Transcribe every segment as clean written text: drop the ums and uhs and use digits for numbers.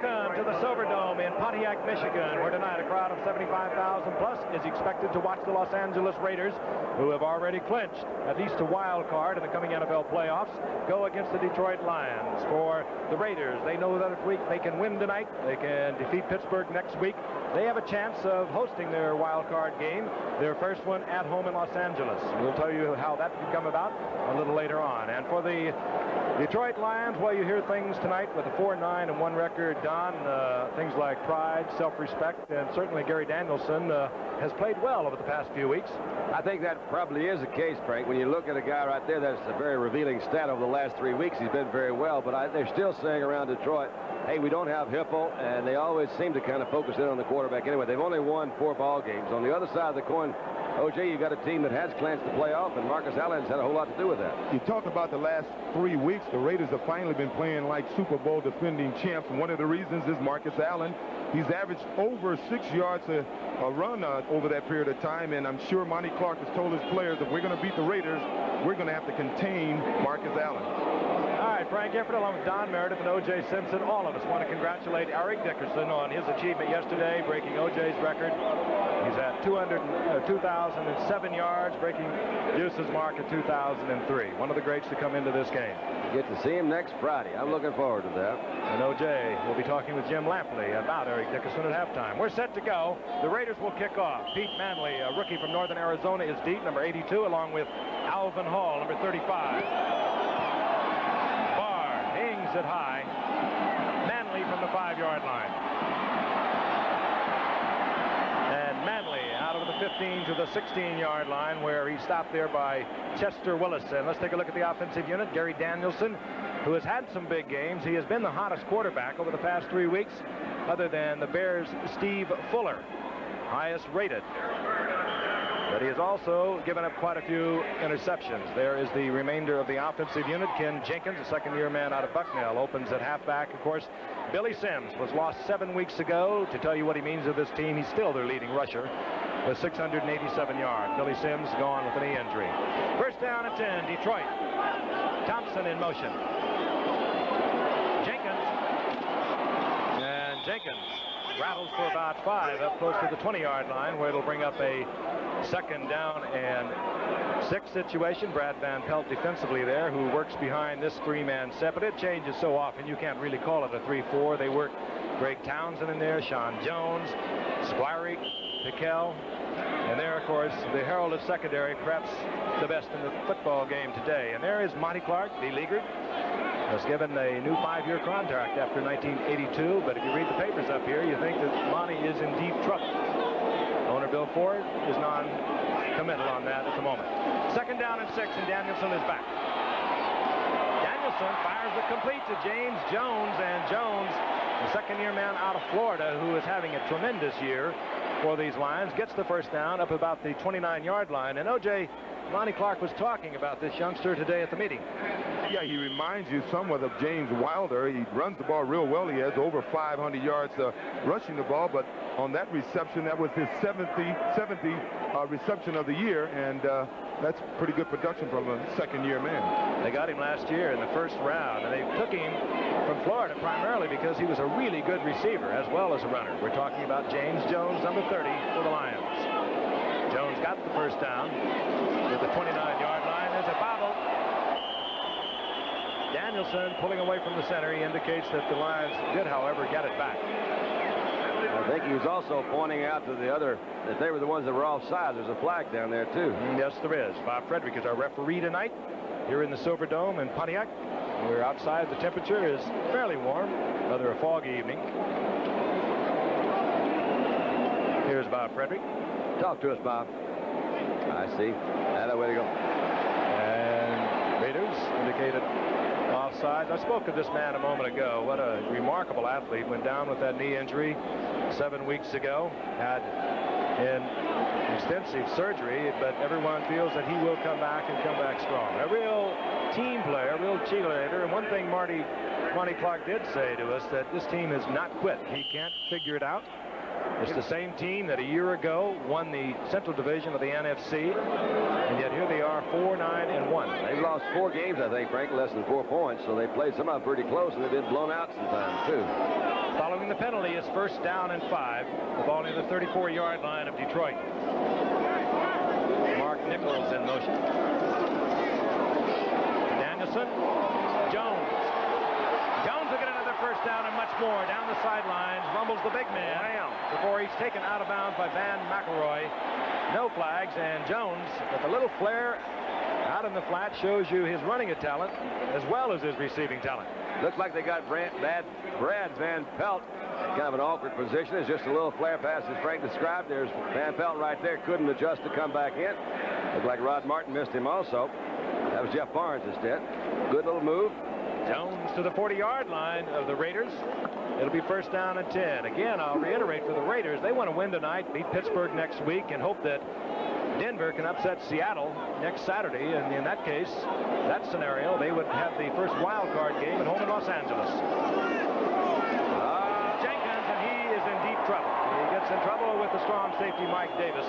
Welcome to the Silverdome in Pontiac, Michigan, where tonight a crowd of 75,000 plus is expected to watch the Los Angeles Raiders, who have already clinched at least a wild card in the coming NFL playoffs, go against the Detroit Lions. For the Raiders, they know that if they can win tonight, they can defeat Pittsburgh next week. They have a chance of hosting their wild card game, their first one at home in Los Angeles. We'll tell you how that could come about a little later on. And for the Detroit Lions, well, you hear things tonight with a 4-9-1 record, Don, things like pride, self-respect, and certainly Gary Danielson has played well over the past few weeks. I think that probably is the case, Frank. When you look at a guy right there, that's a very revealing stat over the last 3 weeks. He's been very well, but they're still saying around Detroit, hey, we don't have Hippo, and they always seem to kind of focus in on the quarterback anyway. They've only won 4 ball games. On the other side of the coin, O.J., you got a team that has clinched the playoff, and Marcus Allen's had a whole lot to do with that. You talk about the last 3 weeks. The Raiders have finally been playing like Super Bowl defending champs, and one of the reasons is Marcus Allen. He's averaged over 6 yards a run over that period of time, and I'm sure Monty Clark has told his players, if we're going to beat the Raiders, we're going to have to contain Marcus Allen. All right, Frank Gifford, along with Don Meredith and O.J. Simpson, all of us want to congratulate Eric Dickerson on his achievement yesterday, breaking O.J.'s record. He's at 2,007 yards, breaking Deuce's mark at 2003. One of the greats to come into this game. You get to see him next Friday. I'm looking forward to that. And O.J. will be talking with Jim Lampley about Eric Dickerson at halftime. We're set to go. The Raiders will kick off. Pete Manley, a rookie from Northern Arizona, is deep, number 82, along with Alvin Hall, number 35. Hangs it high. Manley from the 5-yard line. And Manley out of the 15 to the 16-yard line, where he stopped there by Chester Willison. Let's take a look at the offensive unit. Gary Danielson, who has had some big games. He has been the hottest quarterback over the past 3 weeks, other than the Bears' Steve Fuller, highest rated. But he has also given up quite a few interceptions. There is the remainder of the offensive unit. Ken Jenkins, a second-year man out of Bucknell, opens at halfback. Of course, Billy Sims was lost 7 weeks ago. To tell you what he means to this team, he's still their leading rusher with 687 yards. Billy Sims gone with a knee injury. First down and 10, Detroit. Thompson in motion. Jenkins rattles for about 5 up close to the 20-yard line, where it'll bring up a second down and 6 situation. Brad Van Pelt defensively there, who works behind this 3-man set, but it changes so often you can't really call it a 3-4. They work Greg Townsend in there, Sean Jones, Squirey, Piquel, and there, of course, the herald of secondary, perhaps the best in the football game today. And there is Monty Clark, beleaguered, was given a new 5-year contract after 1982, but if you read the papers up here, you think that Monty is in deep trouble. Owner Bill Ford is non-committal on that at the moment. Second down and 6, and Danielson is back. Danielson fires it complete to James Jones, and Jones, the second-year man out of Florida, who is having a tremendous year for these Lions, gets the first down up about the 29-yard line. And O.J., Monty Clark was talking about this youngster today at the meeting. Yeah, he reminds you somewhat of James Wilder. He runs the ball real well. He has over 500 yards rushing the ball, but on that reception, that was his 70th reception of the year, and that's pretty good production from a second-year man. They got him last year in the first round, and they took him from Florida primarily because he was a really good receiver as well as a runner. We're talking about James Jones, number 30, for the Lions. Jones got the first down at the 29-yard line. There's a bobble. Danielson pulling away from the center. He indicates that the Lions did, however, get it back. I think he was also pointing out to the other that they were the ones that were offside. There's a flag down there, too. Yes, there is. Bob Frederick is our referee tonight here in the Silverdome in Pontiac. We're outside. The temperature is fairly warm, rather a foggy evening. Here's Bob Frederick. Talk to us, Bob. I see. That way to go. And Raiders indicated offside. I spoke of this man a moment ago. What a remarkable athlete. Went down with that knee injury 7 weeks ago. Had an extensive surgery, but everyone feels that he will come back and come back strong. A real team player, a real cheerleader. And one thing Monty Clark did say to us, that this team has not quit. He can't figure it out. It's the same team that a year ago won the Central Division of the NFC, and yet here they are 4-9-1. They've lost 4 games, I think, Frank, less than 4 points, so they played some of them pretty close, and they've been blown out sometimes, too. Following the penalty is 1st down and 5. The ball near the 34-yard line of Detroit. Mark Nichols in motion. Danielson. Jones. Jones will get another 1st down and much more. Down the sidelines, rumbles the big man before he's taken out of bounds by Van McElroy. No flags, and Jones, with a little flare out in the flat, shows you his running talent as well as his receiving talent. Looks like they got Brad Van Pelt in kind of an awkward position. It's just a little flare pass, as Frank described. There's Van Pelt right there. Couldn't adjust to come back in. Looked like Rod Martin missed him also. That was Jeff Barnes instead. Good little move. Jones to the 40-yard line of the Raiders. It'll be 1st down and 10. Again, I'll reiterate for the Raiders, they want to win tonight, beat Pittsburgh next week, and hope that Denver can upset Seattle next Saturday. And in that case, that scenario, they would have the first wild card game at home in Los Angeles. Jenkins, and he is in deep trouble. He gets in trouble with the strong safety Mike Davis.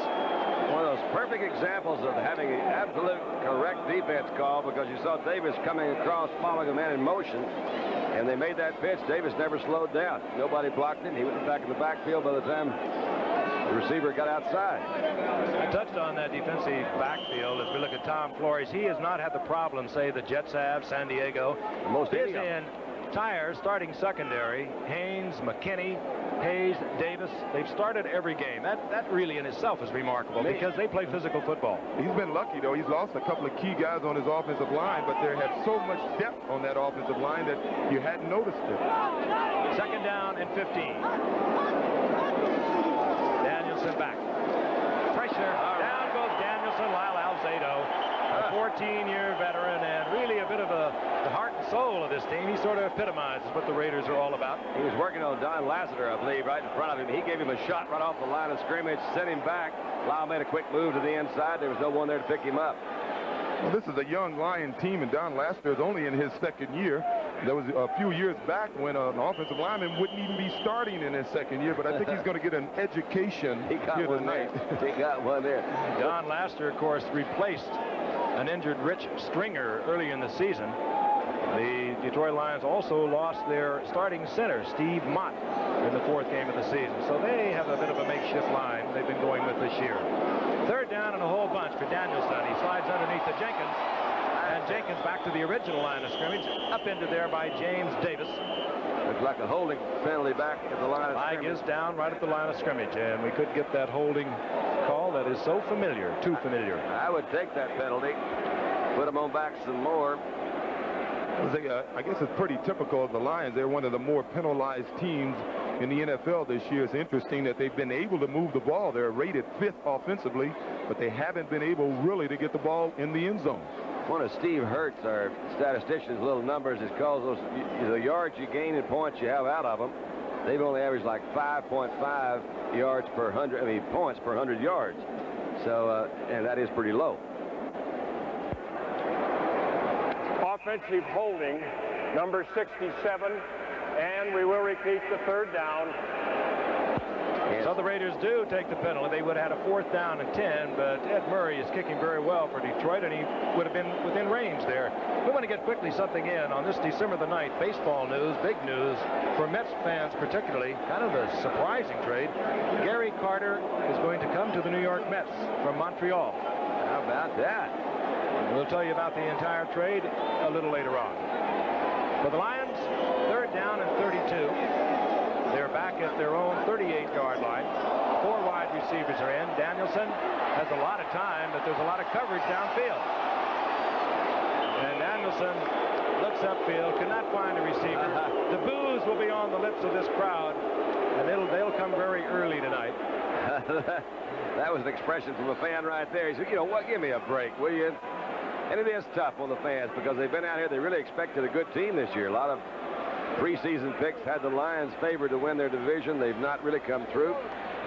One of those perfect examples of having an absolute correct defense call, because you saw Davis coming across following a man in motion, and they made that pitch. Davis never slowed down. Nobody blocked him. He went back in the backfield by the time the receiver got outside. I touched on that defensive backfield as we look at Tom Flores. He has not had the problem, say, the Jets have, San Diego. Most his entire starting secondary, Haynes, McKinney, Hayes, Davis, they've started every game. That really in itself is remarkable because they play physical football. He's been lucky, though. He's lost a couple of key guys on his offensive line, but there have so much depth on that offensive line that you hadn't noticed it. 2nd down and 15. Danielson back. Pressure. Down goes Danielson. Lyle Alzado, a 14-year veteran and really a bit of the heart and soul of this team. He sort of epitomizes what the Raiders are all about. He was working on Don Lassiter, I believe, right in front of him. He gave him a shot right off the line of scrimmage, sent him back. Lyle made a quick move to the inside. There was no one there to pick him up. Well, this is a young Lion team, and Don Lassiter is only in his 2nd year. There was a few years back when an offensive lineman wouldn't even be starting in his 2nd year, but I think he's going to get an education here tonight. He got one there. Don Lassiter, of course, replaced an injured Rich Stringer early in the season. The Detroit Lions also lost their starting center, Steve Mott, in the 4th game of the season. So they have a bit of a makeshift line they've been going with this year. 3rd down and a whole bunch for Danielson. He slides underneath to Jenkins. And Jenkins back to the original line of scrimmage. Up into there by James Davis. Looks like a holding penalty back at the line of Flag scrimmage. is down right at the line of scrimmage. And we could get that holding call that is so familiar, too familiar. I would take that penalty. Put him on back some more. I guess it's pretty typical of the Lions. They're one of the more penalized teams in the NFL this year. It's interesting that they've been able to move the ball. They're rated 5th offensively, but they haven't been able really to get the ball in the end zone. One of Steve Hertz, our statistician's little numbers, is calls those the yards you gain and points you have out of them. They've only averaged like 5.5 yards per 100. I mean, points per 100 yards. So, and that is pretty low. Offensive holding, number 67, and we will repeat the 3rd down. So the Raiders do take the penalty. They would have had a 4th down and 10, but Ed Murray is kicking very well for Detroit, and he would have been within range there. We want to get quickly something in on this December the 9th. Baseball news, big news for Mets fans particularly. Kind of a surprising trade. Gary Carter is going to come to the New York Mets from Montreal. How about that? We'll tell you about the entire trade a little later on. For the Lions, 3rd down and 32. They're back at their own 38-yard line. 4 wide receivers are in. Danielson has a lot of time, but there's a lot of coverage downfield. And Danielson looks upfield, cannot find a receiver. The boos will be on the lips of this crowd, and they'll come very early tonight. That was an expression from a fan right there. He said, you know what, give me a break, will you? And it is tough on the fans because they've been out here. They really expected a good team this year. A lot of preseason picks had the Lions favored to win their division. They've not really come through.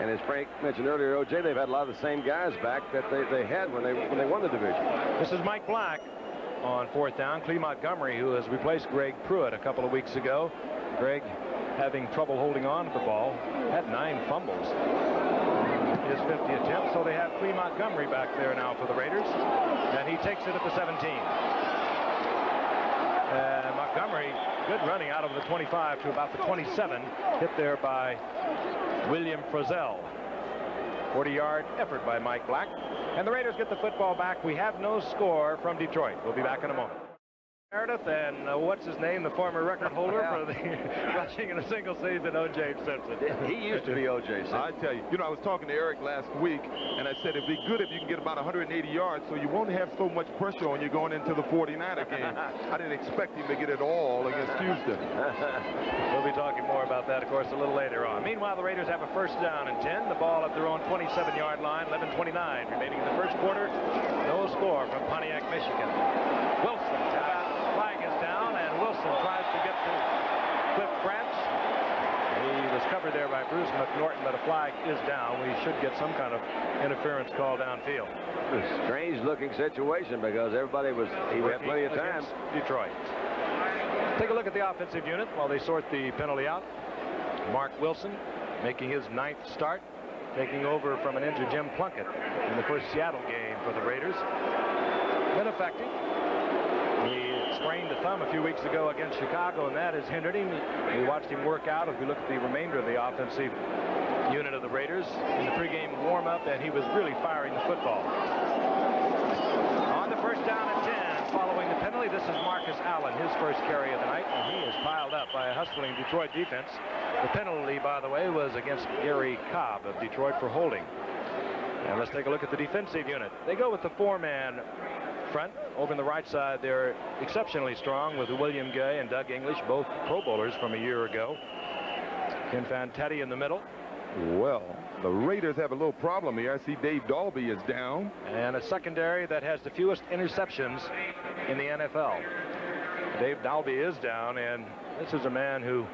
And as Frank mentioned earlier, O.J., they've had a lot of the same guys back that they had when they won the division. This is Mike Black on 4th down. Clee Montgomery, who has replaced Greg Pruitt a couple of weeks ago. Greg having trouble holding on to the ball. Had 9 fumbles. His 50 attempt, so they have Clee Montgomery back there now for the Raiders, and he takes it at the 17. And Montgomery, good running out of the 25 to about the 27, hit there by William Frizzell. 40-yard effort by Mike Black, and the Raiders get the football back. We have no score from Detroit. We'll be back in a moment. Meredith and what's his name, the former record holder for the rushing in a single season, O.J. Simpson. He used to be O.J. Simpson. I tell you, I was talking to Eric last week, and I said it'd be good if you can get about 180 yards so you won't have so much pressure on you going into the 49er game. I didn't expect him to get it all against Houston. We'll be talking more about that, of course, a little later on. Meanwhile, the Raiders have a first down and 10. The ball at their own 27-yard line, 11:29 remaining in the first quarter. No score from Pontiac, Michigan. Wilson flag is down, and Wilson tries to get to Cliff Branch. He was covered there by Bruce McNorton, but a flag is down. We should get some kind of interference call downfield. A strange-looking situation because he had plenty of time. Detroit. Take a look at the offensive unit while they sort the penalty out. Mark Wilson making his 9th start, taking over from an injured Jim Plunkett in the first Seattle game for the Raiders. Been effective. He sprained a thumb a few weeks ago against Chicago, and that has hindered him. We watched him work out as we look at the remainder of the offensive unit of the Raiders in the pregame warm-up, and he was really firing the football. On the first down and 10, following the penalty, this is Marcus Allen, his first carry of the night, and he is piled up by a hustling Detroit defense. The penalty, by the way, was against Gary Cobb of Detroit for holding. And let's take a look at the defensive unit. They go with the 4-man front. Over on the right side, they're exceptionally strong with William Gay and Doug English, both Pro Bowlers from a year ago. Ken Fantetti in the middle. Well, the Raiders have a little problem here. I see Dave Dalby is down. And a secondary that has the fewest interceptions in the NFL. Dave Dalby is down, and this is a man who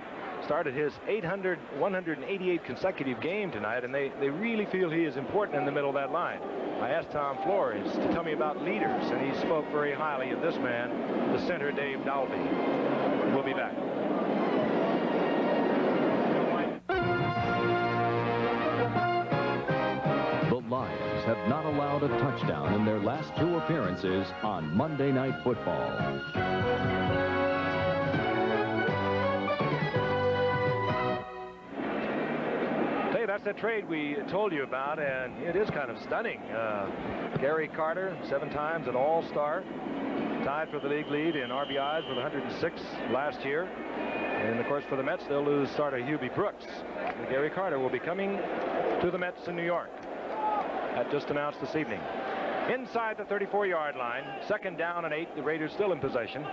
started his 188 consecutive game tonight, and they really feel he is important in the middle of that line. I asked Tom Flores to tell me about leaders, and he spoke very highly of this man, the center, Dave Dalby. We'll be back. The Lions have not allowed a touchdown in their last 2 appearances on Monday Night Football. That's the trade we told you about, and it is kind of stunning. Gary Carter, 7 times an All-Star, tied for the league lead in RBIs with 106 last year. And of course, for the Mets, they'll lose starter Hubie Brooks. And Gary Carter will be coming to the Mets in New York. That just announced this evening. Inside the 34-yard line, 2nd down and 8. The Raiders still in possession.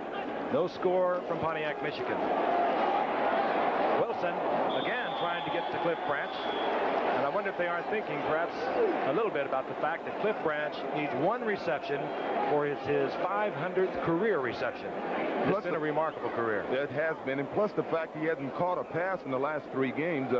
No score from Pontiac, Michigan. Wilson again trying to get to Cliff Branch. And I wonder if they aren't thinking perhaps a little bit about the fact that Cliff Branch needs 1 reception for his 500th career reception. It's been a remarkable career. It has been, and plus the fact he hasn't caught a pass in the last 3 games.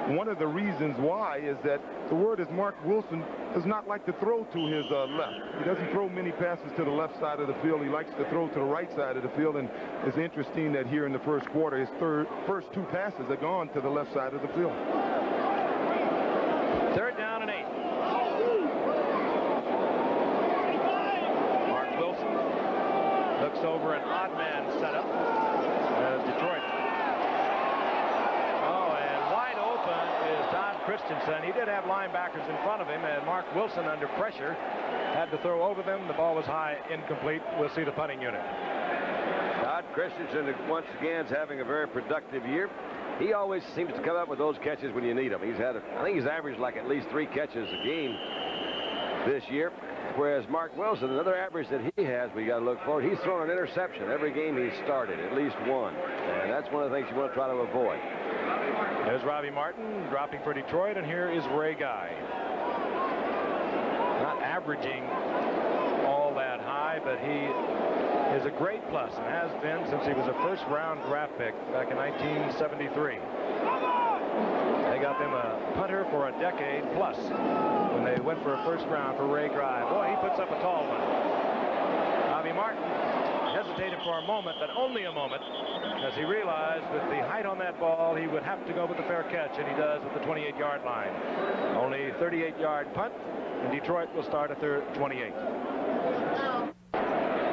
One of the reasons why is that the word is Mark Wilson does not like to throw to his left. He doesn't throw many passes to the left side of the field. He likes to throw to the right side of the field, and it's interesting that here in the first quarter, his first 2 passes are gone to the left side of the field. 3rd down and 8. Mark Wilson looks over an odd man setup as Detroit. Oh, and wide open is Don Christensen. He did have linebackers in front of him, and Mark Wilson under pressure had to throw over them. The ball was high, incomplete. We'll see the punting unit. Todd Christensen once again is having a very productive year. He always seems to come up with those catches when you need them. I think he's averaged like at least 3 catches a game this year. Whereas Mark Wilson, another average that he has, we got to look forward. He's thrown an interception every game he's started, at least 1. And that's one of the things you want to try to avoid. There's Robbie Martin dropping for Detroit, and here is Ray Guy. Not averaging all that high, but he is a great plus and has been since he was a first-round draft pick back in 1973. They got them a punter for a decade plus when they went for a first round for Ray Guy. Boy, he puts up a tall one. Robbie Martin hesitates hesitated for a moment, but only a moment, as he realized with the height on that ball, he would have to go with the fair catch, and he does at the 28-yard line. Only 38-yard punt, and Detroit will start at their 28.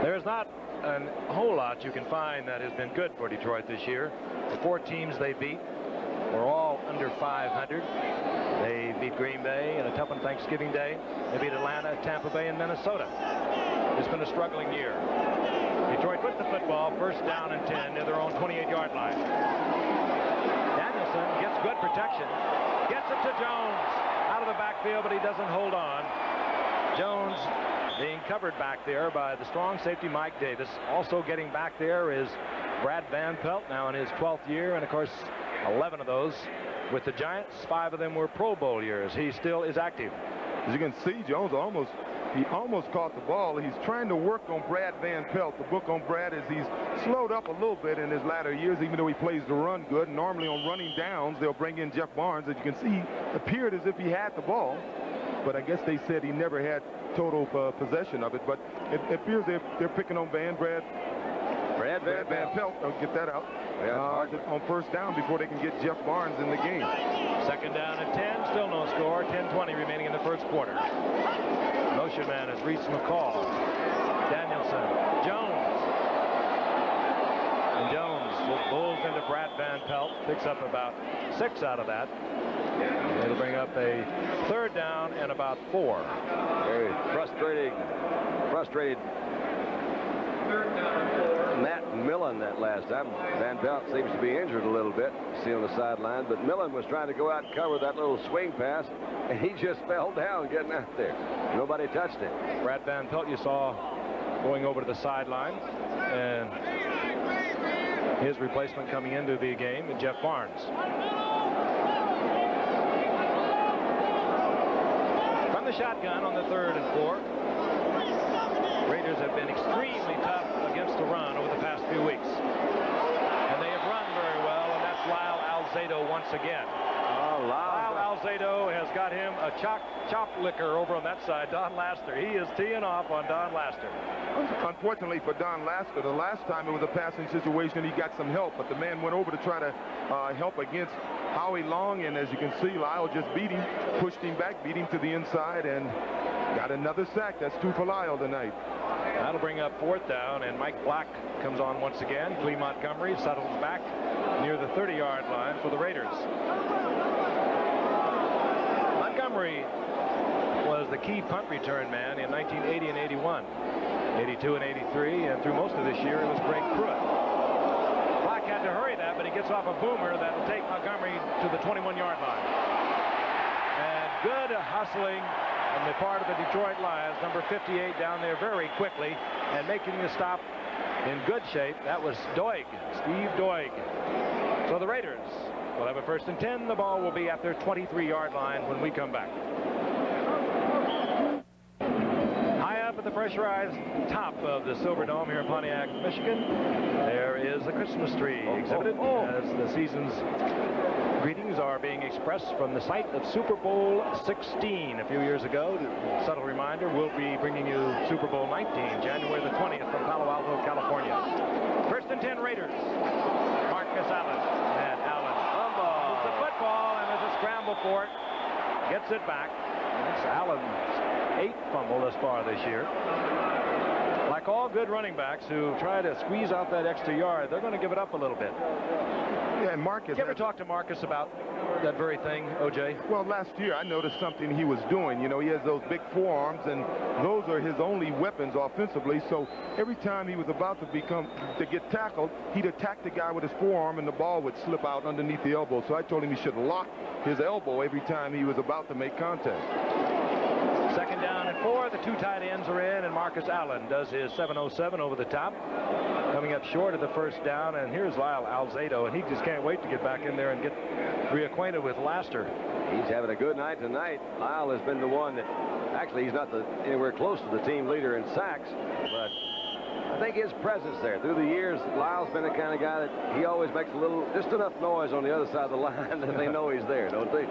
There's not a whole lot you can find that has been good for Detroit this year. The 4 teams they beat were all under 500. They beat Green Bay in a tough one Thanksgiving Day. They beat Atlanta, Tampa Bay, and Minnesota. It's been a struggling year. Detroit with the football, first down and 10 near their own 28-yard line. Danielson gets good protection, gets it to Jones out of the backfield, but he doesn't hold on. Jones being covered back there by the strong safety Mike Davis. Also getting back there is Brad Van Pelt, now in his 12th year, and of course 11 of those with the Giants. 5 of them were Pro Bowl years. He still is active. As you can see, Jones almost caught the ball. He's trying to work on Brad Van Pelt. The book on Brad is he's slowed up a little bit in his latter years, even though he plays the run good. Normally on running downs, they'll bring in Jeff Barnes. As you can see, appeared as if he had the ball, but I guess they said he never had total possession of it. But it appears they're picking on Brad Van Pelt. I'll get that out. On first down before they can get Jeff Barnes in the game. Second down and 10, still no score. 10-20 remaining in the first quarter. Motion man is Reese McCall. Danielson. Jones. And Jones just bowls into Brad Van Pelt. Picks up about 6 out of that. It'll bring up a third down and about 4. Very frustrated Matt Millen that last time. Van Pelt seems to be injured a little bit, see on the sideline, but Millen was trying to go out and cover that little swing pass, and he just fell down getting out there. Nobody touched him. Brad Van Pelt you saw going over to the sideline, and his replacement coming into the game, Jeff Barnes. From the shotgun on the 3rd and 4. Raiders have been extremely tough against the run over the past few weeks. And they have run very well, and that's Lyle Alzado once again. Lyle Alzado has got him a chop liquor over on that side, Don Laster. He is teeing off on Don Laster. Unfortunately for Don Laster, the last time it was a passing situation, he got some help, but the man went over to try to help against Howie Long, and as you can see, Lyle just beat him, pushed him back, beat him to the inside, and got another sack. That's 2 for Lyle tonight. That'll bring up 4th down, and Mike Black comes on once again. Clee Montgomery settles back near the 30-yard line for the Raiders. Montgomery was the key punt return man in 1980 and 81, 82 and 83, and through most of this year it was Greg Pruitt. Black had to hurry that, but he gets off a boomer that'll take Montgomery to the 21-yard line. And good hustling on the part of the Detroit Lions, number 58 down there very quickly and making the stop in good shape. That was Doig, Steve Doig. So the Raiders will have a 1st and 10. The ball will be at their 23-yard line when we come back. High up at the pressurized top of the Silverdome here in Pontiac, Michigan, there is the Christmas tree exhibited as the season's greetings are being expressed from the site of Super Bowl 16 a few years ago. Subtle reminder, we'll be bringing you Super Bowl 19, January the 20th from Palo Alto, California. 1st and 10 Raiders. Marcus Allen. And Allen fumbles the football, and there's a scramble for it. Gets it back. It's Allen's 8th fumble thus far this year. Like all good running backs who try to squeeze out that extra yard, they're going to give it up a little bit. Yeah, and Marcus. Did you ever talk to Marcus about that very thing, O.J.? Well, last year I noticed something he was doing. You know, he has those big forearms, and those are his only weapons offensively. So every time he was about to get tackled, he'd attack the guy with his forearm, and the ball would slip out underneath the elbow. So I told him he should lock his elbow every time he was about to make contact. 2nd down and 4. The 2 tight ends are in, and Marcus Allen does his 707 over the top, coming up short of the 1st down. And here's Lyle Alzado, and he just can't wait to get back in there and get reacquainted with Laster. He's having a good night tonight. Lyle has been the one that, actually, he's not anywhere close to the team leader in sacks, but I think his presence there through the years, Lyle's been the kind of guy that he always makes just enough noise on the other side of the line that they know he's there, don't they?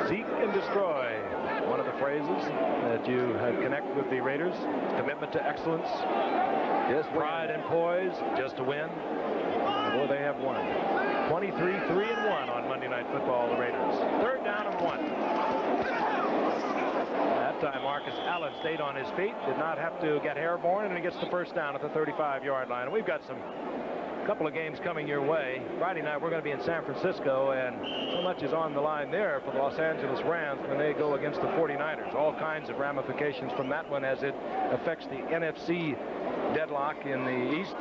Seek and destroy. One of the phrases that you have connect with the Raiders. Commitment to excellence. Just pride and poise. Just to win. Boy, they have won. 23-3-1 on Monday Night Football, the Raiders. Third down and 1. That time, Marcus Allen stayed on his feet. Did not have to get airborne, and he gets the first down at the 35-yard line. And we've got a couple of games coming your way. Friday night, we're going to be in San Francisco, and so much is on the line there for the Los Angeles Rams when they go against the 49ers. All kinds of ramifications from that one as it affects the NFC deadlock in the East.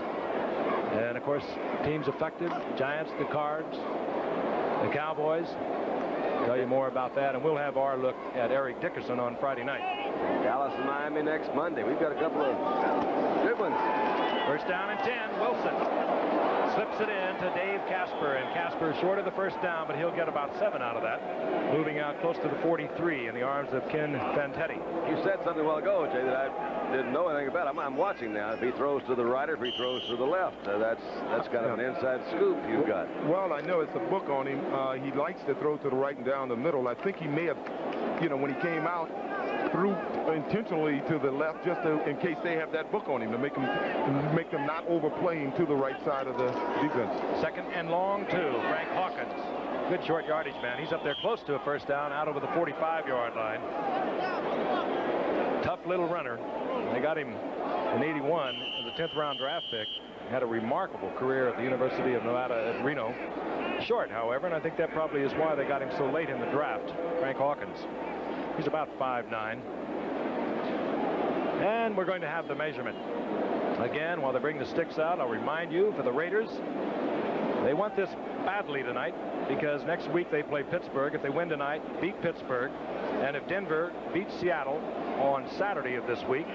And, of course, teams affected, Giants, the Cards, the Cowboys. I'll tell you more about that, and we'll have our look at Eric Dickerson on Friday night. Dallas and Miami next Monday. We've got a couple of good ones. First down and 10. Wilson slips it in to Dave Casper, and Casper short of the first down, but he'll get about 7 out of that, moving out close to the 43 in the arms of Ken Fantetti. You said something a while ago, Jay, that I didn't know anything about. I'm watching now. If he throws to the right or if he throws to the left, that's kind of an inside scoop you've got. Well, I know it's a book on him. He likes to throw to the right and down the middle. I think he may have, when he came out, threw intentionally to the left just in case they have that book on him to make them not overplay him to the right side of the defense. Second and long, 2. Frank Hawkins. Good short yardage man. He's up there close to a first down out over the 45-yard line. Tough little runner. They got him in 81 as a 10th round draft pick. Had a remarkable career at the University of Nevada at Reno. Short, however, and I think that probably is why they got him so late in the draft. Frank Hawkins. He's about 5'9". And we're going to have the measurement. Again, while they bring the sticks out, I'll remind you, for the Raiders, they want this badly tonight because next week they play Pittsburgh. If they win tonight, beat Pittsburgh. And if Denver beats Seattle on Saturday of this week,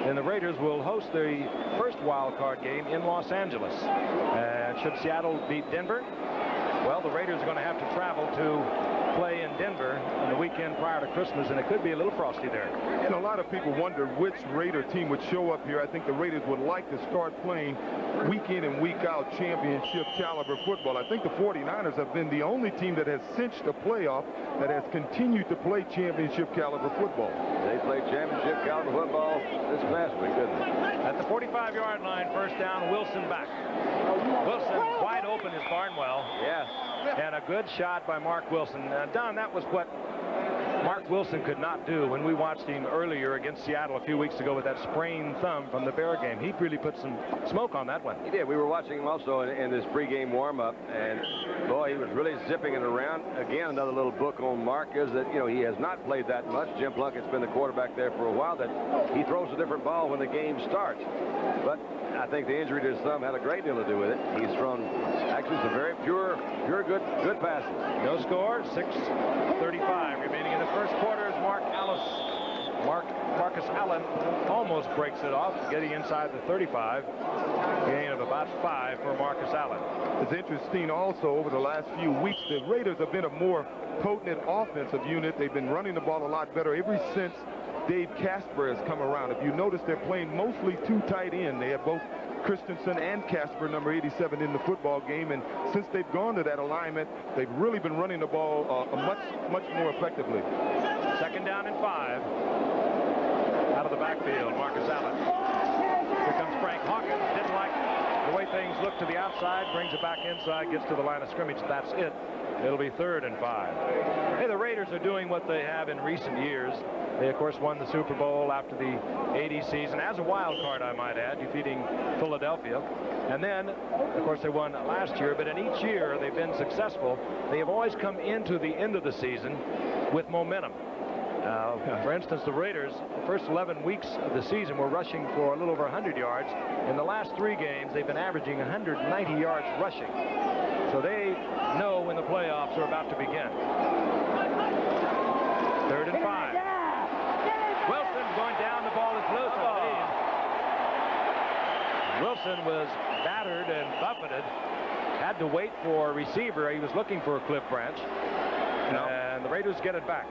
then the Raiders will host the first wild card game in Los Angeles. And should Seattle beat Denver, well, the Raiders are going to have to travel to play in Denver on the weekend prior to Christmas, and it could be a little frosty there. And a lot of people wonder which Raider team would show up here. I think the Raiders would like to start playing week in and week out championship caliber football. I think the 49ers have been the only team that has cinched a playoff that has continued to play championship caliber football. They played championship caliber football this past week, didn't they? At the 45-yard line, first down, Wilson back. Wilson wide open is Barnwell. Yes. And a good shot by Mark Wilson. Don, that was what Mark Wilson could not do when we watched him earlier against Seattle a few weeks ago with that sprained thumb from the Bear game. He really put some smoke on that one. He did. We were watching him also in this pregame warm-up, and boy, he was really zipping it around. Again, another little book on Mark is that, he has not played that much. Jim Plunkett's been the quarterback there for a while, that he throws a different ball when the game starts. But I think the injury to his thumb had a great deal to do with it. He's thrown actually some very pure good passes. No score, 6:35 remaining in the first quarter as Marcus Allen almost breaks it off, getting inside the 35. Gain of about 5 for Marcus Allen. It's interesting also over the last few weeks, the Raiders have been a more potent offensive unit. They've been running the ball a lot better ever since Dave Casper has come around. If you notice, they're playing mostly 2 tight end. They have both Christensen and Casper, number 87, in the football game. And since they've gone to that alignment, they've really been running the ball much more effectively. Second down and 5. Out of the backfield, Marcus Allen. Here comes Frank Hawkins. Didn't like the way things look to the outside. Brings it back inside. Gets to the line of scrimmage. That's it. It'll be 3rd and 5. Hey, the Raiders are doing what they have in recent years. They, of course, won the Super Bowl after the 80 season as a wild card, I might add, defeating Philadelphia. And then, of course, they won last year. But in each year they've been successful, they have always come into the end of the season with momentum. For instance, the Raiders, the first 11 weeks of the season, were rushing for a little over 100 yards. In the last 3 games, they've been averaging 190 yards rushing. So they know when the playoffs are about to begin. 3rd and 5. Wilson going down. The ball is loose. Wilson was battered and buffeted. Had to wait for a receiver. He was looking for a Cliff Branch. And the Raiders get it back.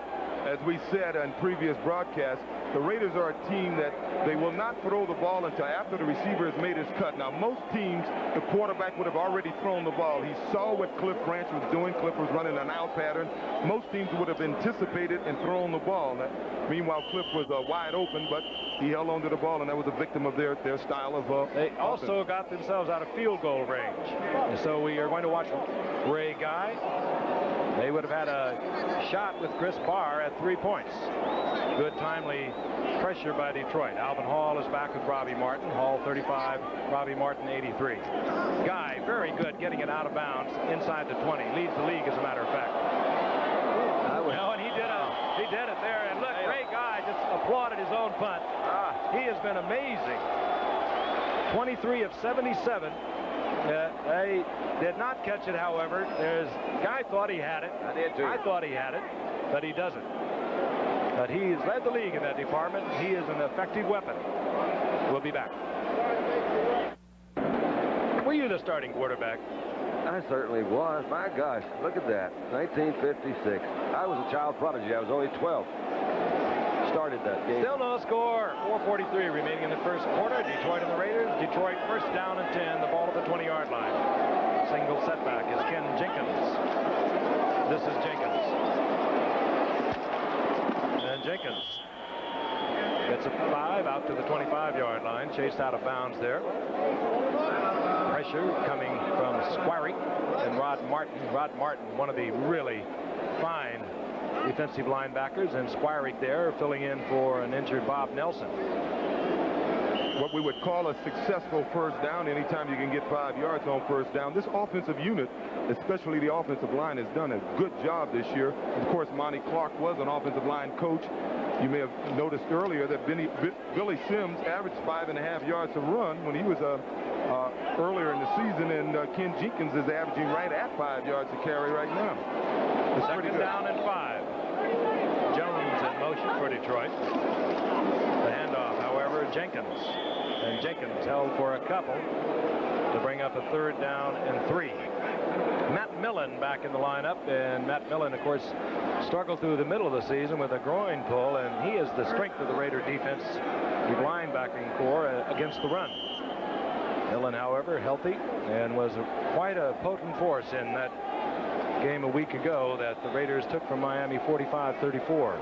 as we said in previous broadcasts, the Raiders are a team that they will not throw the ball until after the receiver has made his cut. Now, most teams, the quarterback would have already thrown the ball. He saw what Cliff Branch was doing. Cliff was running an out pattern. Most teams would have anticipated and thrown the ball. Now, meanwhile, Cliff was wide open, but he held on to the ball, and that was a victim of their style of They also got themselves out of field goal range. And so we are going to watch Ray Guy. They would have had a shot with Chris Barr at 3 points. Good timely pressure by Detroit. Alvin Hall is back with Robbie Martin. Hall 35, Robbie Martin 83. Guy, very good getting it out of bounds inside the 20. Leads the league, as a matter of fact. No, and he did it there. And look, Ray Guy just applauded his own punt. He has been amazing. 23 of 77. They did not catch it, however. Guy thought he had it. I did too. I thought he had it, but he doesn't. But he's led the league in that department. He is an effective weapon. We'll be back. Were you the starting quarterback? I certainly was. My gosh, look at that. 1956. I was a child prodigy. I was only 12. Started that game. Still no score. 4:43 remaining in the first quarter. Detroit and the Raiders. Detroit first down and 10. The ball at the 20-yard line. Single setback is Ken Jenkins. This is Jenkins. And Jenkins gets a 5 out to the 25-yard line. Chased out of bounds there. Pressure coming from Squirey and Rod Martin. Rod Martin, one of the really fine defensive linebackers, and Squirey there filling in for an injured Bob Nelson. What we would call a successful first down. Anytime you can get 5 yards on first down. This offensive unit, especially the offensive line, has done a good job this year. Of course, Monty Clark was an offensive line coach. You may have noticed earlier that Billy Sims averaged 5.5 yards a run when he was earlier in the season, and Ken Jenkins is averaging right at 5 yards a carry right now. It's Second down and 5. Jones in motion for Detroit. The handoff, however, Jenkins. And Jenkins held for a couple to bring up a 3rd down and 3. Matt Millen back in the lineup, and Matt Millen, of course, struggled through the middle of the season with a groin pull, and he is the strength of the Raider defense, the linebacking core against the run. Millen, however, healthy, and was quite a potent force in that game a week ago that the Raiders took from Miami 45-34.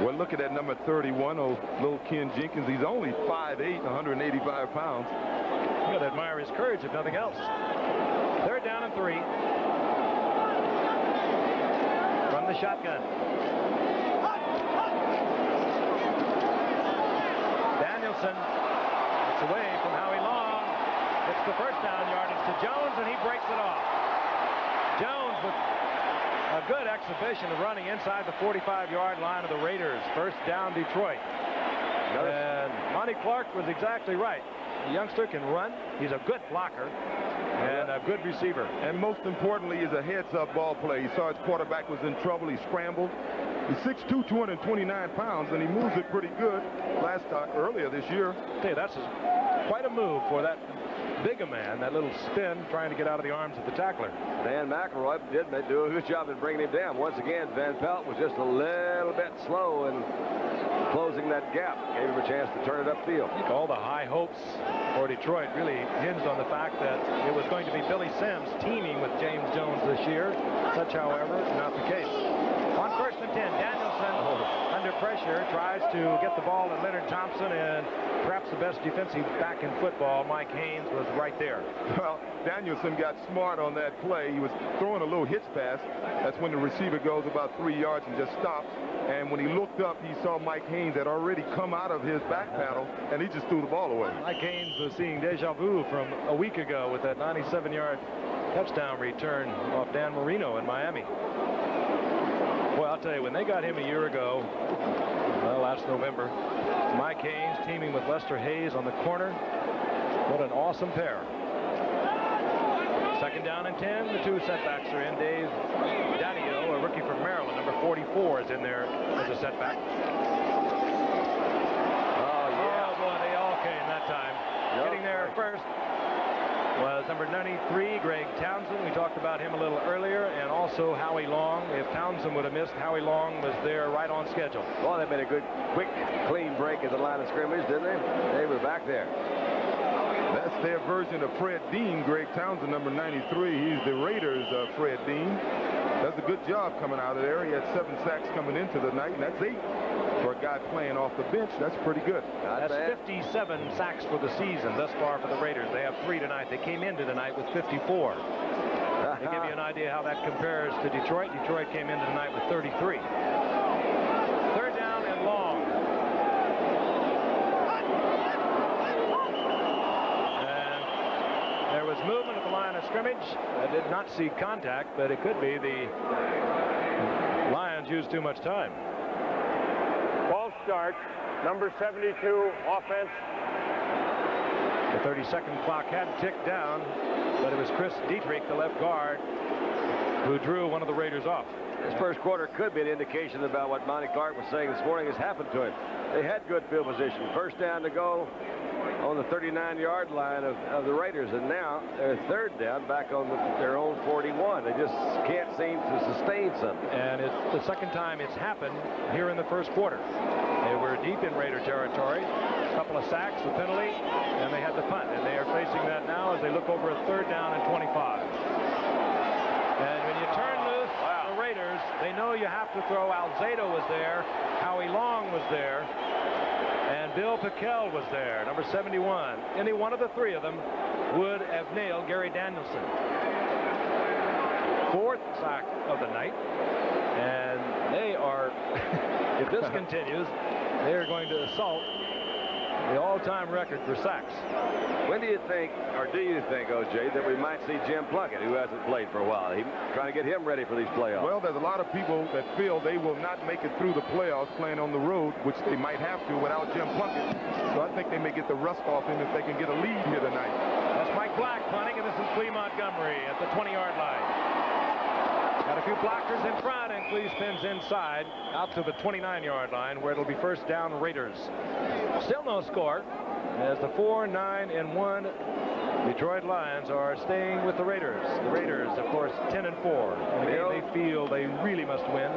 Well, look at that number 31, little Ken Jenkins. He's only 5'8", 185 pounds. You got to admire his courage, if nothing else. 3rd down and 3. From the shotgun. Danielson gets away from Howie Long. Gets the first down yardage to Jones, and he breaks it off. Jones with a good exhibition of running inside the 45-yard line of the Raiders. First down, Detroit. And Monty Clark was exactly right. The youngster can run. He's a good blocker and a good receiver. And most importantly, is a heads-up ball play. He saw his quarterback was in trouble. He scrambled. He's 6'2", 229 pounds, and he moves it pretty good earlier this year. Hey, that's quite a move for that big a man, that little spin trying to get out of the arms of the tackler. Dan McElroy did do a good job in bringing him down. Once again, Van Pelt was just a little bit slow in closing that gap. Gave him a chance to turn it upfield. All the high hopes for Detroit really hinged on the fact that it was going to be Billy Sims teaming with James Jones this year. Such, however, not the case. On 1st and 10, Danielson under pressure tries to get the ball to Leonard Thompson, and perhaps the best defensive back in football, Mike Haynes, was right there. Well, Danielson got smart on that play. He was throwing a little hitch pass. That's when the receiver goes about 3 yards and just stops. And when he looked up, he saw Mike Haynes had already come out of his back paddle, and he just threw the ball away. Mike Haynes was seeing deja vu from a week ago with that 97-yard touchdown return off Dan Marino in Miami. Well, I'll tell you, when they got him a year ago, well, last November, Mike Haynes teaming with Lester Hayes on the corner. What an awesome pair. 2nd down and 10. The 2 setbacks are in. Dave Daddio, a rookie from Maryland, number 44, is in there as a setback. Oh, boy, they all came that time. Getting there first was number 93, Greg Townsend. We talked talked about him a little earlier, and also Howie Long. If Townsend would have missed, Howie Long was there right on schedule. Well, they made a good, quick, clean break at the line of scrimmage, didn't they? They were back there. That's their version of Fred Dean. Greg Townsend, number 93. He's the Raiders' Fred Dean. Does a good job coming out of there. He had 7 sacks coming into the night, and that's 8 for a guy playing off the bench. That's pretty good. That's 57 sacks for the season thus far for the Raiders. They have 3 tonight. They came into tonight with 54. To give you an idea how that compares to Detroit, Detroit came into tonight with 33. Third down and long. And there was movement at the line of scrimmage. I did not see contact, but it could be the Lions used too much time. Ball start, number 72, offense. The 30-second clock had ticked down, but it was Chris Dietrich, the left guard, who drew one of the Raiders off. This first quarter could be an indication about what Monty Clark was saying this morning has happened to him. They had good field position. First down to go on the 39-yard line of the Raiders, and now they're third down back on their own 41. They just can't seem to sustain something. And it's the second time it's happened here in the first quarter. They were deep in Raider territory. A couple of sacks, a penalty, and they had the punt. And they are facing that now as they look over a third down and 25. And when you turn loose the Raiders, they know you have to throw. Alzado was there. Howie Long was there. And Bill Pickell was there, number 71. Any one of the 3 of them would have nailed Gary Danielson. 4th sack of the night. And they are, if this continues, they are going to assault the all-time record for sacks. When do you think, or do you think, O.J., that we might see Jim Plunkett, who hasn't played for a while? Trying to get him ready for these playoffs. Well, there's a lot of people that feel they will not make it through the playoffs playing on the road, which they might have to without Jim Plunkett. So I think they may get the rust off him if they can get a lead here tonight. That's Mike Black punting, and this is Clee Montgomery at the 20-yard line. Got a few blockers in front, and Clee spins inside out to the 29-yard line, where it'll be first down Raiders. Still no score, as the 4-9-1 Detroit Lions are staying with the Raiders. The Raiders, of course, 10-4. In a game they feel they really must win.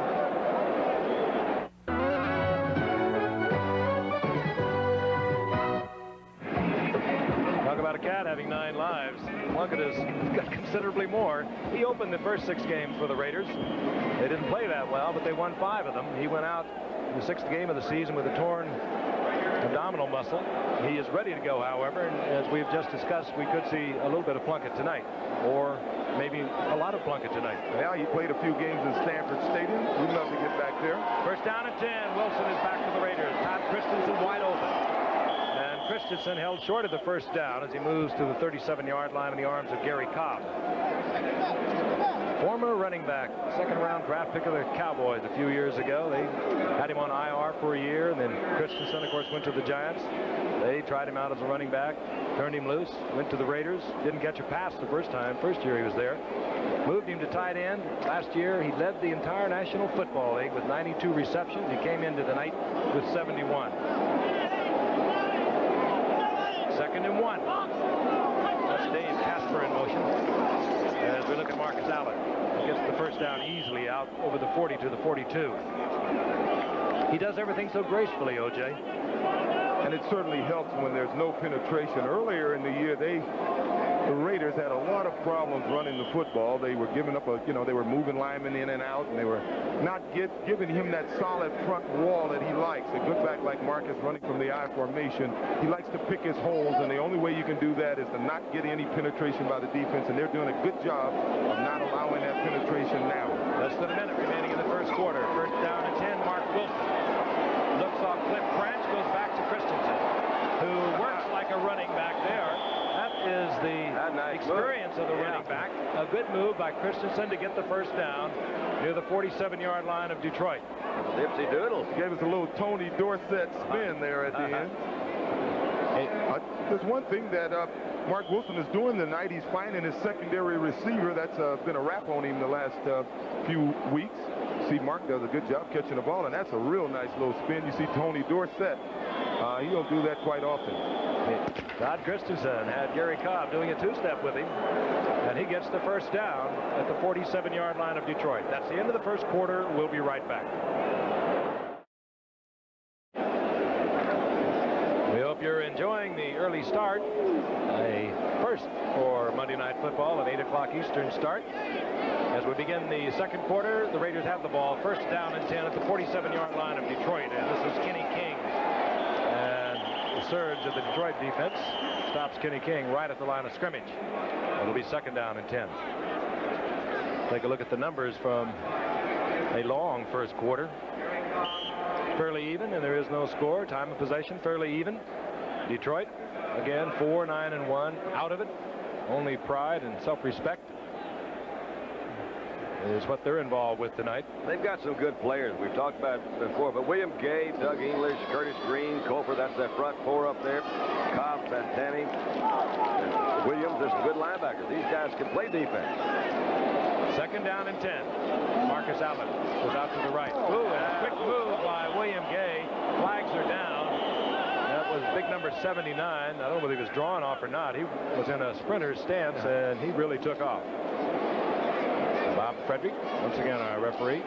Talk about a cat having 9 lives. Plunkett has got considerably more. He opened the first 6 games for the Raiders. They didn't play that well, but they won 5 of them. He went out in the 6th game of the season with a torn abdominal muscle. He is ready to go, however, and as we've just discussed, we could see a little bit of Plunkett tonight, or maybe a lot of Plunkett tonight. Well, he played a few games in Stanford Stadium. We'd love to get back there. First down and 10. Wilson is back for the Raiders. Todd Christensen wide open. And Christensen held short of the first down as he moves to the 37-yard line in the arms of Gary Cobb. Former running back, 2nd-round draft pick of the Cowboys a few years ago. They had him on IR for a year, and then Christensen, of course, went to the Giants. They tried him out as a running back, turned him loose, went to the Raiders, didn't catch a pass the first year he was there. Moved him to tight end. Last year, he led the entire National Football League with 92 receptions. He came into the night with 71. 2nd and 1. That's Dave Casper in motion. As we look at Marcus Allen, he gets the first down easily out over the 40 to the 42. He does everything so gracefully, O.J. And it certainly helps when there's no penetration. Earlier in the year, the Raiders had a lot of problems running the football. They were giving up they were moving linemen in and out, and they were not giving him that solid front wall that he likes. A good back like Marcus running from the I formation, he likes to pick his holes, and the only way you can do that is to not get any penetration by the defense, and they're doing a good job of not allowing that penetration now. Less than a minute remaining in the first quarter. First down and 10, Mark Wilson. Looks off Cliff Branch, goes back to Christensen, who works like a running back there. That is the experience of the running back. A good move by Christensen to get the first down near the 47-yard line of Detroit. Dipsy Doodles. He gave us a little Tony Dorsett spin there at the end. There's one thing that Mark Wilson is doing tonight. He's finding his secondary receiver. That's been a rap on him the last few weeks. See, Mark does a good job catching the ball, and that's a real nice little spin. You see Tony Dorsett. He'll do that quite often. Todd Christensen had Gary Cobb doing a two-step with him, and he gets the first down at the 47-yard line of Detroit. That's the end of the first quarter. We'll be right back. We hope you're enjoying the early start. A first for Monday Night Football, an 8 o'clock Eastern start. As we begin the second quarter, the Raiders have the ball. First down and 10 at the 47-yard line of Detroit, and this is Kenny King. And the surge of the Detroit defense stops Kenny King right at the line of scrimmage. It'll be second down and 10. Take a look at the numbers from a long first quarter. Fairly even, and there is no score. Time of possession fairly even. Detroit, again, 4, 9, and 1 out of it. Only pride and self-respect is what they're involved with tonight. They've got some good players. We've talked about it before, but William Gay, Doug English, Curtis Green, Colfer, that's that front four up there. Cobb, Santani, and Williams, there's some good linebackers. These guys can play defense. Second down and 10. Marcus Allen goes out to the right. Ooh, and a quick move by William Gay. Flags are down. That was big number 79. I don't know whether he was drawn off or not. He was in a sprinter's stance, and he really took off. Bob Frederick, once again our referee.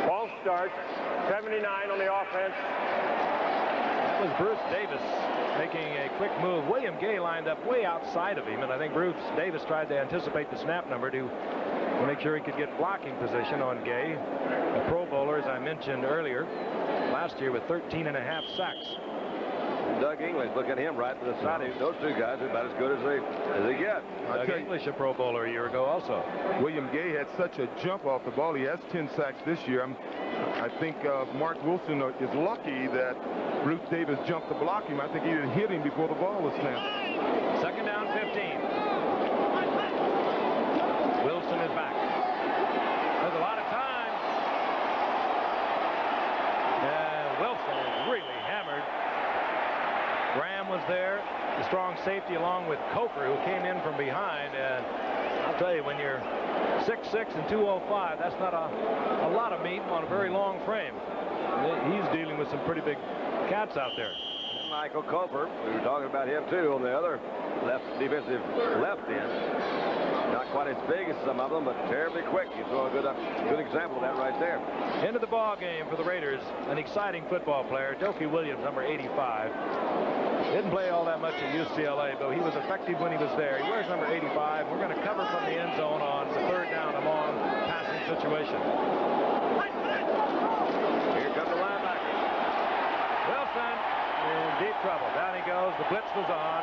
Ball start, 79 on the offense. That was Bruce Davis making a quick move. William Gay lined up way outside of him, and I think Bruce Davis tried to anticipate the snap number to make sure he could get blocking position on Gay, a Pro Bowler, as I mentioned earlier, last year with 13.5 sacks. Doug English, look at him right to the side. Those two guys are about as good as they get. Doug English, a Pro Bowler a year ago also. William Gay had such a jump off the ball. He has 10 sacks this year. I think Mark Wilson is lucky that Bruce Davis jumped to block him. I think he didn't hit him before the ball was snapped. Second down, 15. Wilson is back. There's a lot of time. And Wilson is really hammered. Graham was there, the strong safety, along with Cofer, who came in from behind. And I'll tell you, when you're 6'6" and 205, that's not a lot of meat on a very long frame. He's dealing with some pretty big cats out there. Michael Cofer, we were talking about him too on the other defensive left end. Not quite as big as some of them, but terribly quick. You saw a good example of that right there. Into the ball game for the Raiders, an exciting football player, Dokie Williams, number 85. Didn't play all that much at UCLA, but he was effective when he was there. He wears number 85. We're going to cover from the end zone on the third down, a long passing situation. Here comes the linebacker. Wilson in deep trouble. Down he goes. The blitz was on.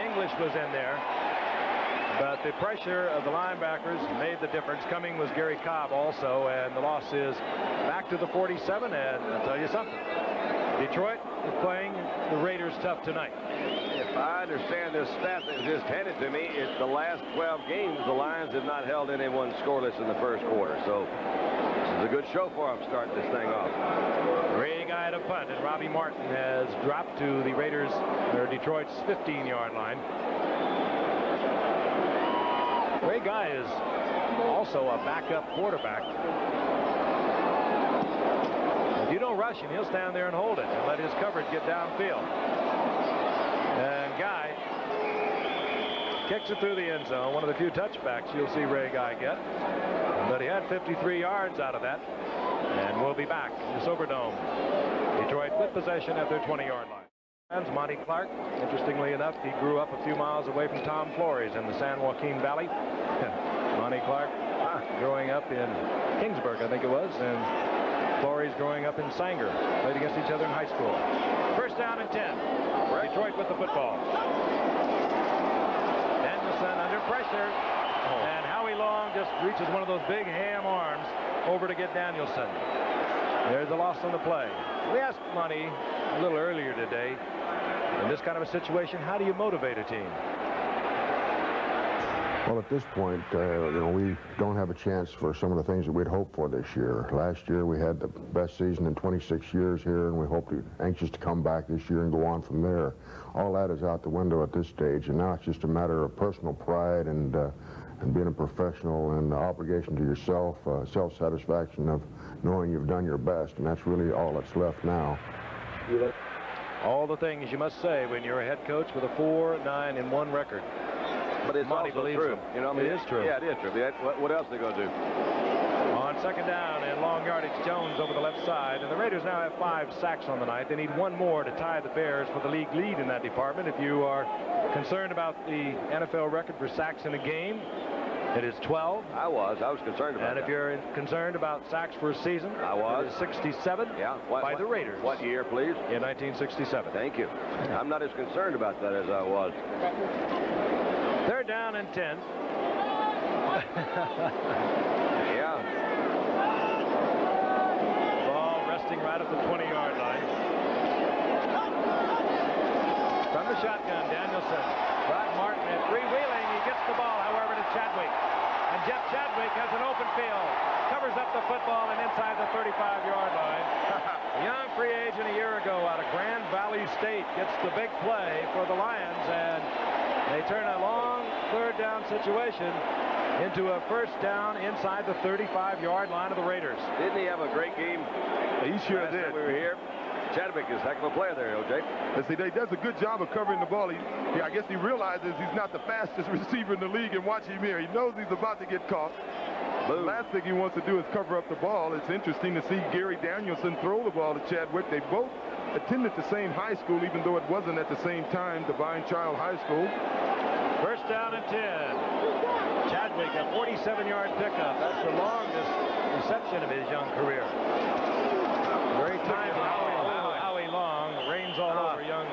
English was in there. But the pressure of the linebackers made the difference. Coming was Gary Cobb also, and the loss is back to the 47. And I'll tell you something. Detroit is playing the Raiders tough tonight. If I understand this stat that was just handed to me, it's the last 12 games the Lions have not held anyone scoreless in the first quarter. So this is a good show for them starting this thing off. Ray Guy to punt, and Robbie Martin has dropped to the Raiders, or Detroit's 15-yard line. Ray Guy is also a backup quarterback. If you don't rush him, he'll stand there and hold it and let his coverage get downfield. And Guy kicks it through the end zone. One of the few touchbacks you'll see Ray Guy get. But he had 53 yards out of that. And we'll be back in the Silverdome. Detroit with possession at their 20-yard line. And Monty Clark, interestingly enough, he grew up a few miles away from Tom Flores in the San Joaquin Valley. Monty Clark growing up in Kingsburg, I think it was, and Flores growing up in Sanger. Played against each other in high school. First down and 10. Detroit with the football. Danielson under pressure. And Howie Long just reaches one of those big ham arms over to get Danielson. There's a loss on the play. We asked Monty a little earlier today, in this kind of a situation, how do you motivate a team? Well, at this point, we don't have a chance for some of the things that we'd hoped for this year. Last year, we had the best season in 26 years here, and we anxious to come back this year and go on from there. All that is out the window at this stage, and now it's just a matter of personal pride and being a professional and obligation to yourself, self-satisfaction of knowing you've done your best, and that's really all that's left now. All the things you must say when you're a head coach with a 4-9-1 record. But it's Monty also believes true. him. You know, I mean, It is true. Yeah, it is true. What else are they going to do? On second down and long yardage, Jones over the left side. And the Raiders now have 5 sacks on the night. They need one more to tie the Bears for the league lead in that department. If you are concerned about the NFL record for sacks in a game, it is 12. I was concerned about And if you're concerned about sacks for a season, I was. It is 67 by the Raiders. What year, please? In 1967. Thank you. I'm not as concerned about that as I was. Third down and 10. Yeah. Ball resting right at the 20-yard line. From the shotgun, Danielson. Rod Martin at freewheeling. He gets the ball, however, to Chadwick. And Jeff Chadwick has an open field. Covers up the football and inside the 35-yard line. A young free agent a year ago out of Grand Valley State gets the big play for the Lions, and they turn a long third down situation into a first down inside the 35-yard line of the Raiders. Didn't he have a great game? He sure Last did. time we were here. Chadwick is a heck of a player there, O.J. Let's see, he does a good job of covering the ball. I guess he realizes he's not the fastest receiver in the league, and watch him here. He knows he's about to get caught. The last thing he wants to do is cover up the ball. It's interesting to see Gary Danielson throw the ball to Chadwick. They both attended the same high school, even though it wasn't at the same time, Divine Child High School. First down and 10. Chadwick, a 47-yard pickup. That's the longest reception of his young career. Very timely. Howie Long reigns all over young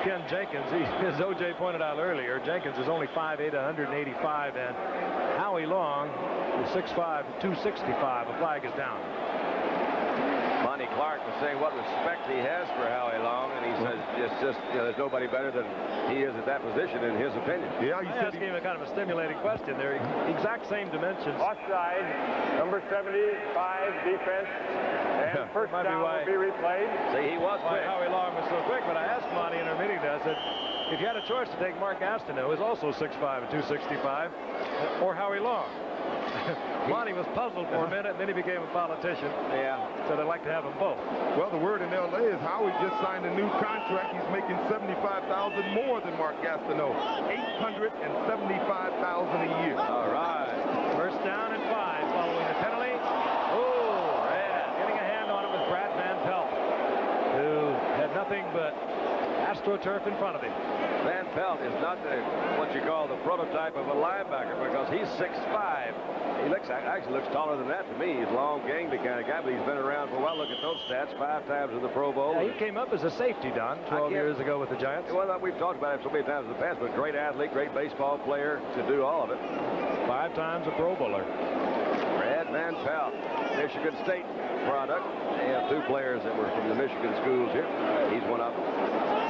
Ken Jenkins. As O.J. pointed out earlier, Jenkins is only 5'8", 185, and Howie Long is 6'5", 265. A flag is down. Monty Clark was saying what respect he has for Howie Long, and he says it's just, you know, there's nobody better than he is at that position, in his opinion. Yeah, I asked him a kind of a stimulating question. They're exact same dimensions. Offside, number 75, defense, and first Might be down why- will be replayed. See, he was Why quick. Howie Long was so quick, but I asked Monty in our meeting today, I said, if you had a choice to take Mark Gastineau, who's also 6'5" and 265, or Howie Long. Monty was puzzled for a minute, and then he became a politician. Yeah. So they'd like to have them both. Well, the word in L.A. is Howie just signed a new contract. He's making $75,000 more than Mark Gastineau. $875,000 a year. All right. First down and 5 following the penalty. Oh, Red. Getting a hand on it was Brad Van Pelt, who had nothing but AstroTurf in front of him. Van Pelt is not what you call the prototype of a linebacker, because he's 6'5". He actually looks taller than that to me. He's a long, gangly kind of guy, but he's been around for a while. Look at those stats, 5 times in the Pro Bowl. Yeah, he came up as a safety, Don, 12 years ago with the Giants. Well, we've talked about him so many times in the past, but great athlete, great baseball player to do all of it. 5 times a Pro Bowler. Brad Van Pelt, Michigan State product. They have 2 players that were from the Michigan schools here. He's one of them.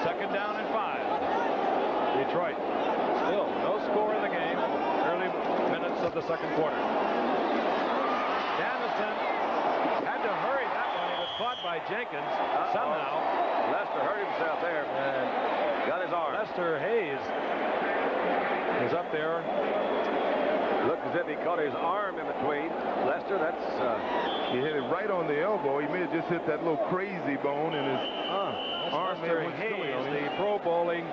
Second down and 5. Detroit. Still no score in the game. Early minutes of the second quarter. Danielson had to hurry that one. He was caught by Jenkins somehow. Lester hurt himself there and got his arm. Lester Hayes is up there. Looked as if he caught his arm in between. Lester, that's... He hit it right on the elbow. He may have just hit that little crazy bone in his arm. Lester there. Hayes, the Pro Bowling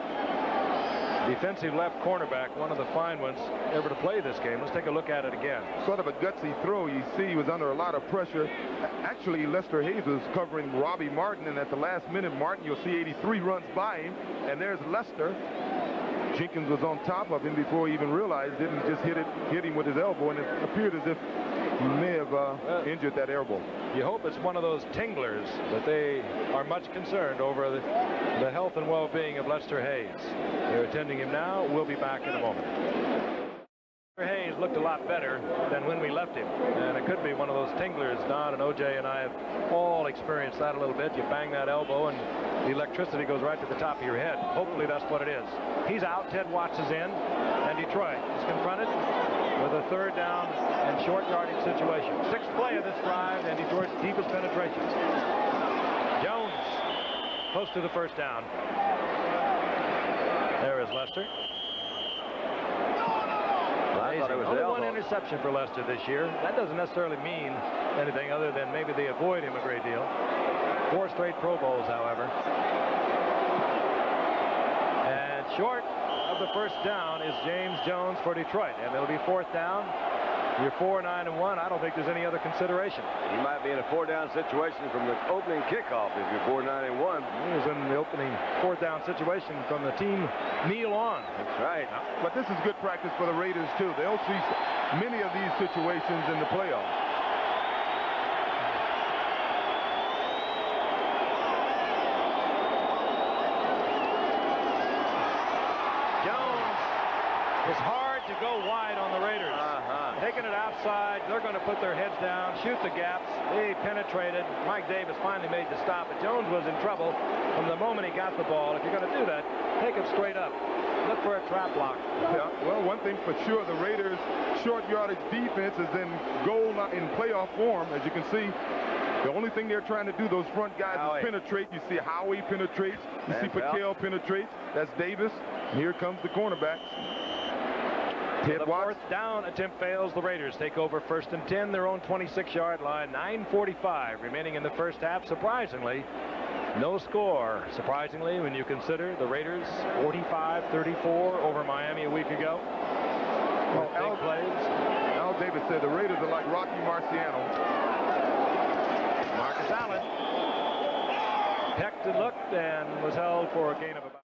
defensive left cornerback, one of the fine ones ever to play this game. Let's take a look at it again. Sort of a gutsy throw. You see he was under a lot of pressure. Actually, Lester Hayes was covering Robbie Martin, and at the last minute, Martin, you'll see 83 runs by him, and there's Lester. Jenkins was on top of him before he even realized it, and just hit him with his elbow, and it appeared as if he may have injured that elbow. You hope it's one of those tinglers, that they are much concerned over the health and well-being of Lester Hayes. They're attending him now. We'll be back in a moment. Lester Hayes looked a lot better than when we left him, and it could be one of those tinglers. Don and O.J. and I have all experienced that a little bit. You bang that elbow, and the electricity goes right to the top of your head. Hopefully that's what it is. He's out. Ted Watts is in, and Detroit is confronted with a third down and short yardage situation. 6th play of this drive, and Detroit's deepest penetrations. Jones close to the first down. There is Lester. I thought it was Only the one elbow. interception for Lester this year. That doesn't necessarily mean anything other than maybe they avoid him a great deal. 4 straight Pro Bowls, however. And short of the first down is James Jones for Detroit. And it'll be fourth down. You're 4-9-1. I don't think there's any other consideration. He might be in a four-down situation from the opening kickoff if you're 4-9-1. He was in the opening fourth-down situation from the team kneel on. That's right. But this is good practice for the Raiders, too. They'll see many of these situations in the playoffs. Jones is hard to go wide on the Raiders. Taking it outside, they're going to put their heads down, shoot the gaps. They penetrated. Mike Davis finally made the stop, but Jones was in trouble from the moment he got the ball. If you're going to do that, take it straight up. Look for a trap block. Yeah, well, one thing for sure, the Raiders' short yardage defense is in playoff form. As you can see, the only thing they're trying to do, those front guys, is penetrate. You see Howie penetrates. You see Patel penetrates. That's Davis. And here comes the cornerbacks. The fourth down attempt fails. The Raiders take over first and 10, their own 26-yard line. 9:45 remaining in the first half. Surprisingly, no score. Surprisingly, when you consider the Raiders 45-34 over Miami a week ago. Well, Al Davis said the Raiders are like Rocky Marciano. Marcus Allen pecked and looked and was held for a gain of about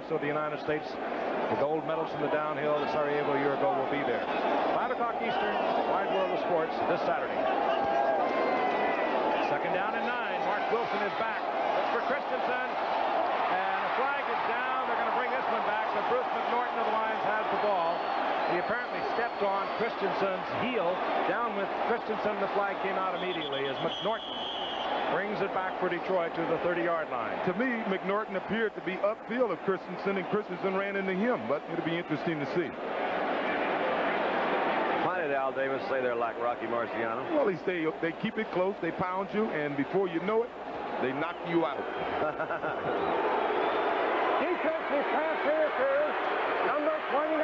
2 of the United States. The gold medals from the downhill at Sarajevo a year ago will be there. 5 o'clock Eastern, Wide World of Sports this Saturday. Second down and 9. Mark Wilson is back. Looks for Christensen. And a flag is down. They're going to bring this one back. But Bruce McNorton of the Lions has the ball. He apparently stepped on Christensen's heel. Down with Christensen. The flag came out immediately as McNorton brings it back for Detroit to the 30-yard line. To me, McNorton appeared to be upfield of Christensen, and Christensen ran into him, but it'll be interesting to see. Why did Al Davis say they're like Rocky Marciano? Well, they keep it close, they pound you, and before you know it, they knock you out. Defensive pass here to number 29.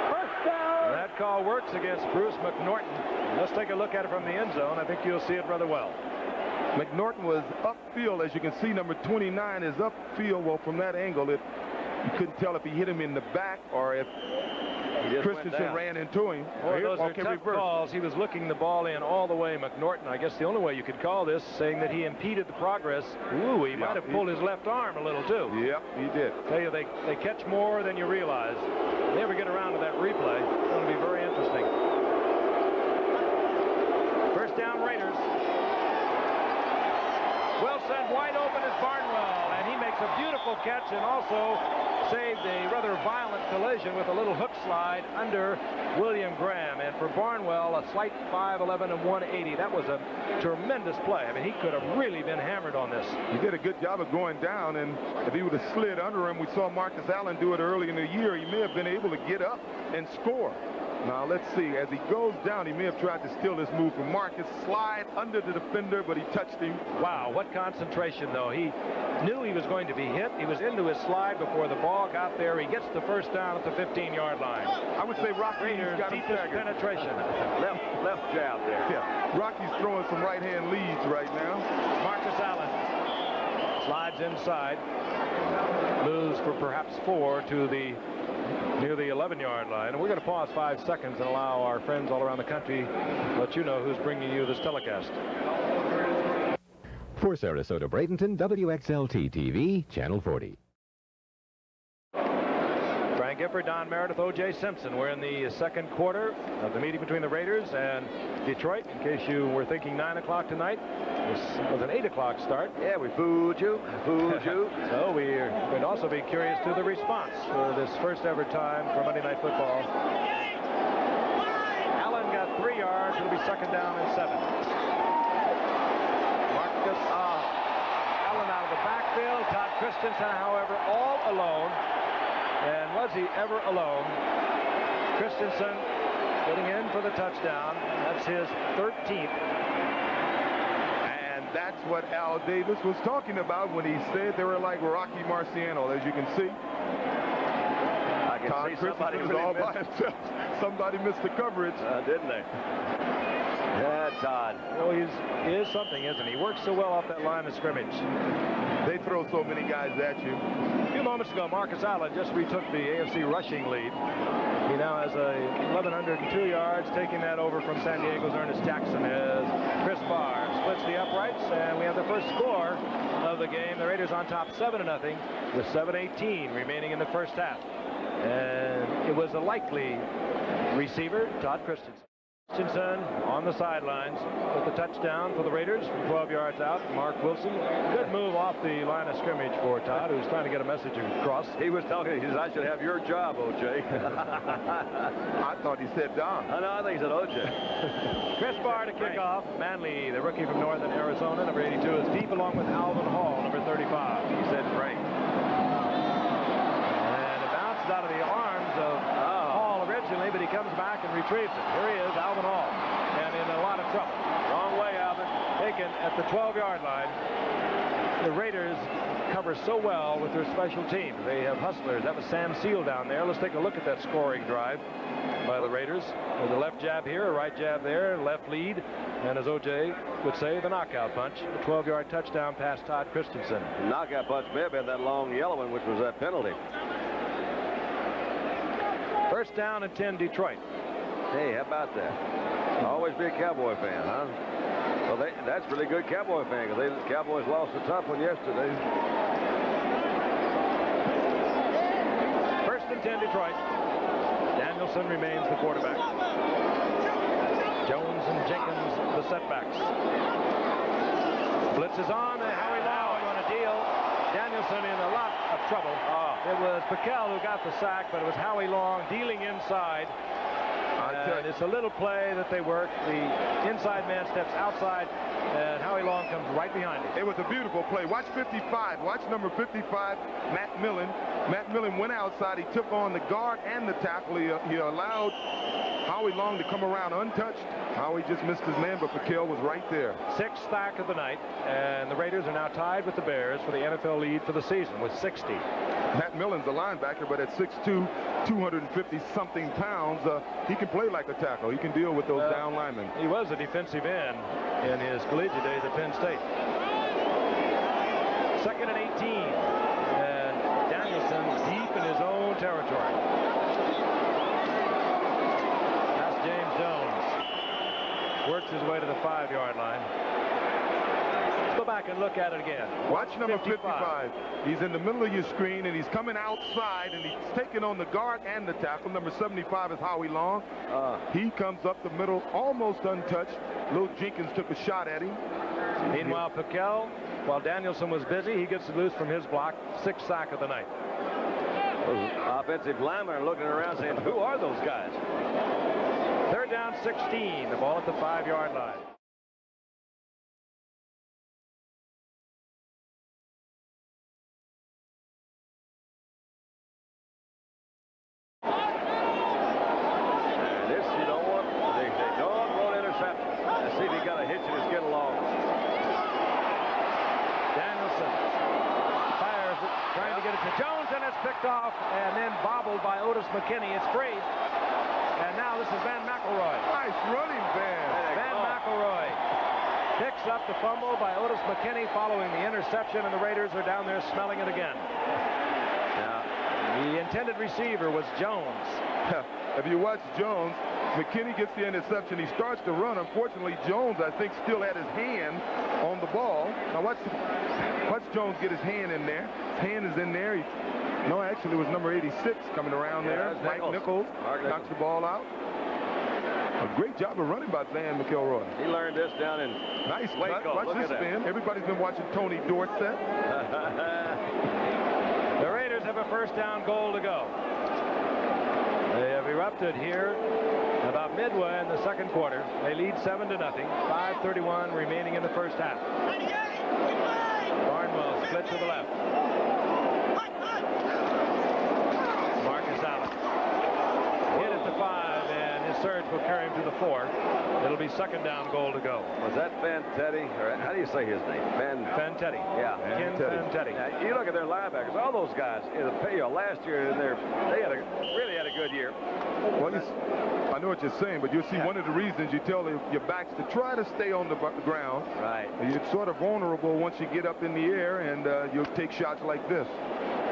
First down. That call works against Bruce McNorton. Let's take a look at it from the end zone. I think you'll see it rather well. McNorton was upfield. As you can see, number 29 is upfield. Well, from that angle, you couldn't tell if he hit him in the back or if Christensen ran into him. Boy, those are tough calls. He was looking the ball in all the way. McNorton, I guess the only way you could call this, saying that he impeded the progress. Ooh, he might have pulled his left arm a little, too. Yep, he did. Tell you, they catch more than you realize. If they ever get around to that replay, it's going to be very interesting. First down, Raiders. Wilson wide open is Barnwell, and he makes a beautiful catch and also saved a rather violent collision with a little hook slide under William Graham. And for Barnwell, a slight 5'11" and 180. That was a tremendous play. I mean, he could have really been hammered on this. He did a good job of going down, and if he would have slid under him, we saw Marcus Allen do it early in the year. He may have been able to get up and score. Now, let's see. As he goes down, he may have tried to steal this move from Marcus. Slide under the defender, but he touched him. Wow, what concentration, though. He knew he was going to be hit. He was into his slide before the ball got there. He gets the first down at the 15-yard line. I would say Rocky's got him staggered. Penetration. Left jab there. Yeah, Rocky's throwing some right-hand leads right now. Marcus Allen slides inside. Moves for perhaps 4 to the near the 11-yard line. And we're going to pause 5 seconds and allow our friends all around the country to let you know who's bringing you this telecast. For Sarasota Bradenton, WXLT TV, Channel 40. Frank Gifford, Don Meredith, O.J. Simpson. We're in the second quarter of the meeting between the Raiders and Detroit. In case you were thinking 9 o'clock tonight, this was an 8 o'clock start. Yeah, we fooled you. So we're going to also be curious to the response for this first ever time for Monday Night Football. Allen got 3 yards. It'll be second down and 7. Marcus Allen out of the backfield. Todd Christensen, however, all alone. And was he ever alone? Christensen getting in for the touchdown. That's his 13th. And that's what Al Davis was talking about when he said they were like Rocky Marciano. As you can see, I can Todd see Christensen somebody was all by himself. Somebody missed the coverage. Didn't they? Yeah, Todd. Well, he is something, isn't he? He works so well off that line of scrimmage. They throw so many guys at you. A few moments ago, Marcus Allen just retook the AFC rushing lead. He now has 1,102 yards, taking that over from San Diego's Ernest Jackson as Chris Barr splits the uprights, and we have the first score of the game. The Raiders on top 7-0 with 7:18 remaining in the first half. And it was a likely receiver, Todd Christensen. Christensen on the sidelines with the touchdown for the Raiders from 12 yards out. Mark Wilson, good move off the line of scrimmage for Todd, who's trying to get a message across. He was talking. He says, "I should have your job, O.J." I thought he said Don. No, I think he said O.J. Chris Barr to kick off. Manley, the rookie from Northern Arizona, number 82, is deep along with Alvin Hall, number 35. He said Frank. And it bounces out of the arms of Hall originally, but he comes back and retrieves it. Here he is, Alvin Hall, and in a lot of trouble. Wrong way, Alvin. Taken at the 12-yard line. The Raiders cover so well with their special teams. They have hustlers. That was Sam Seal down there. Let's take a look at that scoring drive by the Raiders. There's a left jab here, a right jab there, left lead, and as O.J. would say, the knockout punch. A 12-yard touchdown pass Todd Christensen. The knockout punch may have been that long yellow one, which was that penalty. First down and 10, Detroit. Hey, how about that? Always be a Cowboy fan, huh? Well, that's really good Cowboy fan, because the Cowboys lost a tough one yesterday. First and 10, Detroit. Danielson remains the quarterback. Jones and Jenkins, the setbacks. Blitz is on, and Howie Long on a deal. Danielson in a lot of trouble. It was Piquel who got the sack, but it was Howie Long dealing inside. And it's a little play that they work. The inside man steps outside, and Howie Long comes right behind him. It was a beautiful play. Watch 55. Watch number 55, Matt Millen. Matt Millen went outside. He took on the guard and the tackle. He allowed Howie Long to come around untouched. Howie just missed his man, but Piquel was right there. Sixth sack of the night, and the Raiders are now tied with the Bears for the NFL lead for the season with 60. Matt Millen's a linebacker, but at 6'2", 250-something pounds, he can play like a tackle. He can deal with those down linemen. He was a defensive end in his collegiate days at Penn State. Second and 18, and Danielson deep in his own territory. That's James Jones. Works his way to the 5-yard line. Let's go back and look at it again. Watch number 55. He's in the middle of your screen, and he's coming outside, and he's taking on the guard and the tackle. Number 75 is Howie Long. He comes up the middle, almost untouched. Lil Jenkins took a shot at him. Meanwhile, Piquel, while Danielson was busy, he gets loose from his block. Sixth sack of the night. Those offensive linemen are looking around saying, who are those guys? Third down, 16. The ball at the 5-yard line. Picked off and then bobbled by Otis McKinney. It's free. And now this is Van McElroy. Nice running, Van. Van McElroy picks up the fumble by Otis McKinney following the interception, and the Raiders are down there smelling it again. Now, the intended receiver was Jones. If you watch Jones, McKinney gets the interception. He starts to run. Unfortunately, Jones, I think, still had his hand on the ball. Now watch Jones get his hand in there. His hand is in there. No, actually, it was number 86 coming around there. Mike Nichols knocks the ball out. A great job of running by Van McElroy. He learned this down in nice Waco. Watch this spin. Everybody's been watching Tony Dorsett. The Raiders have a first down goal to go. They have erupted here about midway in the second quarter. They lead 7-0. 5:31 remaining in the first half. Barnwell split to the left. Marcus Allen hit at the 5, and his surge will carry him to the 4. It'll be second down, goal to go. Was that Fantetti? Or how do you say his name? Fantetti. Yeah. Ken Fantetti. Now, you look at their linebackers, all those guys, last year they really had a good year. Well, I know what you're saying, but you'll see one of the reasons you tell your backs to try to stay on the ground. Right. You're sort of vulnerable once you get up in the air, and you'll take shots like this.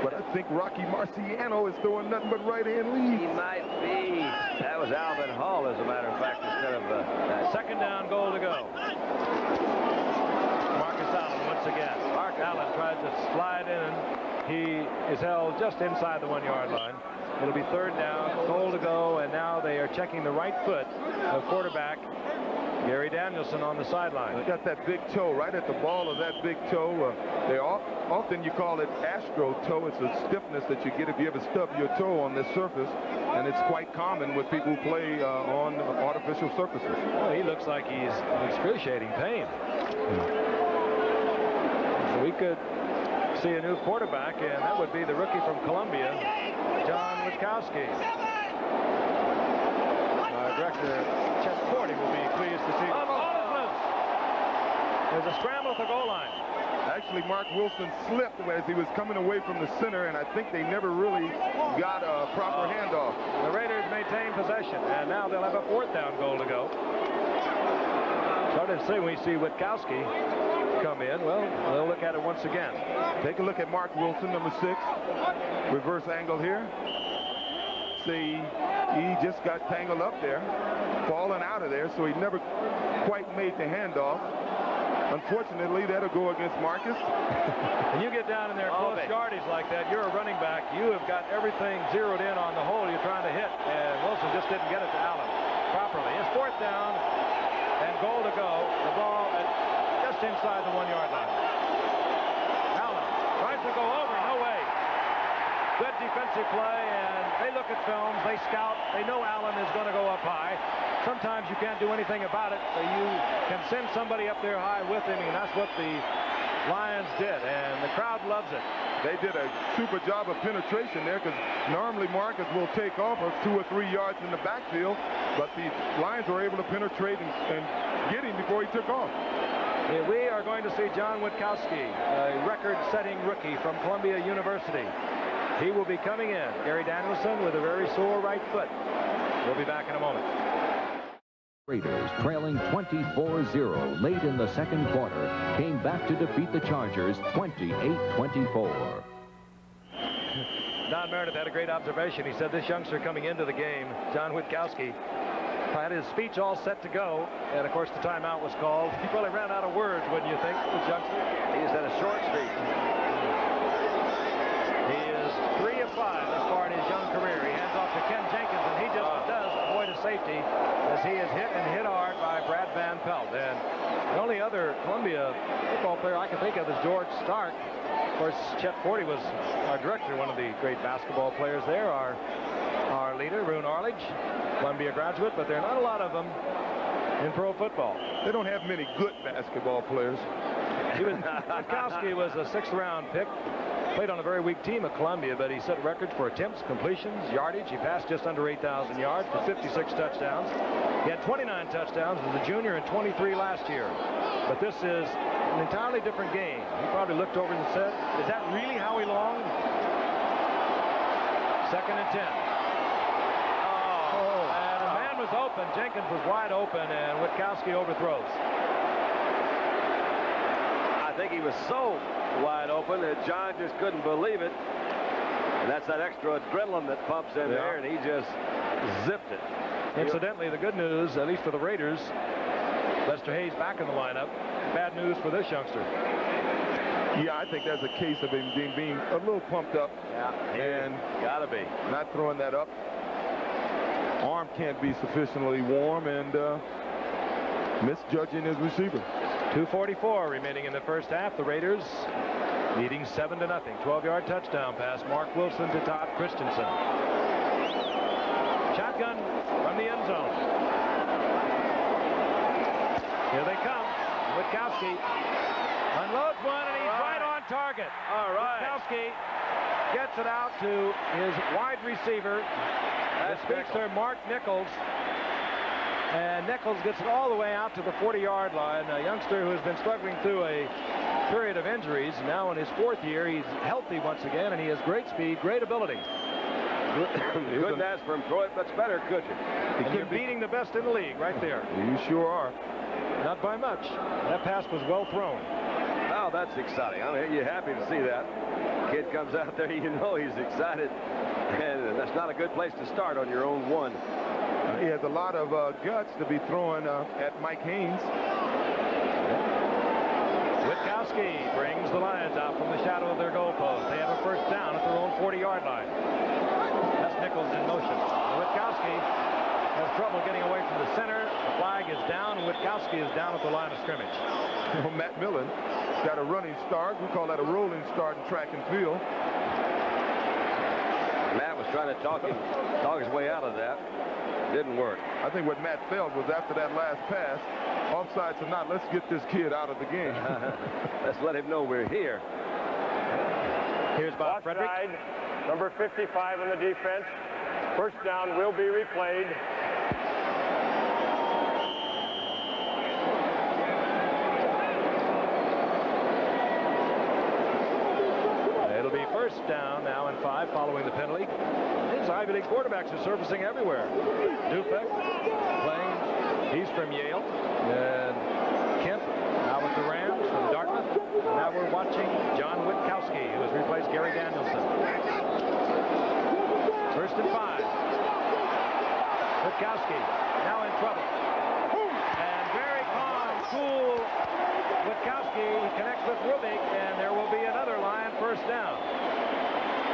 But I think Rocky Marciano is throwing nothing but right-hand leads. He might be. That was Alvin Hall, as a matter of fact, instead of second down, goal to go. Marcus Allen once again. Mark Allen tries to slide in. He is held just inside the 1-yard line. It'll be third down, goal to go, and now they are checking the right foot of quarterback Gary Danielson on the sideline. Got that big toe right at the ball of that big toe. Often you call it astro toe. It's a stiffness that you get if you ever stub your toe on this surface, and it's quite common with people who play on artificial surfaces. Well, he looks like he's in excruciating pain. So we could see a new quarterback, and that would be the rookie from Columbia, John Witkowski. Our director, Chet Forty, will be pleased to see. Ball is loose. There's a scramble at the goal line. Actually, Mark Wilson slipped as he was coming away from the center, and I think they never really got a proper handoff. The Raiders maintain possession, and now they'll have a fourth down goal to go. Started to say when we see Witkowski come in. Well, they'll look at it once again. Take a look at Mark Wilson, number 6. Reverse angle here. See, he just got tangled up there, falling out of there, so he never quite made the handoff. Unfortunately, that'll go against Marcus. When you get down in there close yardage like that, you're a running back. You have got everything zeroed in on the hole you're trying to hit, and Wilson just didn't get it to Allen properly. It's fourth down and goal to go. The ball just inside the 1-yard line. Allen tries to go over. No way. Good defensive play, and they look at films. They scout. They know Allen is going to go up high. Sometimes you can't do anything about it. So you can send somebody up there high with him, and that's what the Lions did, and the crowd loves it. They did a super job of penetration there, because normally Marcus will take off 2 or 3 yards in the backfield, but the Lions were able to penetrate and get him before he took off. We are going to see John Witkowski, a record-setting rookie from Columbia University. He will be coming in. Gary Danielson with a very sore right foot. We'll be back in a moment. Raiders, trailing 24-0 late in the second quarter, came back to defeat the Chargers 28-24. Don Meredith had a great observation. He said this youngster coming into the game, John Witkowski, had his speech all set to go, and of course the timeout was called. He probably ran out of words, wouldn't you think, this youngster? He just had a short speech. He is 3 of 5 thus far in his young career. He hands off to Ken Jenkins, and he just does avoid a safety as he is hit and hit hard by Brad Van Pelt. And the only other Columbia football player I can think of is George Stark. Of course, Chet Forty was our director, one of the great basketball players there. Our leader, Roone Arledge, Columbia graduate, but there are not a lot of them in pro football. They don't have many good basketball players. Witkowski was a 6th-round pick. Played on a very weak team at Columbia, but he set records for attempts, completions, yardage. He passed just under 8,000 yards for 56 touchdowns. He had 29 touchdowns as a junior and 23 last year. But this is an entirely different game. He probably looked over and said, is that really Howie Long? 2nd and 10. And a man was open. Jenkins was wide open, and Witkowski overthrows. I think he was so wide open that John just couldn't believe it. And that's that extra adrenaline that pumps in there, and he just zipped it. Incidentally, the good news, at least for the Raiders, Lester Hayes back in the lineup. Bad news for this youngster. Yeah, I think that's a case of him being a little pumped up. Yeah, and gotta be. Not throwing that up. Arm can't be sufficiently warm, and misjudging his receiver. 2:44 remaining in the first half. The Raiders leading 7-0. 12-yard touchdown pass. Mark Wilson to Todd Christensen. Shotgun from the end zone. Here they come. Witkowski unloads one, and he's right on target. All right. Witkowski gets it out to his wide receiver, the speedster Mark Nichols. And Nichols gets it all the way out to the 40-yard line. A youngster who has been struggling through a period of injuries. Now in his 4th year, he's healthy once again, and he has great speed, great ability. You couldn't ask for him, Troy, much better, could you? And you're beating the best in the league right there. You sure are. Not by much. That pass was well thrown. Oh, that's exciting. I mean, you're happy to see that. Kid comes out there, you know he's excited. And that's not a good place to start on your own one. He has a lot of guts to be throwing at Mike Haynes. Witkowski brings the Lions out from the shadow of their goalpost. They have a first down at their own 40-yard line. That's Nichols in motion. Witkowski has trouble getting away from the center. The flag is down, and Witkowski is down at the line of scrimmage. Well, Matt Millen got a running start. We call that a rolling start in track and field. Matt was trying to talk his way out of that. Didn't work. I think what Matt felt was after that last pass, offsides or not, let's get this kid out of the game. Let's let him know we're here. Here's Bob Frederick. Offside, number 55 on the defense. First down will be replayed. It'll be first down now and 5 following the penalty. These Ivy League quarterbacks are surfacing everywhere. Dufek playing. He's from Yale. And Kemp now with the Rams from Dartmouth. And now we're watching John Witkowski, who has replaced Gary Danielson. First and 5. Witkowski now in trouble. And very calm, cool Witkowski connects with Rubik, and there will be another Lion first down.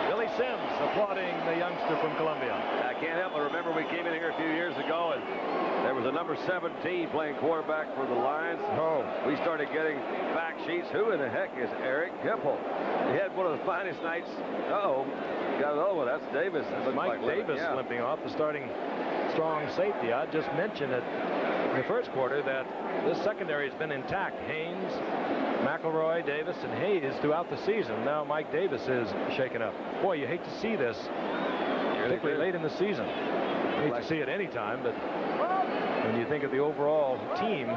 Billy Sims applauding the youngster from Columbia. I can't help but remember we came in here a few years ago, and there was a number 17 playing quarterback for the Lions. Oh. We started getting fact sheets. Who in the heck is Eric Hipple? He had one of the finest nights. Got another one. That's Davis. It looks Mike like Davis yeah. limping off, the starting strong safety. I just mentioned it in the first quarter that this secondary has been intact. Haynes, McElroy, Davis, and Hayes throughout the season. Now Mike Davis is shaken up. Boy, you hate to see this, particularly late in the season. You hate to see it any time, but when you think of the overall team,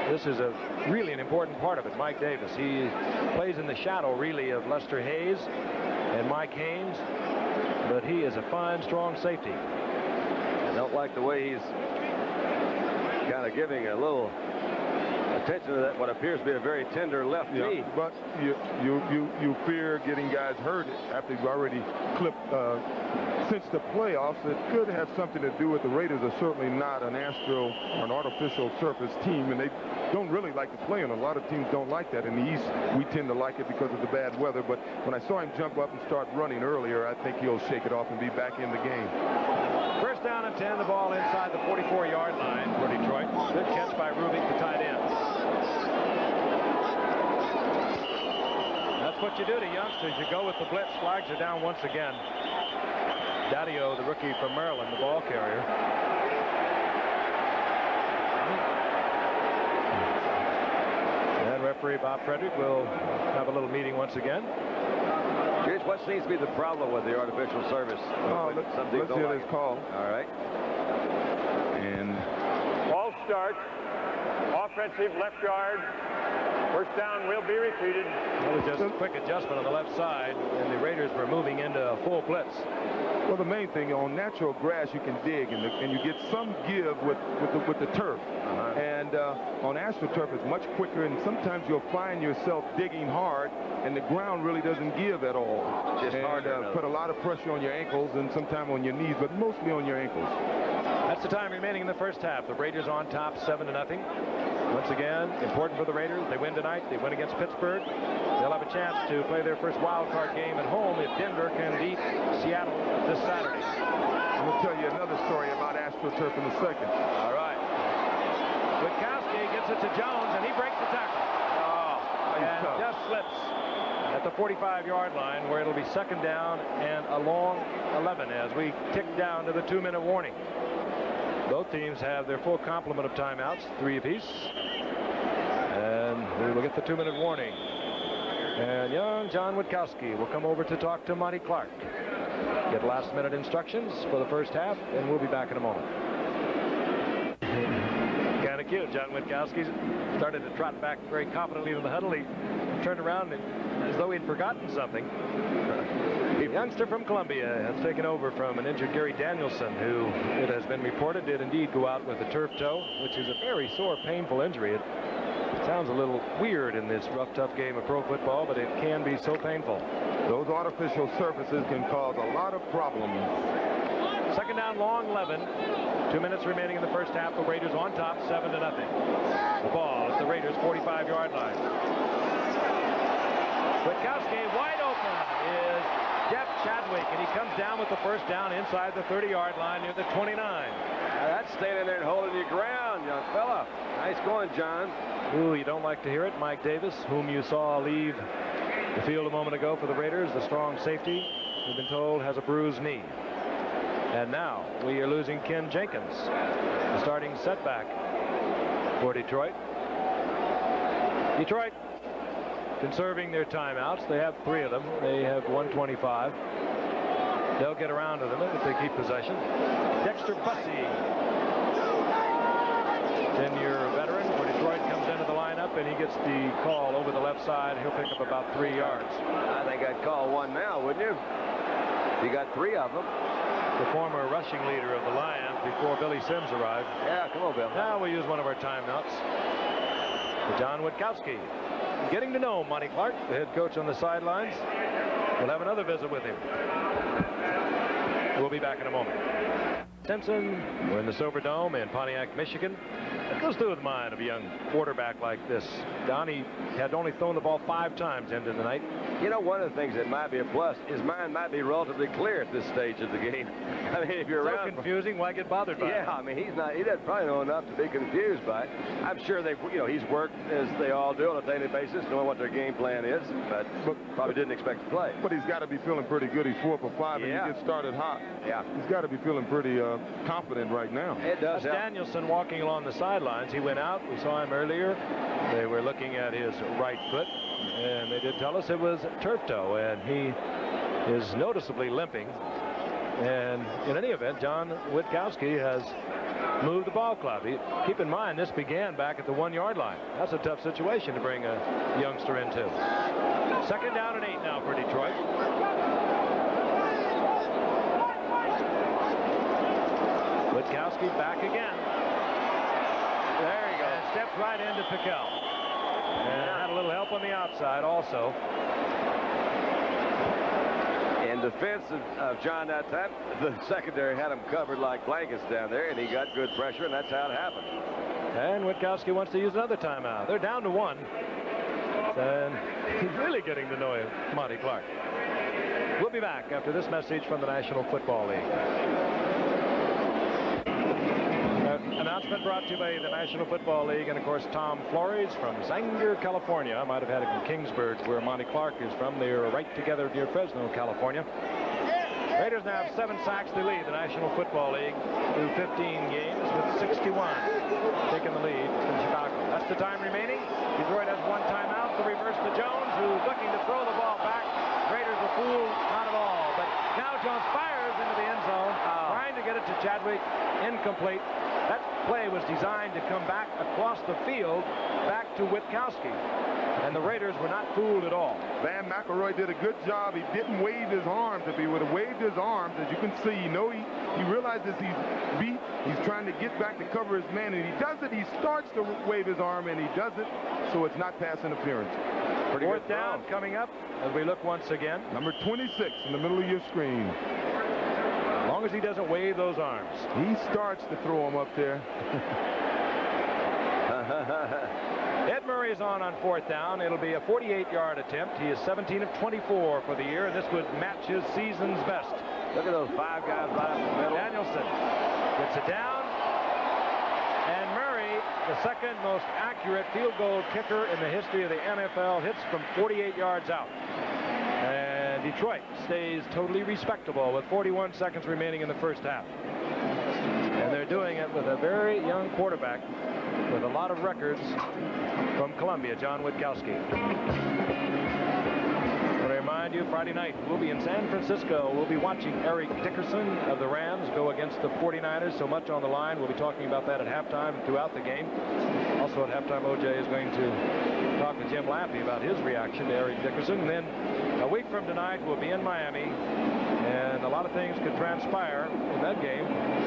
this is really an important part of it. Mike Davis, he plays in the shadow really of Lester Hayes and Mike Haynes, but he is a fine, strong safety. I don't like the way he's kind of giving a little attention to that what appears to be a very tender left knee. But you fear getting guys hurt after you've already clipped since the playoffs. It could have something to do with the Raiders are certainly not an astro or an artificial surface team, and they don't really like to play on. A lot of teams don't like that. In the East, we tend to like it because of the bad weather. But when I saw him jump up and start running earlier, I think he'll shake it off and be back in the game. First down and 10, the ball inside the 44-yard line for Detroit. Good catch by Rubik, the tight end. That's what you do to youngsters. You go with the blitz. Flags are down once again. Daddio, the rookie from Maryland, the ball carrier. And referee Bob Frederick will have a little meeting once again. Here's what seems to be the problem with the artificial service. Let's hear this call. All right. And Ball start. Offensive left yard. First down will be repeated. That was just a quick adjustment on the left side, and the Raiders were moving into a full blitz. well, the main thing on natural grass you can dig and you get some give with the turf. And on AstroTurf it's much quicker, and sometimes you'll find yourself digging hard and the ground really doesn't give at all. Just hard to put a lot of pressure on your ankles and sometimes on your knees, but mostly on your ankles. That's the time remaining in the first half. The Raiders on top 7-0. Once again, important for the Raiders. They win tonight. They win against Pittsburgh. They'll have a chance to play their first wild card game at home if Denver can beat Seattle this Saturday. I'm going to tell you another story about AstroTurf in a second. All right. Witkowski gets it to Jones, and he breaks the tackle. And just slips at the 45-yard line, where it'll be second down and a long 11 as we tick down to the 2-minute warning. Both teams have their full complement of timeouts, 3 apiece. And we will get the 2-minute warning. And young John Witkowski will come over to talk to Monty Clark. Get last-minute instructions for the first half, and we'll be back in a moment. cute. John Witkowski started to trot back very confidently in the huddle. He turned around as though he'd forgotten something. A youngster from Columbia has taken over from an injured Gary Danielson, who, it has been reported, did indeed go out with a turf toe, which is a very sore, painful injury. It sounds a little weird in this rough, tough game of pro football, but it can be so painful. Those artificial surfaces can cause a lot of problems. Second down, long 11. 2 minutes remaining in the first half. The Raiders on top, 7-0. The ball at the Raiders' 45-yard line. Witkowski wide open is Jeff Chadwick, and he comes down with the first down inside the 30-yard line near the 29. That's staying in there and holding your ground, young fella. Nice going, John. Ooh, you don't like to hear it. Mike Davis, whom you saw leave the field a moment ago for the Raiders, the strong safety, we've been told has a bruised knee. And now we are losing Ken Jenkins, the starting setback for Detroit. Detroit conserving their timeouts. They have 3 of them. They have 1:25. They'll get around to them if they keep possession. Dexter Bussey, 10-year veteran for Detroit, comes into the lineup, and he gets the call over the left side. He'll pick up about 3 yards. I think I'd call one now, wouldn't you? You got 3 of them. The former rushing leader of the Lions before Billy Sims arrived. Yeah, come on, Bill. Now we'll use one of our timeouts for John Witkowski. Getting to know Monty Clark, the head coach on the sidelines. We'll have another visit with him. We'll be back in a moment. Simpson, we're in the Silverdome in Pontiac, Michigan. It goes through the mind of a young quarterback like this. Donnie had only thrown the ball 5 times into the night. You know, one of the things that might be a plus, his mind might be relatively clear at this stage of the game. I mean, if you're around, so confusing, why get bothered by it? Yeah, I mean, he doesn't probably know enough to be confused by it. I'm sure he's worked as they all do on a daily basis, knowing what their game plan is, but probably didn't expect to play. But he's got to be feeling pretty good. He's 4 for 5, and he gets started hot. Yeah, he's got to be feeling pretty confident right now. It does. That's Danielson walking along the sidelines. He went out. We saw him earlier. They were looking at his right foot, and they did tell us it was turf toe, and he is noticeably limping. And in any event, John Witkowski has moved the ball club. Keep in mind, this began back at the 1-yard line. That's a tough situation to bring a youngster into. Second down and 8 now for Detroit. Witkowski back again. There he goes. And steps right into Piquel. And had a little help on the outside also. In defense of John that time, the secondary had him covered like blankets down there, and he got good pressure, and that's how it happened. And Witkowski wants to use another timeout. They're down to 1. And he's really getting to know Monty Clark. We'll be back after this message from the National Football League. Announcement brought to you by the National Football League and, of course, Tom Flores from Sanger, California. I might have had it from Kingsburg, where Monty Clark is from. They are right together near Fresno, California. Raiders now have 7 sacks to lead the National Football League through 15 games with 61. Taking the lead from Chicago. That's the time remaining. Detroit has 1 timeout. The reverse to Jones, who's looking to throw the ball back. Raiders are fooled, not at all. But now Jones fires into the end zone, trying to get it to Chadwick. Incomplete. That play was designed to come back across the field, back to Witkowski. And the Raiders were not fooled at all. Van McElroy did a good job. He didn't wave his arms. If he would have waved his arms, as you can see, he realizes he's beat. He's trying to get back to cover his man, and he does it. He starts to wave his arm, and he does it, so it's not pass interference. Pretty Fourth down coming up as we look once again. Number 26 in the middle of your screen. As long as he doesn't wave those arms. He starts to throw them up there. Ed Murray is on 4th down. It'll be a 48-yard attempt. He is 17 of 24 for the year, and this would match his season's best. Look at those 5 guys right up the middle. Danielson gets it down. And Murray, the second most accurate field goal kicker in the history of the NFL, hits from 48 yards out. And Detroit stays totally respectable with 41 seconds remaining in the first half. And they're doing it with a very young quarterback with a lot of records from Columbia, John Witkowski. I want to remind remind you, Friday night, we'll be in San Francisco. We'll be watching Eric Dickerson of the Rams go against the 49ers. So much on the line. We'll be talking about that at halftime and throughout the game. Also at halftime, OJ is going to talk with Jim Lappy about his reaction to Eric Dickerson. And then a week from tonight, we'll be in Miami. And a lot of things could transpire in that game.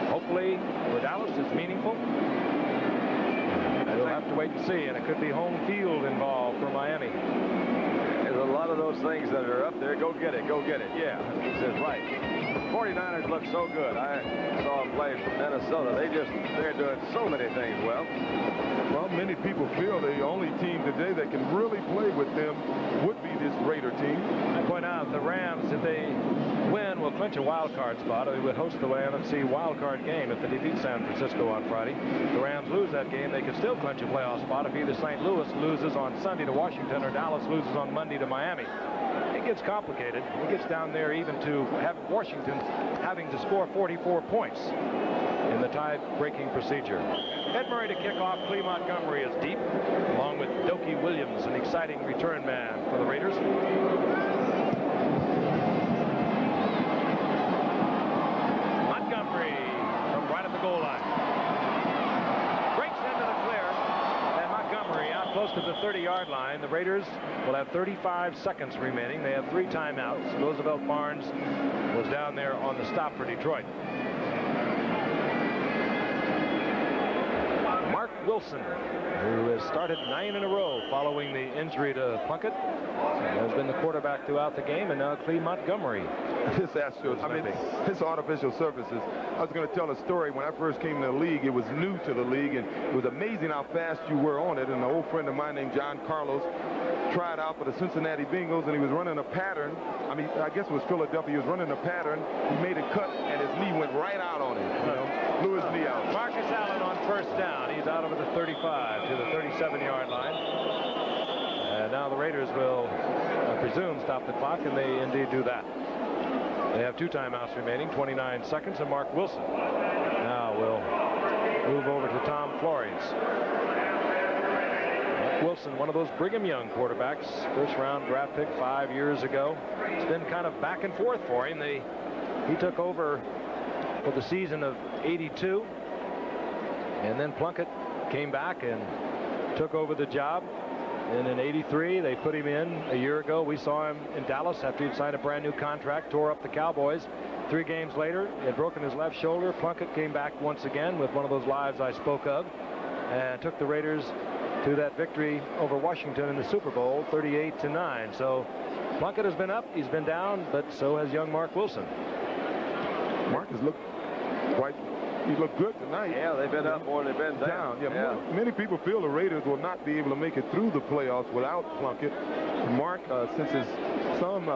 Hopefully, for Dallas, it's meaningful. We'll have to wait and see, and it could be home field involved for Miami. There's a lot of those things that are up there. Go get it. Go get it. Yeah, he says right. The 49ers look so good. I saw them play from Minnesota. They're doing so many things well. Well, many people feel the only team today that can really play with them would be this Raider team. I point out the Rams, if they win, will clinch a wild card spot. They would host the NFC wild card game if they defeat San Francisco on Friday. If the Rams lose that game, they could still clinch a playoff spot if either St. Louis loses on Sunday to Washington or Dallas loses on Monday to Miami. It gets complicated. It gets down there even to have Washington having to score 44 points in the tie-breaking procedure. Ed Murray to kick off. Clee Montgomery is deep, along with Dokie Williams, an exciting return man for the Raiders. Montgomery from right at the goal line. Breaks into the clear, and Montgomery out close to the 30-yard line. The Raiders will have 35 seconds remaining. They have 3 timeouts. Roosevelt Barnes was down there on the stop for Detroit. Mark Wilson, who has started 9 in a row following the injury to Plunkett, has been the quarterback throughout the game, and now Clee Montgomery. This artificial surfaces. I was going to tell a story. When I first came to the league, it was new to the league, and it was amazing how fast you were on it. And an old friend of mine named John Carlos tried out for the Cincinnati Bengals, and he was running a pattern. I guess it was Philadelphia. He was running a pattern. He made a cut, and his knee went right out on him. Blew his knee out. Marcus Allen on first down. He's out over the 35 to the 37-yard line. And now the Raiders will, I presume, stop the clock, and they indeed do that. They have 2 timeouts remaining, 29 seconds, and Mark Wilson now will move over to Tom Flores. Mark Wilson, one of those Brigham Young quarterbacks, first-round draft pick 5 years ago. It's been kind of back and forth for him. He took over for the season of '82, and then Plunkett came back and took over the job. And in '83, they put him in a year ago. We saw him in Dallas after he'd signed a brand new contract, tore up the Cowboys. 3 games later, he had broken his left shoulder. Plunkett came back once again with one of those lives I spoke of and took the Raiders to that victory over Washington in the Super Bowl, 38-9. So Plunkett has been up, he's been down, but so has young Mark Wilson. Mark has looked he looked good tonight. Yeah, they've been up more than they've been down. Yeah. Many people feel the Raiders will not be able to make it through the playoffs without Plunkett. Mark, since his thumb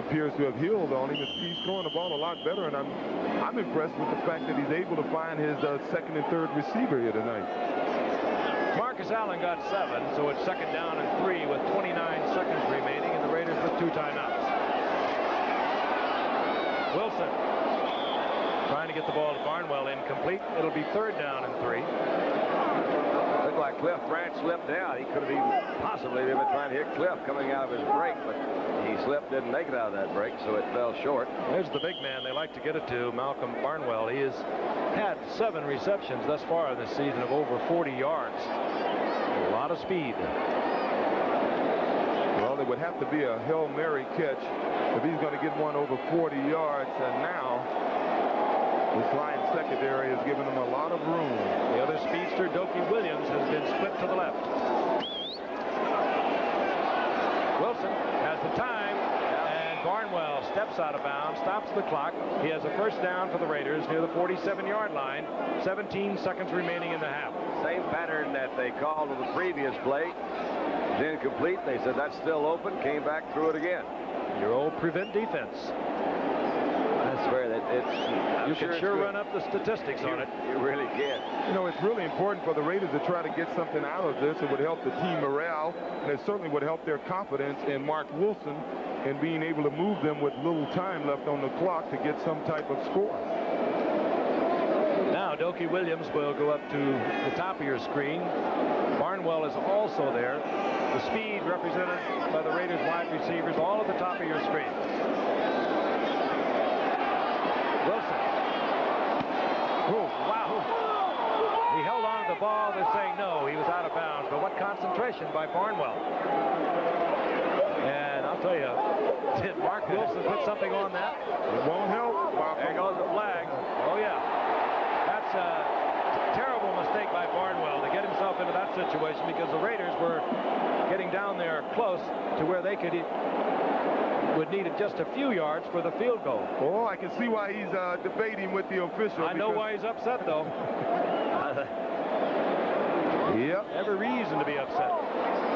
appears to have healed on him, he's throwing the ball a lot better, and I'm impressed with the fact that he's able to find his second and third receiver here tonight. Marcus Allen got 7, so it's 2nd down and 3 with 29 seconds remaining, and the Raiders with 2 timeouts. Wilson trying to get the ball to Barnwell, incomplete. It'll be 3rd down and 3. Looked like Cliff Branch slipped out. He could have even possibly been trying to hit Cliff coming out of his break, but he slipped, didn't make it out of that break, so it fell short. There's the big man they like to get it to, Malcolm Barnwell. He has had 7 receptions thus far this season of over 40 yards. A lot of speed. Well, it would have to be a Hail Mary catch if he's going to get one over 40 yards, and now this Lions secondary has given him a lot of room. The other speedster, Dokie Williams, has been split to the left. Wilson has the time, and Barnwell steps out of bounds, stops the clock. He has a first down for the Raiders near the 47-yard line. 17 seconds remaining in the half. Same pattern that they called on the previous play. It's incomplete. They said that's still open. Came back, threw it again. Your old prevent defense. I swear that you can sure run up the statistics on it. You really can. You know, it's really important for the Raiders to try to get something out of this. It would help the team morale, and it certainly would help their confidence in Mark Wilson and being able to move them with little time left on the clock to get some type of score. Now Doki Williams will go up to the top of your screen. Barnwell is also there. The speed represented by the Raiders wide receivers all at the top of your screen. Wilson. Oh, wow. He held on to the ball. They're saying no, he was out of bounds. But what concentration by Barnwell. And I'll tell you, did Mark Wilson put something on that? It won't help. There goes the flag. Oh, yeah. That's a terrible mistake by Barnwell to get himself into that situation because the Raiders were getting down there close to where they would need just a few yards for the field goal. Oh, I can see why he's debating with the official. I know why he's upset, though. Yep. Every reason to be upset.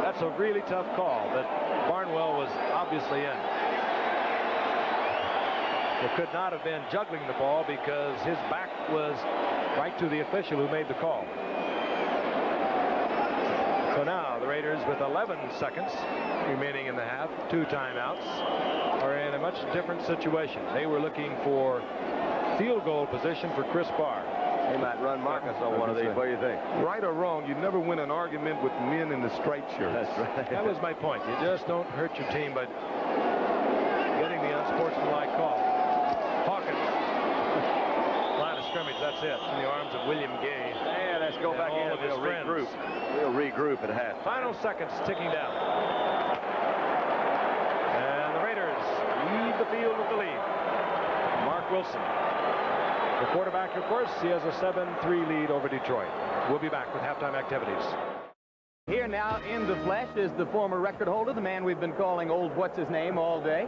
That's a really tough call that Barnwell was obviously in. It could not have been juggling the ball because his back was right to the official who made the call. So now the Raiders, with 11 seconds remaining in the half, 2 timeouts, are in a much different situation. They were looking for field goal position for Chris Barr. He might run Marcus on one of these. What do you think? Right or wrong, you never win an argument with men in the striped shirts. That's right. That was my point. You just don't hurt your team by getting the unsportsmanlike call. Hawkins. Line of scrimmage, that's it. In the arms of William Gay. And let's go back in. We'll regroup. We'll regroup at half. Final seconds ticking down. And the Raiders lead the field with the lead. Mark Wilson. The quarterback, of course, he has a 7-3 lead over Detroit. We'll be back with halftime activities. Here now in the flesh is the former record holder, the man we've been calling old what's-his-name all day.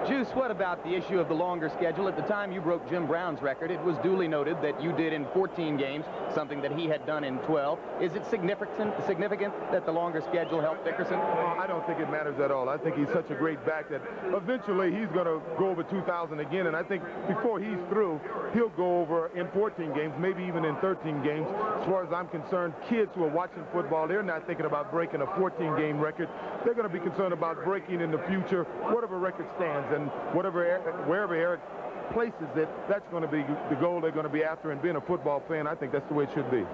Juice, what about the issue of the longer schedule? At the time you broke Jim Brown's record, it was duly noted that you did in 14 games, something that he had done in 12. Is it significant that the longer schedule helped Dickerson? I don't think it matters at all. I think he's such a great back that eventually he's going to go over 2,000 again, and I think before he's through, he'll go over in 14 games, maybe even in 13 games. As far as I'm concerned, kids who are watching football, they're not thinking about breaking a 14-game record. They're going to be concerned about breaking in the future whatever record stands, and wherever Eric places it, that's going to be the goal they're going to be after. And being a football fan, I think that's the way it should be.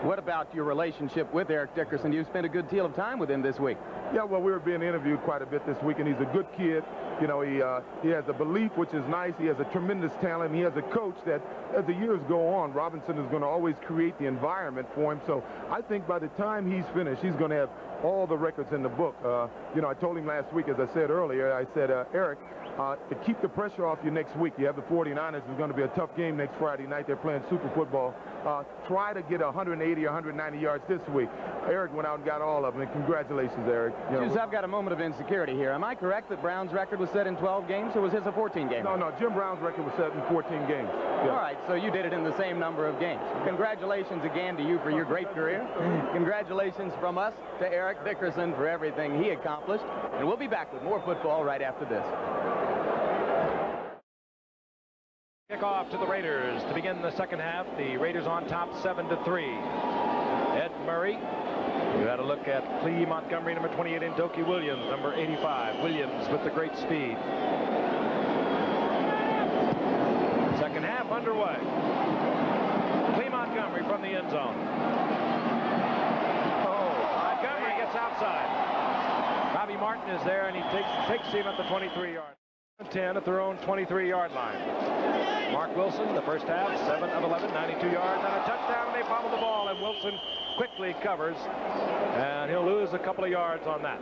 What about your relationship with Eric Dickerson? You've spent a good deal of time with him this week. Yeah, well, we were being interviewed quite a bit this week, and he's a good kid. You know, he has a belief, which is nice. He has a tremendous talent. He has a coach that, as the years go on, Robinson is going to always create the environment for him. So I think by the time he's finished, he's going to have all the records in the book. You know, I told him last week, as I said earlier, I said, Eric, to keep the pressure off you next week, you have the 49ers. It's going to be a tough game next Friday night. They're playing Super Football. Try to get 180 or 190 yards this week. Eric went out and got all of them, and congratulations, Eric. You know, I've got a moment of insecurity here. Am I correct that Brown's record was set in 12 games, or was his a 14 game? No, Jim Brown's record was set in 14 games. Yeah. All right, so you did it in the same number of games. Congratulations again to you for your great career. Congratulations from us to Eric Dickerson for everything he accomplished. And we'll be back with more football right after this. Kickoff to the Raiders to begin the second half. The Raiders on top 7-3. Ed Murray. You had a look at Clee Montgomery, number 28, and Doki Williams, number 85. Williams with the great speed. Second half underway. Clee Montgomery from the end zone. Montgomery gets outside. Bobby Martin is there, and he takes him at the 23-yard. 10 at their own 23-yard line. Mark Wilson, the first half, 7 of 11, 92 yards, and a touchdown, and they fumble the ball, and Wilson quickly covers, and he'll lose a couple of yards on that.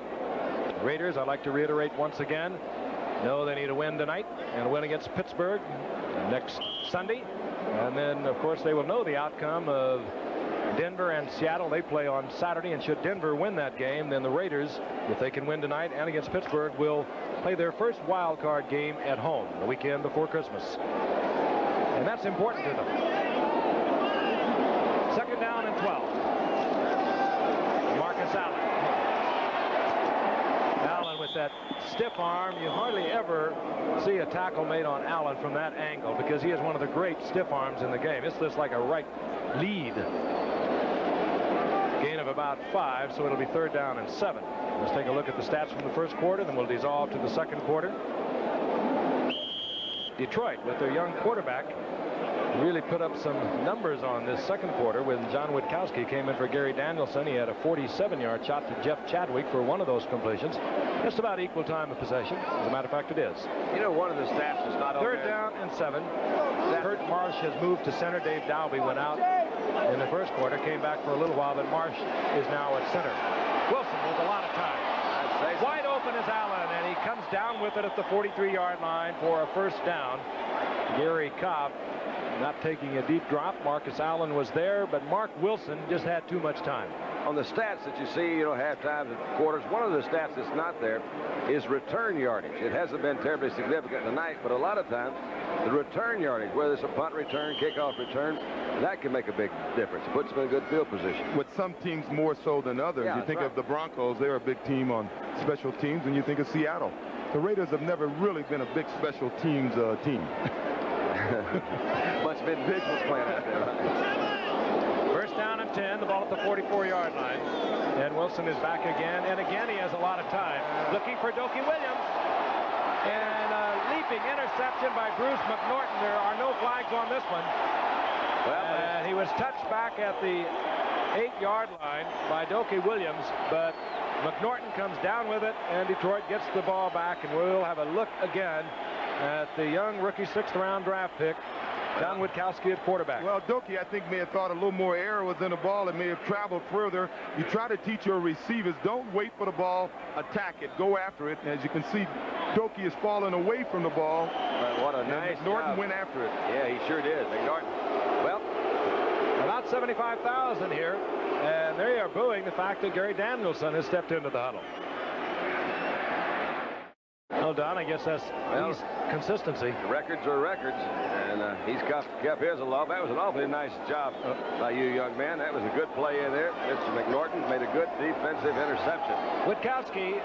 Raiders, I'd like to reiterate once again, know they need a win tonight, and a win against Pittsburgh next Sunday, and then, of course, they will know the outcome of Denver and Seattle. They play on Saturday, and should Denver win that game, then the Raiders, if they can win tonight and against Pittsburgh, will play their first wild card game at home the weekend before Christmas. And that's important to them. Second down and 12. Marcus Allen. Allen with that stiff arm. You hardly ever see a tackle made on Allen from that angle because he is one of the great stiff arms in the game. It's just like a right lead. Gain of about 5, so it'll be third down and 7. Let's take a look at the stats from the first quarter, then we'll dissolve to the second quarter. Detroit, with their young quarterback, really put up some numbers on this second quarter when John Witkowski came in for Gary Danielson. He had a 47-yard shot to Jeff Chadwick for one of those completions. Just about equal time of possession. As a matter of fact, it is. You know, one of the stats is not on Third there. down and 7. Kurt Marsh has moved to center. Dave Dalby went out in the first quarter, came back for a little while, but Marsh is now at center. Wilson with a lot of time. Wide open is Allen, and he comes down with it at the 43-yard line for a first down. Gary Cobb not taking a deep drop. Marcus Allen was there, but Mark Wilson just had too much time. On the stats that you see, half-times and quarters, one of the stats that's not there is return yardage. It hasn't been terribly significant tonight, but a lot of times the return yardage, whether it's a punt return, kickoff return, that can make a big difference. It puts them in a good field position. With some teams more so than others. Yeah, You think right. of the Broncos, they're a big team on special teams, and you think of Seattle. The Raiders have never really been a big special teams team. Bunch of individuals playing out there. Right? First down and 10, the ball at the 44-yard line. And Wilson is back again, and again he has a lot of time. Looking for Dokie Williams. And a leaping interception by Bruce McNorton. There are no flags on this one. And he was touched back at the 8-yard line by Dokie Williams, but McNorton comes down with it, and Detroit gets the ball back, and we'll have a look again at the young rookie 6th-round draft pick, John Witkowski at quarterback. Well, Dokie, I think, may have thought a little more air was in the ball. It may have traveled further. You try to teach your receivers, don't wait for the ball, attack it, go after it. And as you can see, Dokie is falling away from the ball. What a nice Norton job. went after it. Yeah, he sure did. McNorton. Well, about 75,000 here, and they are booing the fact that Gary Danielson has stepped into the huddle. Well, Don, I guess that's consistency. records are records, and he's kept his along. That was an awfully nice job by you, young man. That was a good play in there. Mr. McNorton made a good defensive interception. Witkowski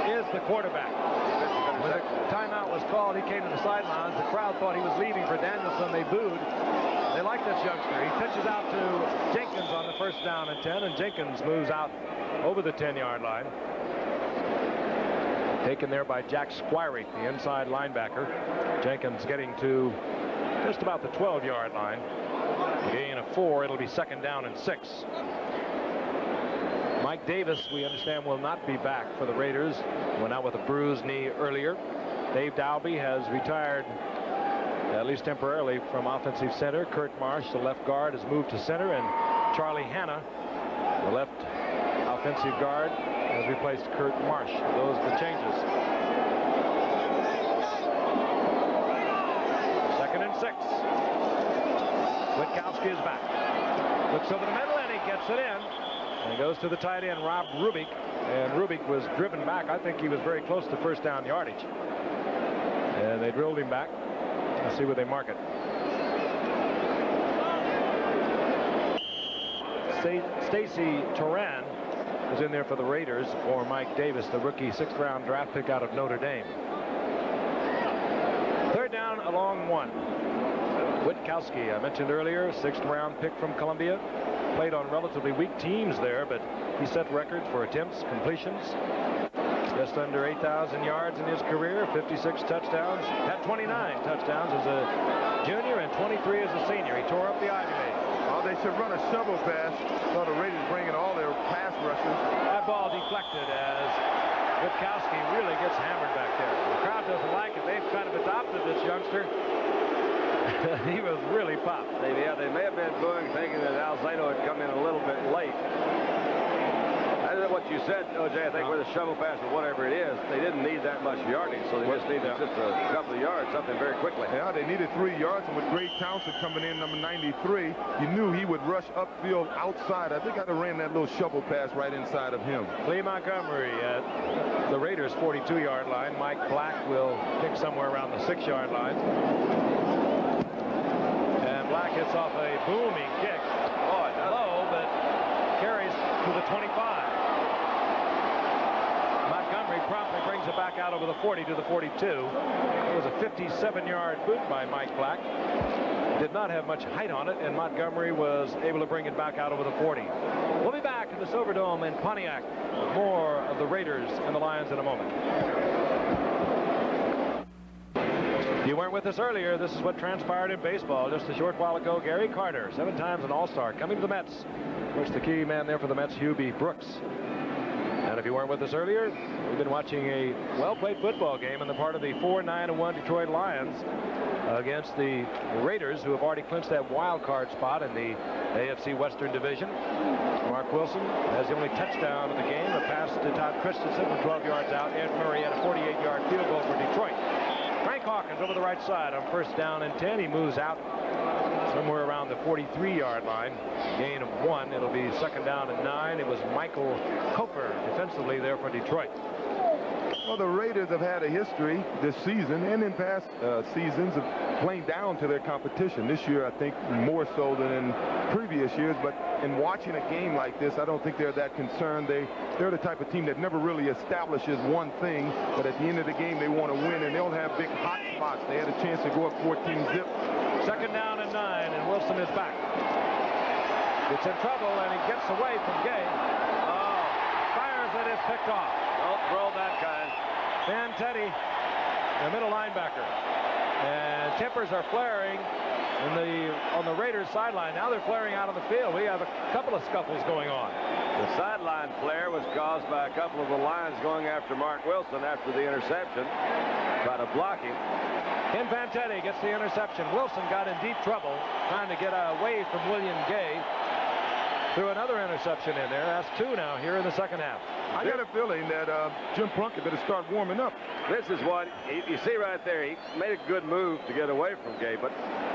is the quarterback. When the timeout was called, he came to the sidelines. The crowd thought he was leaving for Danielson. They booed. They like this youngster. He pitches out to Jenkins on the first down and 10, and Jenkins moves out over the 10-yard line. Taken there by Jack Squirey, the inside linebacker. Jenkins getting to just about the 12-yard line. Gain of 4. It'll be 2nd down and 6. Mike Davis, we understand, will not be back for the Raiders. Went out with a bruised knee earlier. Dave Dalby has retired, at least temporarily, from offensive center. Kurt Marsh, the left guard, has moved to center, and Charlie Hanna, the left offensive guard, has replaced Kurt Marsh. Those are the changes. 2nd and 6. Witkowski is back. Looks over the middle, and he gets it in. And goes to the tight end, Rob Rubik. And Rubik was driven back. I think he was very close to first down yardage. And they drilled him back. Let's see where they mark it. Stacy Turan is in there for the Raiders for Mike Davis, the rookie 6th-round draft pick out of Notre Dame. 3rd down along 1. Witkowski, I mentioned earlier, 6th-round pick from Columbia. Played on relatively weak teams there, but he set records for attempts, completions. Just under 8,000 yards in his career, 56 touchdowns. Had 29 touchdowns as a junior and 23 as a senior. He tore up the Ivy League. Oh, they should run a shovel pass. So the Raiders bringing all their pass rushers. That ball deflected as Witkowski really gets hammered back there. The crowd doesn't like it. They've kind of adopted this youngster. He was really popped. They may have been booing, thinking that Alzado had come in a little bit late. I don't know what you said, OJ. I think with a shovel pass or whatever it is, they didn't need that much yardage, so they just needed just a couple of yards, something very quickly. Yeah, they needed 3 yards, and with Greg Townsend coming in, number 93, you knew he would rush upfield outside. I think I'd have ran that little shovel pass right inside of him. Lee Montgomery at the Raiders' 42-yard line. Mike Black will kick somewhere around the 6-yard line. And Black hits off a booming kick. Low, but carries to the 25. Montgomery promptly brings it back out over the 40 to the 42. It was a 57-yard boot by Mike Black. Did not have much height on it, and Montgomery was able to bring it back out over the 40. We'll be back in the Silverdome in Pontiac with more of the Raiders and the Lions in a moment. you weren't with us earlier, this is what transpired in baseball just a short while ago. Gary Carter, 7 times an All-Star, coming to the Mets. Of course, the key man there for the Mets, Hubie Brooks. And if you weren't with us earlier, we've been watching a well-played football game on the part of the 4-9-1 Detroit Lions against the Raiders, who have already clinched that wild card spot in the AFC Western Division. Mark Wilson has the only touchdown of the game, a pass to Todd Christensen from 12 yards out. Ed Murray had a 48-yard field goal for Detroit. Frank Hawkins over the right side on 1st down and 10. He moves out somewhere around the 43-yard line. Gain of 1. It'll be 2nd down and 9. It was Michael Cofer defensively there for Detroit. Well, the Raiders have had a history this season and in past seasons of playing down to their competition. This year, I think, more so than in previous years. But in watching a game like this, I don't think they're that concerned. They're the type of team that never really establishes one thing, but at the end of the game, they want to win, and they'll have big hot spots. They had a chance to go up 14-zip. 2nd down and 9, and Wilson is back. Gets in trouble, and he gets away from Gay. Oh, fires it, is picked off. Don't throw that kind. Van Teddy, the middle linebacker. And tempers are flaring on the Raiders sideline. Now they're flaring out on the field. We have a couple of scuffles going on. The sideline flare was caused by a couple of the Lions going after Mark Wilson after the interception. Try to block him. Ken Van Teddy gets the interception. Wilson got in deep trouble trying to get away from William Gay. Threw another interception in there. That's 2 now here in the second half. I got a feeling that Jim Plunkett better start warming up. This is what you see right there. He made a good move to get away from Gay, but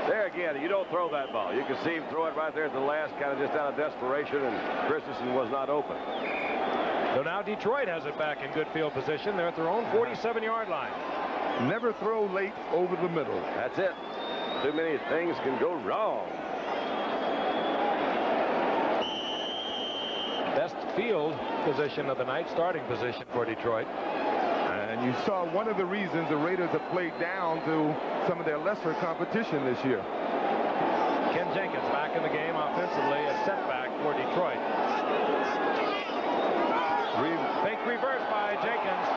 there again, you don't throw that ball. You can see him throw it right there at the last, kind of just out of desperation, and Christensen was not open. So now Detroit has it back in good field position. They're at their own 47-yard line. Never throw late over the middle. That's it. Too many things can go wrong. Best field position of the night, starting position for Detroit. And you saw one of the reasons the Raiders have played down to some of their lesser competition this year. Ken Jenkins back in the game offensively, a setback for Detroit. Fake reverse by Jenkins.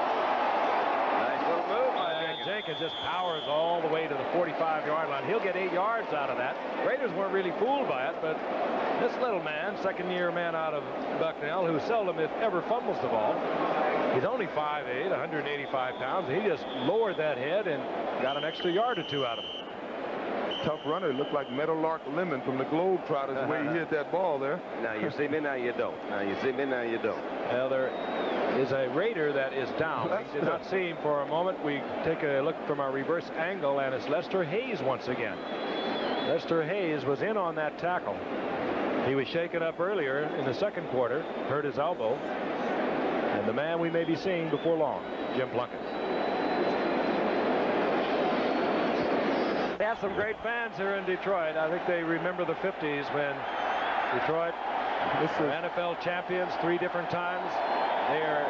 Nice little move by Jenkins. Jenkins just powers all the way to the 45-yard line. He'll get 8 yards out of that. Raiders weren't really fooled by it, but this little man, second-year man out of Bucknell, who seldom, if ever, fumbles the ball. He's only 5'8", 185 pounds. He just lowered that head and got an extra yard or 2 out of it. Tough runner. Looked like Meadowlark Lemon from the Globetrotters, the way he hit that ball there. Now you see me, now you don't. Now you see me, now you don't. Well, there is a Raider that is down. We did not see him for a moment. We take a look from our reverse angle, and it's Lester Hayes once again. Lester Hayes was in on that tackle. He was shaken up earlier in the second quarter, hurt his elbow. And the man we may be seeing before long, Jim Plunkett. They have some great fans here in Detroit. I think they remember the 50s when Detroit were NFL champions 3 different times. They are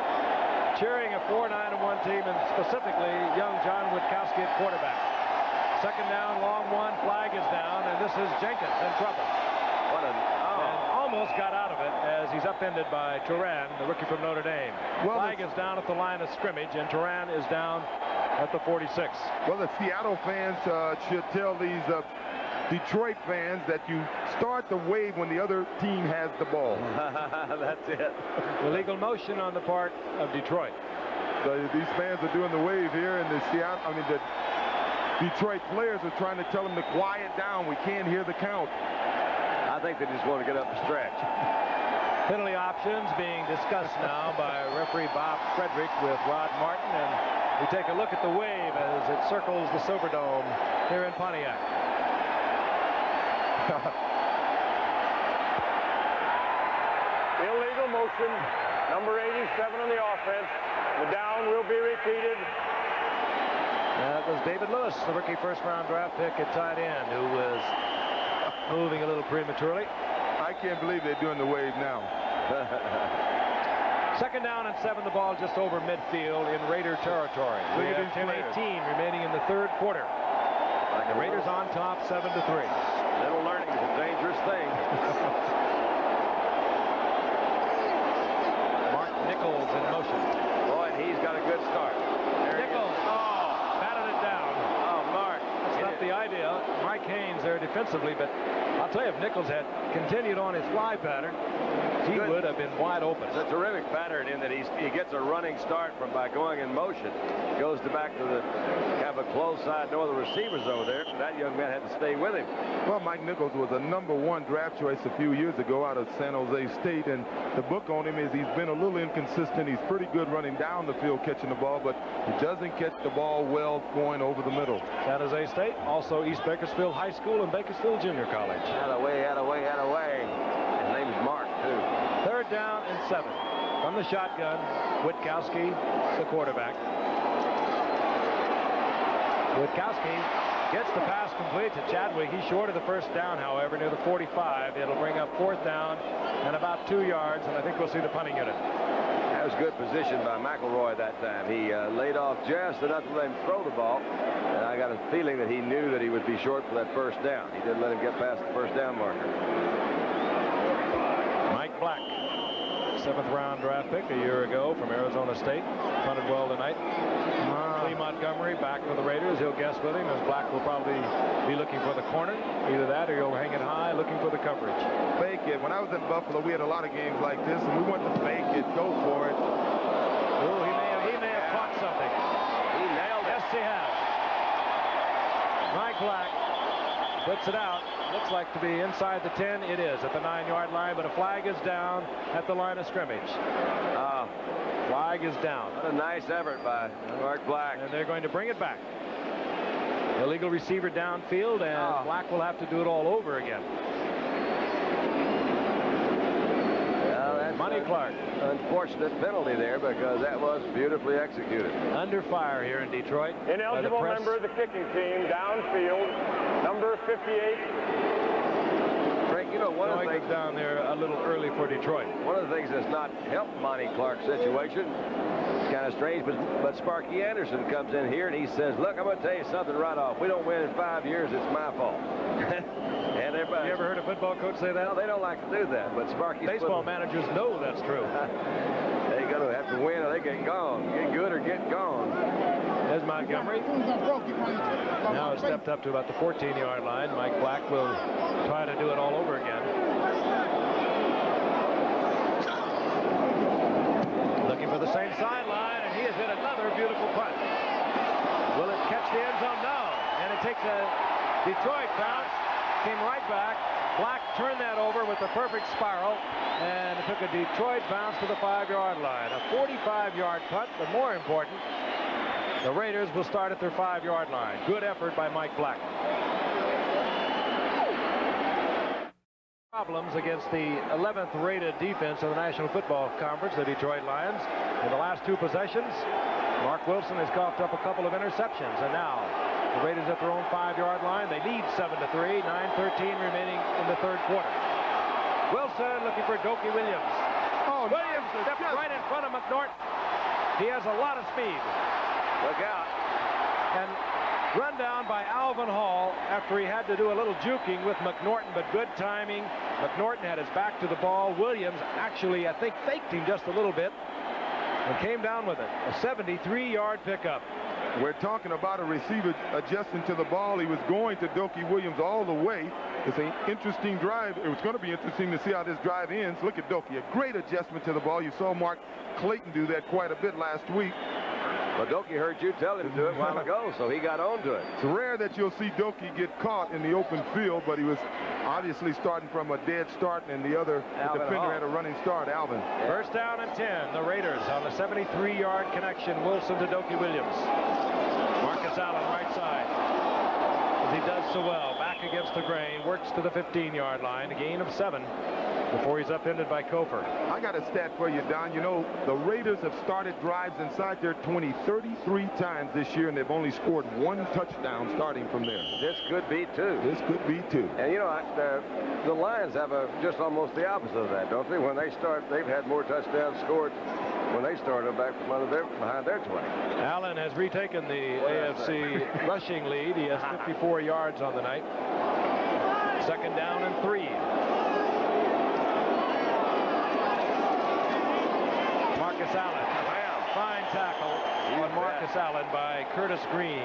cheering a 4-9-1 team, and specifically young John Witkowski at quarterback. 2nd down, long 1, flag is down, and this is Jenkins in trouble. And almost got out of it as he's upended by Turan, the rookie from Notre Dame. Flag is down at the line of scrimmage, and Turan is down at the 46. Well, the Seattle fans should tell these Detroit fans that you start the wave when the other team has the ball. That's it. Illegal motion on the part of Detroit. These fans are doing the wave here, and the Detroit players are trying to tell them to quiet down. We can't hear the count. I think they just want to get up the stretch. Penalty options being discussed now by referee Bob Frederick with Rod Martin, and we take a look at the wave as it circles the Silverdome here in Pontiac. Illegal motion, number 87 on the offense. The down will be repeated. That was David Lewis, the rookie first-round draft pick at tight end, who was moving a little prematurely. I can't believe they're doing the wave now. 2nd down and 7, the ball just over midfield in Raider territory. We have 10:18 remaining in the 3rd quarter. The Raiders on top, 7-3. Little learning is a dangerous thing. Mark Nichols in motion. Boy, and he's got a good start. Nichols, batted it down. Oh, Mark. get the idea. Mike Haynes there defensively, but I'll tell you, if Nichols had continued on his fly pattern, he would have been wide open. It's a terrific pattern in that he gets a running start by going in motion, goes back to the kind of a close side, no other receivers over there. That young man had to stay with him. Well, Mike Nichols was a #1 draft choice a few years ago out of San Jose State, and the book on him is he's been a little inconsistent. He's pretty good running down the field catching the ball, but he doesn't catch the ball well going over the middle. San Jose State, also East Bakersfield High School and Bakersfield Junior College. Out of way. His name's Mark, too. 3rd down and 7. From the shotgun, Witkowski, the quarterback. Witkowski gets the pass complete to Chadwick. He's short of the first down, however, near the 45. It'll bring up 4th down and about 2 yards, and I think we'll see the punting unit. That was good position by McElroy that time. He laid off just enough to let him throw the ball, and I got a feeling that he knew that he would be short for that first down. He didn't let him get past the first down marker. Mike Black, 7th round draft pick a year ago from Arizona State. Punted well tonight. Lee Montgomery back for the Raiders. He'll guess with him, as Black will probably be looking for the corner. Either that or he'll hang it high looking for the coverage. Fake it. When I was in Buffalo, we had a lot of games like this, and we went to fake it, go for it. Oh, he may have caught something. He nailed it. Yes, he has. Mike Black puts it out. Looks like to be inside the 10. It is at the 9-yard line, but a flag is down at the line of scrimmage. Flag is down. What a nice effort by Mark Black. And they're going to bring it back. Illegal receiver downfield, and Black will have to do it all over again. Well, that's Money Clark. Unfortunate penalty there, because that was beautifully executed. Under fire here in Detroit. Ineligible member of the kicking team, downfield, number 58. Frank, you know, one of the things down there a little early for Detroit. One of the things that's not helped Monty Clark's situation, it's kind of strange, but Sparky Anderson comes in here and he says, look, I'm going to tell you something right off. We don't win in 5 years, it's my fault. And everybody. You ever heard a football coach say that? No, they don't like to do that, but Sparky's baseball managers know that's true. They got to have to win or they get gone. Get good or get gone. There's Montgomery. Now it's stepped up to about the 14-yard line. Mike Black will try to do it all over again. Looking for the same sideline, and he has hit another beautiful punt. Will it catch the end zone? No. And it takes a Detroit bounce. Came right back. Black turned that over with the perfect spiral, and it took a Detroit bounce to the 5-yard line. A 45-yard punt, but more important, the Raiders will start at their 5-yard line. Good effort by Mike Black. Problems against the 11th rated defense of the National Football Conference, the Detroit Lions. In the last 2 possessions, Mark Wilson has coughed up a couple of interceptions, and now the Raiders at their own 5-yard line. They lead 7-3, 9:13 remaining in the 3rd quarter. Wilson looking for Dokie Williams. Williams stepped right in front of McNorton. He has a lot of speed. Look out. And run down by Alvin Hall after he had to do a little juking with McNorton, but good timing. McNorton had his back to the ball. Williams actually, I think, faked him just a little bit and came down with it. A 73-yard pickup. We're talking about a receiver adjusting to the ball. He was going to Dokie Williams all the way. It's an interesting drive. It was going to be interesting to see how this drive ends. Look at Dokie, a great adjustment to the ball. You saw Mark Clayton do that quite a bit last week. But Dokie heard you tell him to do it a while ago, so he got on to it. It's rare that you'll see Dokie get caught in the open field, but he was obviously starting from a dead start, and the other defender had a running start, Alvin. First down and 10. The Raiders on the 73-yard connection. Wilson to Dokie Williams. Marcus Allen right side. As he does so well. Back against the grain. Works to the 15-yard line. A gain of 7 before he's upended by Kofer. I got a stat for you, Don. You know, the Raiders have started drives inside their 20 33 times this year, and they've only scored 1 touchdown starting from there. This could be 2. This could be 2. And, you know, the Lions have just almost the opposite of that, don't they? When they start, they've had more touchdowns scored when they started back behind their 20. Allen has retaken the AFC rushing lead. He has 54 yards on the night. 2nd down and 3. Marcus Allen. fine tackle on Marcus Allen by Curtis Green,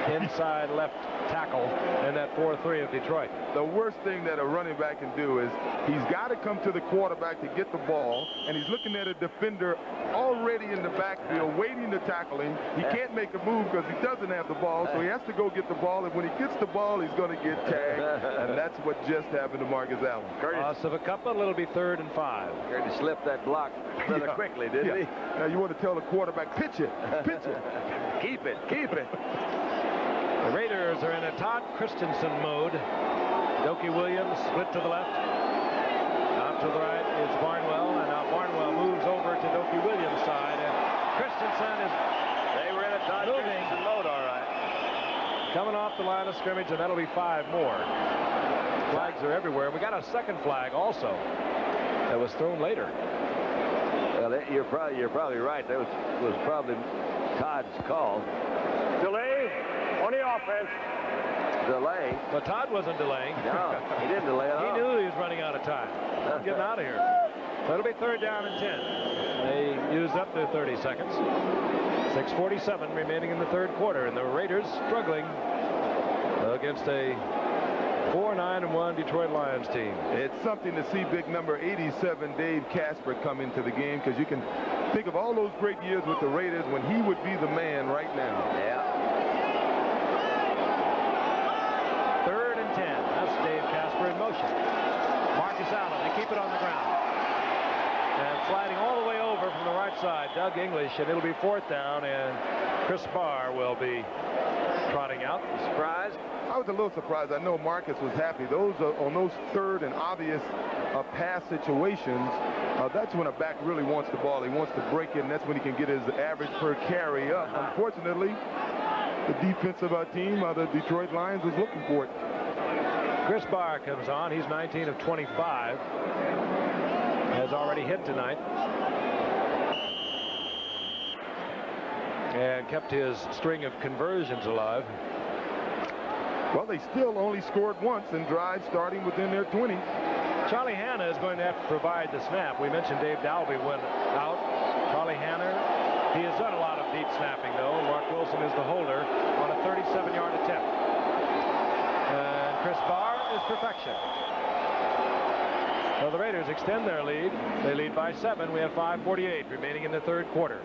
the inside left tackle in that 4-3 of Detroit. The worst thing that a running back can do is he's got to come to the quarterback to get the ball, and he's looking at a defender already in the backfield waiting to tackle him. He can't make a move because he doesn't have the ball, so he has to go get the ball, and when he gets the ball, he's going to get tagged, and that's what just happened to Marcus Allen. Loss of a couple, it'll be 3rd and 5. Curtis slipped that block rather quickly, didn't he? Now you want to tell the quarterback, pitch it, pitch it. Keep it, keep it. The Raiders are in a Todd Christensen mode. Doki Williams split to the left. Out to the right is Barnwell, and now Barnwell moves over to Doki Williams' side, and Christensen is They were in a Todd Christensen mode, all right. coming off the line of scrimmage, and that'll be 5 more. Flags are everywhere. We got a second flag also that was thrown later. Well, you're probably right. That was probably Todd's call. Delay on the offense. Delay. But Todd wasn't delaying. No, he didn't delay at all. He knew he was running out of time. I'm getting out of here. So it'll be 3rd down and 10. They used up their 30 seconds. 6:47 remaining in the 3rd quarter, and the Raiders struggling against a 4-9-1 Detroit Lions team. It's something to see big number 87 Dave Casper come into the game, because you can think of all those great years with the Raiders when he would be the man right now. Yeah. 3rd and 10. That's Dave Casper in motion. Marcus Allen, they keep it on the ground. And sliding all the way over from the right side, Doug English, and it'll be 4th down, and Chris Barr will be trotting out. Surprised? I was a little surprised. I know Marcus was happy. Those on those 3rd and obvious pass situations, that's when a back really wants the ball. He wants to break it, and that's when he can get his average per carry up. Unfortunately, the defensive team, the Detroit Lions, was looking for it. Chris Barr comes on. He's 19 of 25. Has already hit tonight. And kept his string of conversions alive. Well, they still only scored once in drives starting within their 20. Charlie Hanna is going to have to provide the snap. We mentioned Dave Dalby went out. Charlie Hanna, he has done a lot of deep snapping, though. Mark Wilson is the holder on a 37-yard attempt. And Chris Barr is perfection. So the Raiders extend their lead. They lead by 7. We have 5:48 remaining in the 3rd quarter.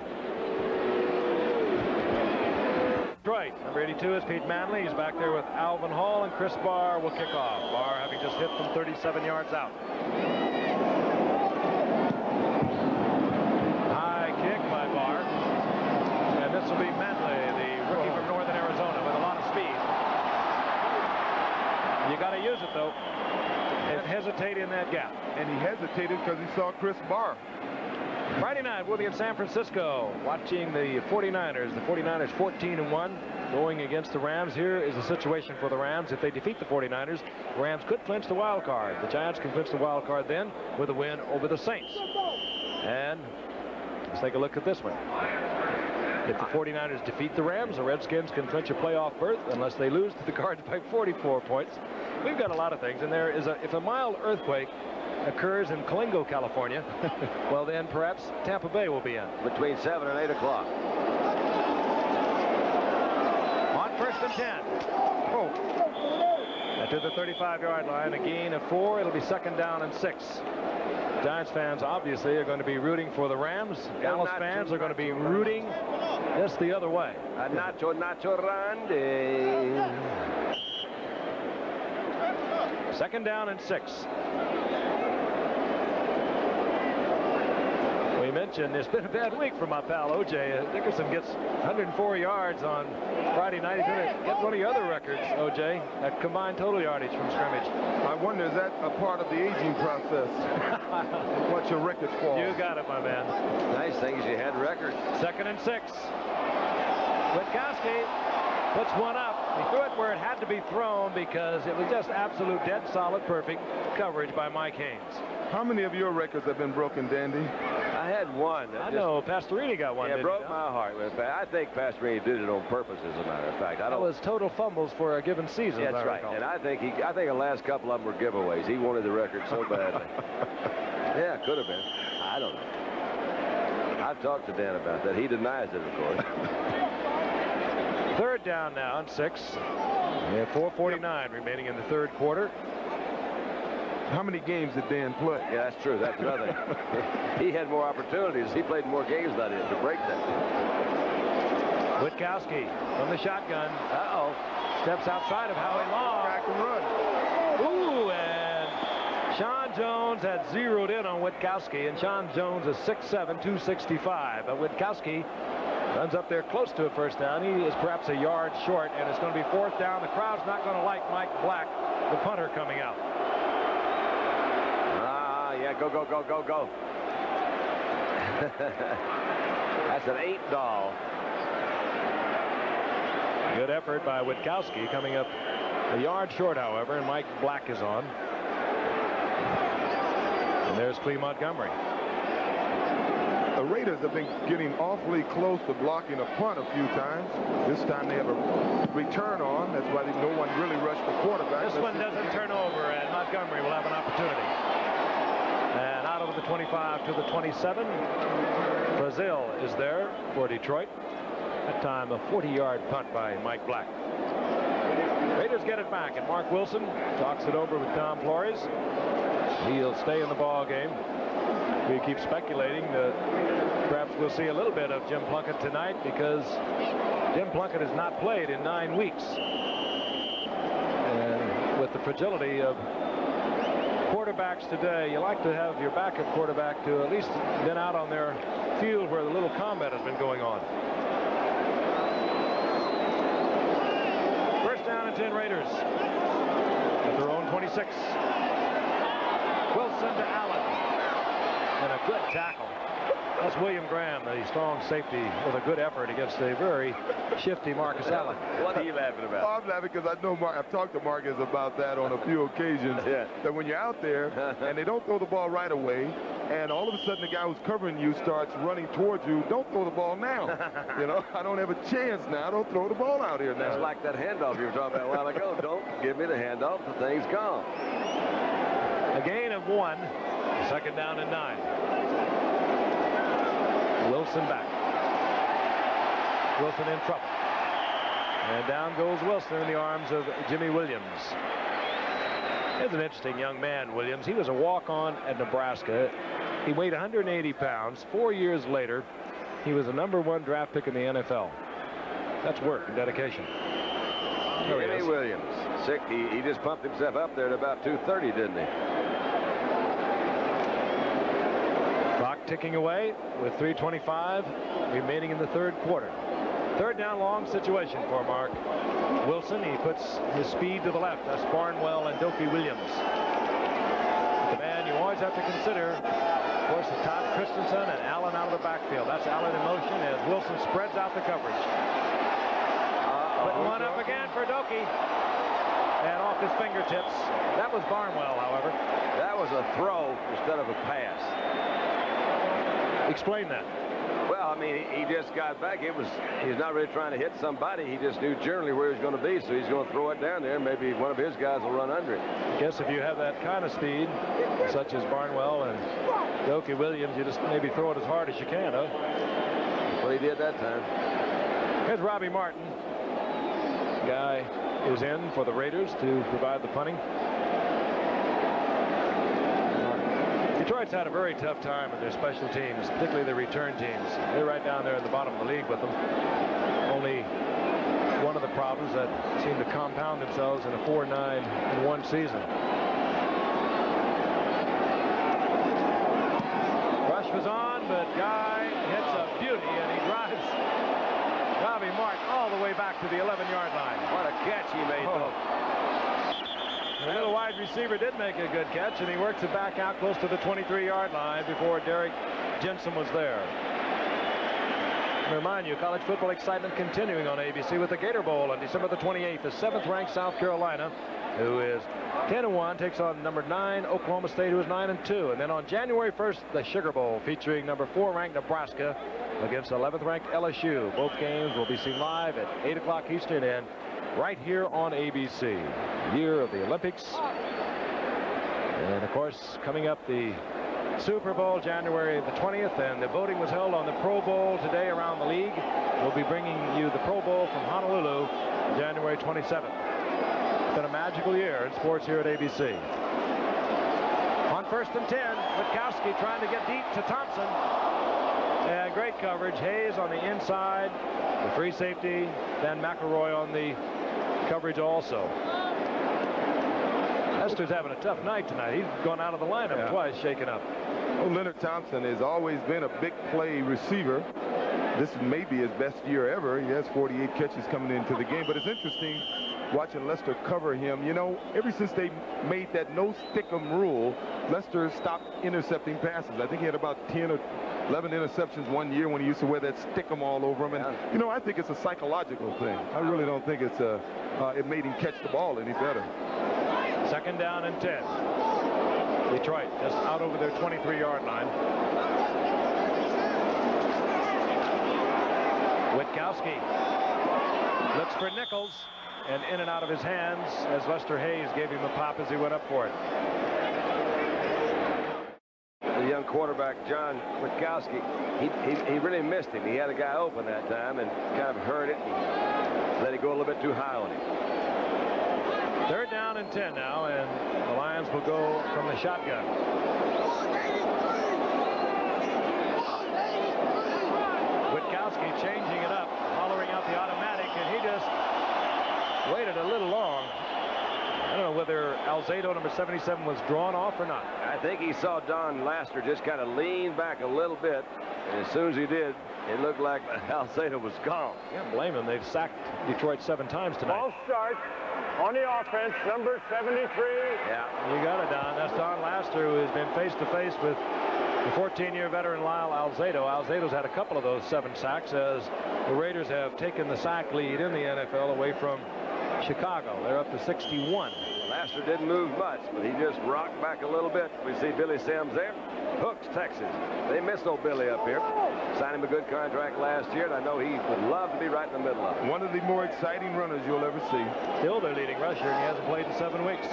Detroit, number 82 is Pete Manley. He's back there with Alvin Hall, and Chris Barr will kick off. Barr having just hit from 37 yards out. High kick by Barr. And this will be Manley, the rookie from Northern Arizona, with a lot of speed. You got to use it, though, and hesitate in that gap. And he hesitated because he saw Chris Barr. Friday night, we'll be in San Francisco watching the 49ers. The 49ers 14-1 going against the Rams. Here is the situation for the Rams. If they defeat the 49ers, the Rams could clinch the wild card. The Giants can clinch the wild card then with a win over the Saints. And let's take a look at this one. If the 49ers defeat the Rams, the Redskins can clinch a playoff berth unless they lose to the Cards by 44 points. We've got a lot of things, and there is if a mild earthquake occurs in Colingo, California, well, then perhaps Tampa Bay will be in. Between 7 and 8 o'clock. On 1st and 10. To the 35-yard line, a gain of 4. It'll be 2nd down and 6. Giants fans obviously are going to be rooting for the Rams. Dallas fans are going to be rooting just the other way. Nacho Randy. 2nd down and 6. We mentioned it's been a bad week for my pal O.J. Dickerson gets 104 yards on Friday night. He's going to get one of your other records, O.J., that combined total yardage from scrimmage. I wonder, is that a part of the aging process? Watch your records fall. You got it, my man. Nice thing is you had records. 2nd and 6. Witkowski puts one up. He threw it where it had to be thrown because it was just absolute dead solid perfect coverage by Mike Haynes. How many of your records have been broken, Dandy? I had one. I know Pastorini got one. Yeah, it broke my heart. I think Pastorini did it on purpose, as a matter of fact. That was total fumbles for a given season. That's right. And I think the last couple of them were giveaways. He wanted the record so badly. Yeah, could have been. I don't know. I I've talked to Dan about that. He denies it, of course. Third down now and 6. We have 4:49 remaining in the third quarter. How many games did Dan play? Yeah, that's true. That's nothing. He had more opportunities. He played more games than I did to break that. Witkowski from the shotgun. Uh-oh. Steps outside of Howie Long. Crack and run. Ooh, and Sean Jones had zeroed in on Witkowski, and Sean Jones is 6'7", 265. But Witkowski runs up there close to a first down. He is perhaps a yard short, and it's going to be fourth down. The crowd's not going to like Mike Black, the punter, coming out. Yeah, go, go, go, go, go. That's an 8-doll. Good effort by Witkowski, coming up a yard short, however, and Mike Black is on. And there's Clee Montgomery. The Raiders have been getting awfully close to blocking a punt a few times. This time they have a return on. That's why no one really rushed the quarterback. This one doesn't turn over, and Montgomery will have an opportunity. And out of the 25 to the 27. Brazil is there for Detroit. That time a 40-yard punt by Mike Black. Raiders get it back, and Mark Wilson talks it over with Tom Flores. He'll stay in the ball game. We keep speculating that perhaps we'll see a little bit of Jim Plunkett tonight, because Jim Plunkett has not played in 9 weeks. And with the fragility of quarterbacks today, you like to have your backup quarterback to at least been out on their field where the little combat has been going on. First down and 10 Raiders at their own 26. Wilson to Allen, and a good tackle. That's William Graham, the strong safety, with a good effort against a very shifty Marcus Allen. What are you laughing about? I'm laughing because I know I've talked to Marcus about that on a few occasions. Yeah. That when you're out there and they don't throw the ball right away, and all of a sudden the guy who's covering you starts running towards you, don't throw the ball now. You know, I don't have a chance now. Don't throw the ball out here now. That's like that handoff you were talking about a while ago. Don't give me the handoff. The thing's gone. A gain of 1. Second down and 9. Wilson back. Wilson in trouble. And down goes Wilson in the arms of Jimmy Williams. He's an interesting young man, Williams. He was a walk-on at Nebraska. He weighed 180 pounds. 4 years later, he was the #1 draft pick in the NFL. That's work and dedication. Jimmy Williams. Sick. He just pumped himself up there at about 230, didn't he? Clock ticking away with 3:25 remaining in the third quarter. Third down long situation for Mark Wilson. He puts his speed to the left. That's Barnwell and Dopey Williams. The man you always have to consider, of course, is Todd Christensen and Allen out of the backfield. That's Allen in motion as Wilson spreads out the coverage. Putting one up again for Dopey. And off his fingertips. That was Barnwell, however. That was a throw instead of a pass. Explain that. Well, I mean, he just got back. He's not really trying to hit somebody. He just knew generally where he was going to be, so he's going to throw it down there. Maybe one of his guys will run under it. I guess if you have that kind of speed, such as Barnwell and Dopey Williams, you just maybe throw it as hard as you can, huh? That's what he did that time. Here's Robbie Martin. Guy is in for the Raiders to provide the punting. Detroit's had a very tough time with their special teams, particularly the return teams. They're right down there in the bottom of the league with them. Only one of the problems that seem to compound themselves in a 4-9-1 season. Rush was on, but Guy hits a beauty, and he drives Robbie Martin all the way back to the 11-yard line. What a catch he made, though. The little wide receiver did make a good catch, and he works it back out close to the 23-yard line before Derek Jensen was there. I remind you, college football excitement continuing on ABC with the Gator Bowl on December the 28th. The 7th-ranked South Carolina, who is 10-1, takes on number 9 Oklahoma State, who is 9-2. And then on January 1st, the Sugar Bowl, featuring number 4-ranked Nebraska against 11th-ranked LSU. Both games will be seen live at 8 o'clock Eastern and right here on ABC. Year of the Olympics. And of course, coming up the Super Bowl January the 20th, and the voting was held on the Pro Bowl today around the league. We'll be bringing you the Pro Bowl from Honolulu January 27th. It's been a magical year in sports here at ABC. On 1st and 10, Witkowski trying to get deep to Thompson. And great coverage. Hayes on the inside, the free safety, then McElroy on the coverage also. Lester's having a tough night tonight. He's gone out of the lineup twice, shaken up. Oh, Leonard Thompson has always been a big play receiver. This may be his best year ever. He has 48 catches coming into the game, but it's interesting watching Lester cover him. You know, ever since they made that no stick-'em rule, Lester stopped intercepting passes. I think he had about 10 or 11 interceptions one year when he used to wear that stick-'em all over him. And, you know, I think it's a psychological thing. I really don't think it's it made him catch the ball any better. 2nd down and 10. Detroit just out over their 23-yard line. Witkowski looks for Nichols, and in and out of his hands as Lester Hayes gave him a pop as he went up for it. The young quarterback, John Witkowski, he really missed him. He had a guy open that time and kind of hurt it. He let it go a little bit too high on him. 3rd down and 10 now, and the Lions will go from the shotgun. Witkowski changing it up, hollering out the automatic, and he just waited a little long. I don't know whether Alzado, number 77, was drawn off or not. I think he saw Don Laster just kind of lean back a little bit, and as soon as he did, it looked like Alzado was gone. Can't blame him. They've sacked Detroit 7 times tonight. Ball start on the offense, number 73. Yeah, you got it, Don. That's Don Laster, who has been face-to-face with the 14-year veteran Lyle Alzado. Alzado's had a couple of those 7 sacks as the Raiders have taken the sack lead in the NFL away from Chicago. They're up to 61. Laster didn't move much, but he just rocked back a little bit. We see Billy Sims there. Hooks, Texas. They missed old Billy up here. Signed him a good contract last year, and I know he would love to be right in the middle of it. One of the more exciting runners you'll ever see. Still their leading rusher, and he hasn't played in 7 weeks.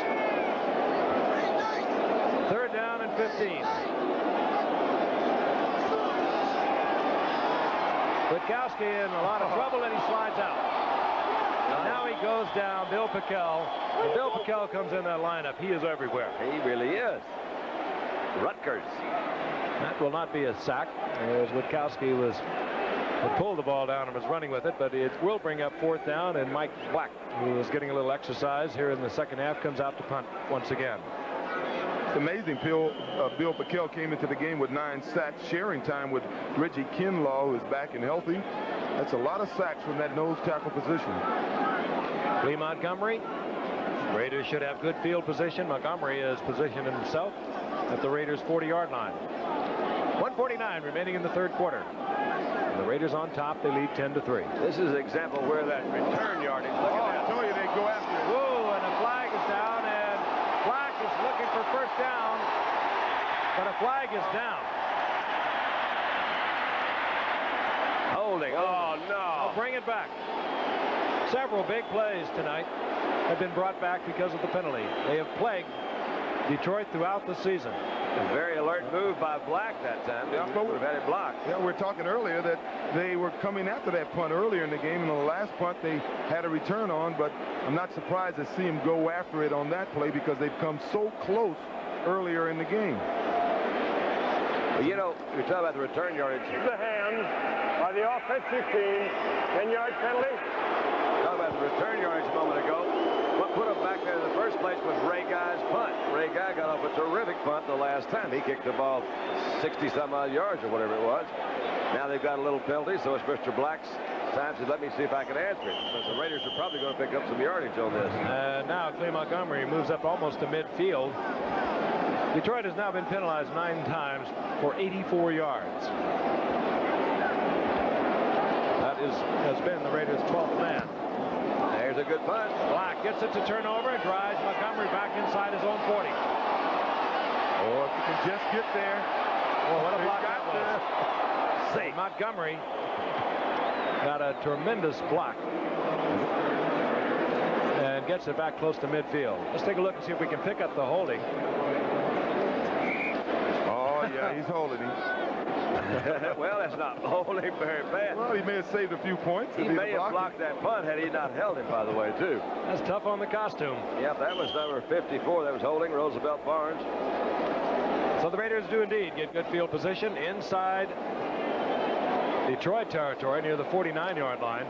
3rd down and 15. Witkowski in a lot of trouble, and he slides out. And now he goes down, Bill Pickel. When Bill Pickel comes in that lineup, he is everywhere. He really is. Rutgers. That will not be a sack, as Witkowski had pulled the ball down and was running with it, but it will bring up 4th down, and Mike Black, who is getting a little exercise here in the 2nd half, comes out to punt once again. It's amazing. Bill Pickel came into the game with 9 sacks, sharing time with Reggie Kinlaw, who is back and healthy. That's a lot of sacks from that nose tackle position. Lee Montgomery. Raiders should have good field position. Montgomery is positioned himself at the Raiders' 40-yard line. 1:49 remaining in the 3rd quarter. The Raiders on top. They lead 10-3. This is an example where that return yardage. Look at that. I told you they'd go after it. Whoa, and a flag is down, and Black is looking for 1st down, but a flag is down. Holding. Oh, no. I'll bring it back. Several big plays tonight have been brought back because of the penalty. They have plagued Detroit throughout the season. A very alert move by Black that time. Yeah, Would have had it blocked. Yeah, we were talking earlier that they were coming after that punt earlier in the game, and on the last punt they had a return on, but I'm not surprised to see him go after it on that play because they've come so close earlier in the game. Well, you know, you're talking about the return yardage. The hands by the offensive team. 10-yard penalty. Talking about the return yardage a moment ago. What put him back there in the first place was Ray Guy's punt. Ray Guy got off a terrific punt the last time. He kicked the ball 60-some-odd yards or whatever it was. Now they've got a little penalty, so it's Mr. Black's time to let me see if I can answer it. So the Raiders are probably going to pick up some yardage on this. Now Clay Montgomery moves up almost to midfield. Detroit has now been penalized 9 times for 84 yards. That has been the Raiders' 12th man. There's a good punt. Black gets it to turnover and drives Montgomery back inside his own 40. Or if you can just get there. Oh, what a block that was. Safe. Montgomery got a tremendous block and gets it back close to midfield. Let's take a look and see if we can pick up the holding. Oh, yeah. Yeah, he's holding him. Well, that's not holding very bad. Well, he may have saved a few points. He may have blocked that punt had he not held it, by the way, too. That's tough on the costume. Yep, that was number 54. That was holding Roosevelt Barnes. So the Raiders do indeed get good field position inside Detroit territory near the 49-yard line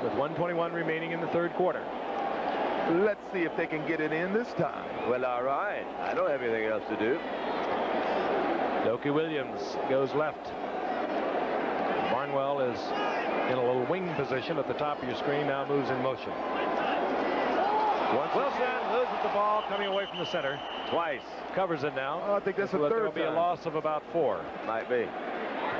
with 1:21 remaining in the third quarter. Let's see if they can get it in this time. Well, all right. I don't have anything else to do. Doki Williams goes left. Barnwell is in a little wing position at the top of your screen, now moves in motion. Wilson loses the ball coming away from the center. Twice. Covers it now. Oh, I think that's a third There'll be a loss of about 4. Might be.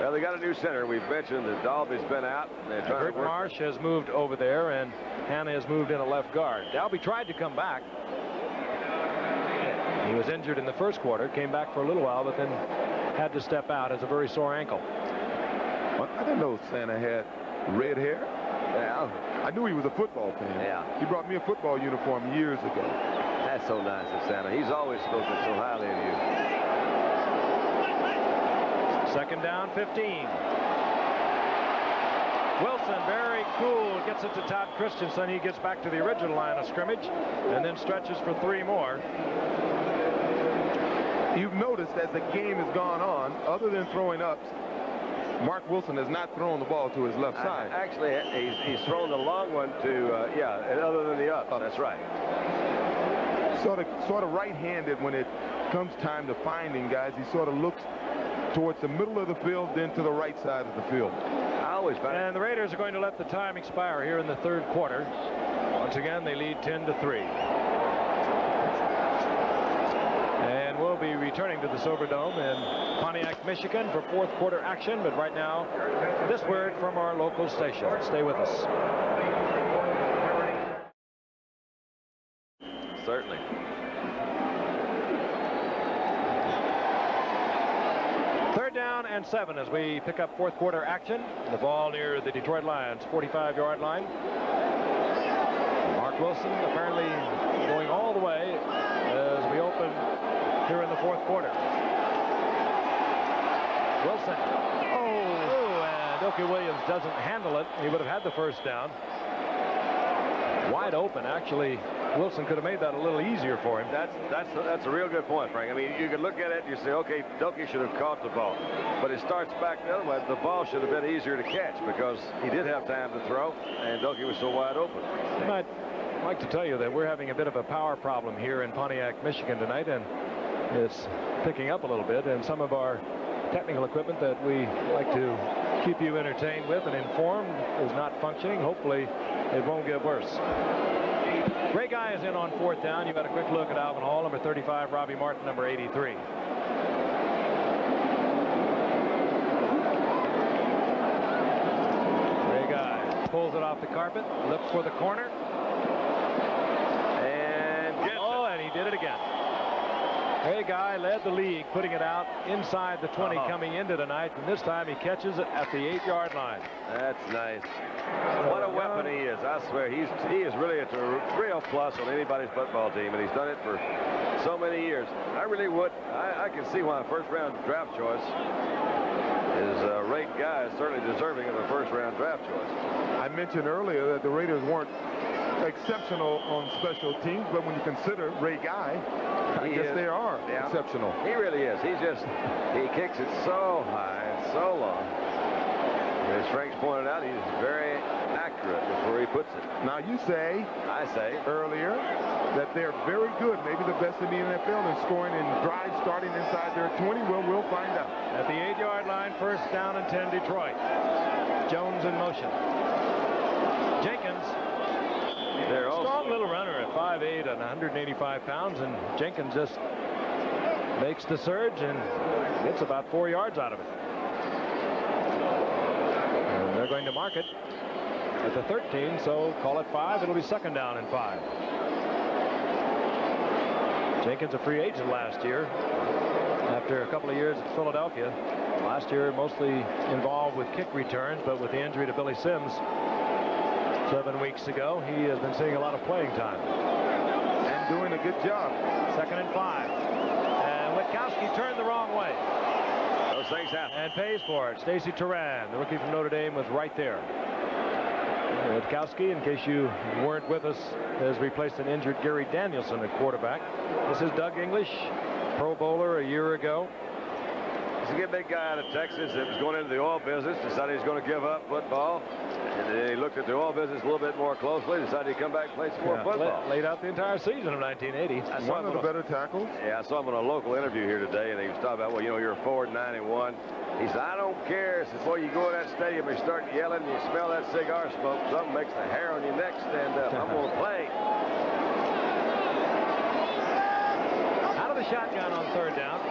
Well, they got a new center. We've mentioned that Dalby's been out. They're trying Bert to work. Marsh has moved over there, and Hannah has moved in a left guard. Dalby tried to come back. He was injured in the first quarter, came back for a little while, but then had to step out as a very sore ankle. Well, I didn't know Santa had red hair. Yeah. I knew he was a football fan. Yeah. He brought me a football uniform years ago. That's so nice of Santa. He's always spoken so highly of you. Second down, 15. Wilson, very cool, gets it to Todd Christensen. He gets back to the original line of scrimmage and then stretches for 3 more. You've noticed as the game has gone on, other than throwing ups, Mark Wilson has not thrown the ball to his left side. Actually, he's thrown the long one to, and other than the up. That's right. Sort of right-handed when it comes time to finding guys. He sort of looks towards the middle of the field, then to the right side of the field. I always found And the Raiders are going to let the time expire here in the third quarter. Once again, they lead 10-3. And we'll be returning to the Silverdome in Pontiac, Michigan for fourth quarter action. But right now, this word from our local station. Stay with us. Certainly. Third down and 7 as we pick up fourth quarter action. The ball near the Detroit Lions 45-yard line. Mark Wilson apparently going all the way as we open here in the fourth quarter. Wilson. Oh, and Doki Williams doesn't handle it. He would have had the first down. Wide open, actually. Wilson could have made that a little easier for him. That's a real good point, Frank. I mean, you could look at it and you say, okay, Doki should have caught the ball. But it starts back the other way. The ball should have been easier to catch because he did have time to throw, and Doki was so wide open. And I'd like to tell you that we're having a bit of a power problem here in Pontiac, Michigan tonight, and it's picking up a little bit, and some of our technical equipment that we like to keep you entertained with and informed is not functioning. Hopefully it won't get worse. Ray Guy is in on fourth down. You've had a quick look at Alvin Hall, number 35, Robbie Martin, number 83. Ray Guy pulls it off the carpet, looks for the corner, and he did it again. Ray Guy led the league, putting it out inside the 20 coming into tonight, and this time he catches it at the 8-yard line. That's nice. What a weapon he is. I swear, he is really a real plus on anybody's football team, and he's done it for so many years. I can see why a first-round draft choice is Ray Guy is certainly deserving of a first-round draft choice. I mentioned earlier that the Raiders weren't exceptional on special teams, but when you consider Ray Guy, I guess they are exceptional. He really is. He kicks it so high and so long. As Frank's pointed out, he's very accurate with where he puts it. Now I say earlier that they're very good, maybe the best in the NFL in scoring in drives starting inside their 20. Well, we'll find out. At the 8-yard line, first down and 10 Detroit. Jones in motion. Jenkins. They're strong little runner at 5'8" and 185 pounds, and Jenkins just makes the surge and gets about 4 yards out of it. And they're going to mark it at the 13, so call it 5. It'll be second down and 5. Jenkins a free agent last year after a couple of years at Philadelphia. Last year mostly involved with kick returns, but with the injury to Billy Sims 7 weeks ago, he has been seeing a lot of playing time. And doing a good job. Second and 5. And Witkowski turned the wrong way. as things happen. And pays for it. Stacy Turan, the rookie from Notre Dame, was right there. Witkowski, in case you weren't with us, has replaced an injured Gary Danielson at quarterback. This is Doug English, Pro Bowler a year ago. He's a big guy out of Texas that was going into the oil business, decided he's going to give up football. And then he looked at the oil business a little bit more closely, decided he'd come back and play some more football. Laid out the entire season of 1980. One of the better tackles. Yeah, I saw him on a local interview here today, and he was talking about, well, you know, you're 4-9-1. He said, I don't care. He said, boy, you go in that stadium and you start yelling and you smell that cigar smoke, something makes the hair on your neck stand up. I'm going to play. Out of the shotgun on third down.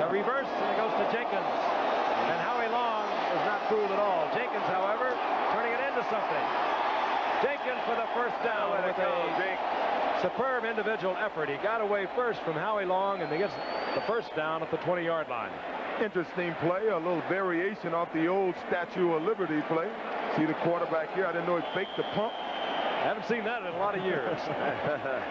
The reverse, and it goes to Jenkins. And Howie Long is not fooled at all. Jenkins, however, turning it into something. Jenkins for the first down with a superb individual effort. He got away first from Howie Long, and he gets the first down at the 20-yard line. Interesting play, a little variation off the old Statue of Liberty play. See the quarterback here. I didn't know he faked the pump. I haven't seen that in a lot of years.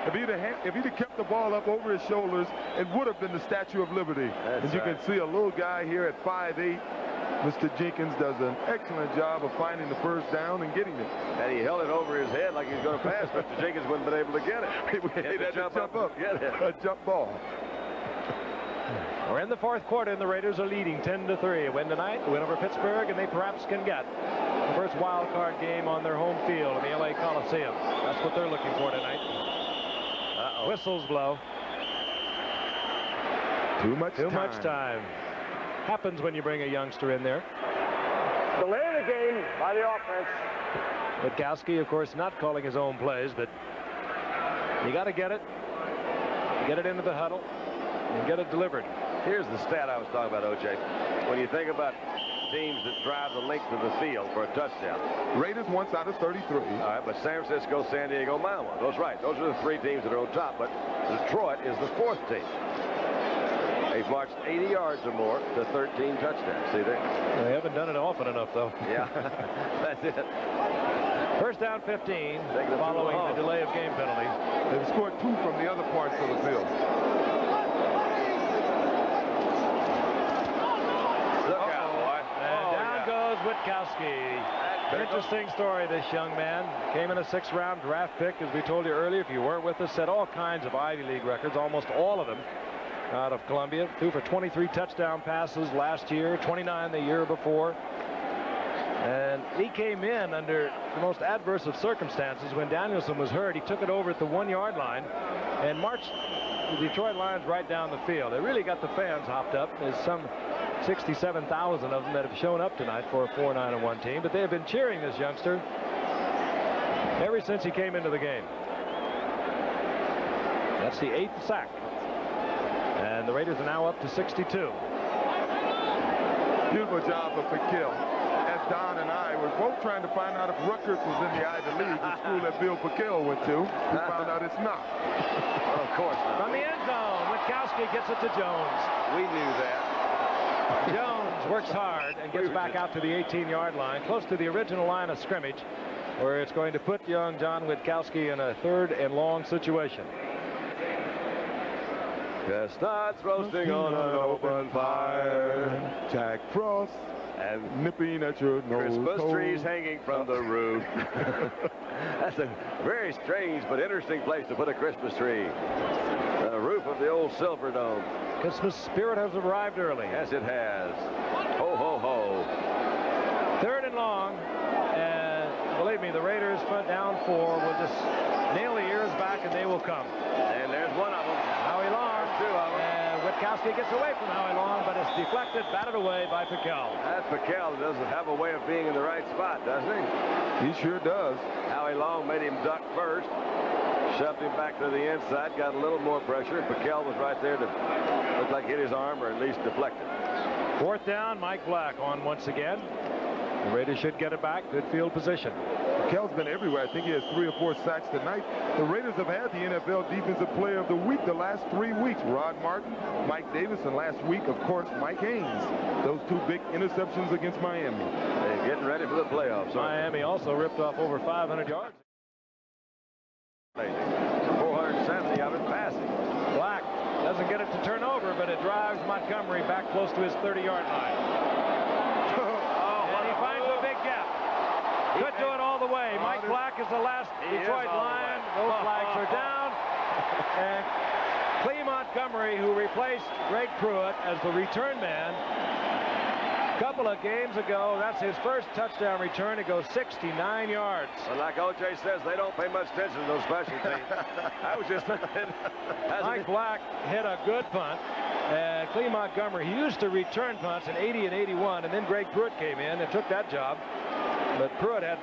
If he'd have kept the ball up over his shoulders, it would have been the Statue of Liberty. As you can see, a little guy here at 5'8". Mr. Jenkins does an excellent job of finding the first down and getting it. And he held it over his head like he was going to pass. Mr. Jenkins wouldn't have been able to get it. He had to jump up. Get it. A jump ball. We're in the fourth quarter, and the Raiders are leading 10-3. A win tonight, a win over Pittsburgh, and they perhaps can get the first wild card game on their home field in the LA Coliseum. That's what they're looking for tonight. Whistles blow. Too much time. Happens when you bring a youngster in there. Delay the game by the offense. Witkowski, of course, not calling his own plays, but you got to get it into the huddle, and get it delivered. Here's the stat I was talking about, O.J. When you think about teams that drive the length of the field for a touchdown. Raiders once out of 33. All right, but San Francisco, San Diego, Miami. Those right. Those are the three teams that are on top, but Detroit is the fourth team. They've marched 80 yards or more to 13 touchdowns. See there? They haven't done it often enough, though. Yeah, that's it. First down 15, following the delay of game penalty. They've scored 2 from the other parts of the field. Look out, boy. And down goes Witkowski. Interesting story, this young man. Came in a 6th-round draft pick, as we told you earlier. If you weren't with us, set all kinds of Ivy League records, almost all of them out of Columbia. 2 for 23 touchdown passes last year, 29 the year before. And he came in under the most adverse of circumstances. When Danielson was hurt, he took it over at the 1-yard line and marched the Detroit Lions right down the field. They really got the fans hopped up. There's some 67,000 of them that have shown up tonight for a 4-9-1 team, but they have been cheering this youngster ever since he came into the game. That's the 8th sack. And the Raiders are now up to 62. Beautiful job of McKill. As Don and I were both trying to find out if Rutgers was in the Ivy League, the school that Bill McKill went to. We found out it's not. Well, of course not. From the end zone, Witkowski gets it to Jones. We knew that. Jones works hard and gets back out to the 18-yard line, close to the original line of scrimmage, where it's going to put young John Witkowski in a 3rd and long situation. Chestnuts roasting on an open fire. Jack Frost and nipping at your nose. Christmas trees hanging from the roof. That's a very strange but interesting place to put a Christmas tree. The roof of the old Silver Dome. Christmas spirit has arrived early. Yes, it has. Ho, ho, ho. 3rd and long. And believe me, the Raiders front down 4 will just nail the ears back, and they will come. And there's one of them. Howie Long. There's 2 of them. And Witkowski gets away from Howie Long, but it's deflected, batted away by Piquel. That Piquel doesn't have a way of being in the right spot, doesn't he? He sure does. Howie Long made him duck first. Shoved him back to the inside, got a little more pressure. Piquel was right there to look like hit his arm or at least deflected. 4th down, Mike Black on once again. The Raiders should get it back. Good field position. Kell's been everywhere. I think he has 3 or 4 sacks tonight. The Raiders have had the NFL Defensive Player of the Week the last 3 weeks. Rod Martin, Mike Davis, and last week, of course, Mike Haynes. Those 2 big interceptions against Miami. They're getting ready for the playoffs. Miami also ripped off over 500 yards. 470 of it passing. Black does doesn't get it to turn over, but it drives Montgomery back close to his 30-yard line. And he finds a big gap. Could do it all the way. Mike Black is the last Detroit Lion. Those flags are down. And Clee Montgomery, who replaced Greg Pruitt as the return man a couple of games ago, that's his first touchdown return. It goes 69 yards. Well, like O.J. says, they don't pay much attention to those special teams. I was just thinking. Mike Black hit a good punt. And Clee Montgomery, he used to return punts in 80 and 81, and then Greg Pruitt came in and took that job. But Pruitt had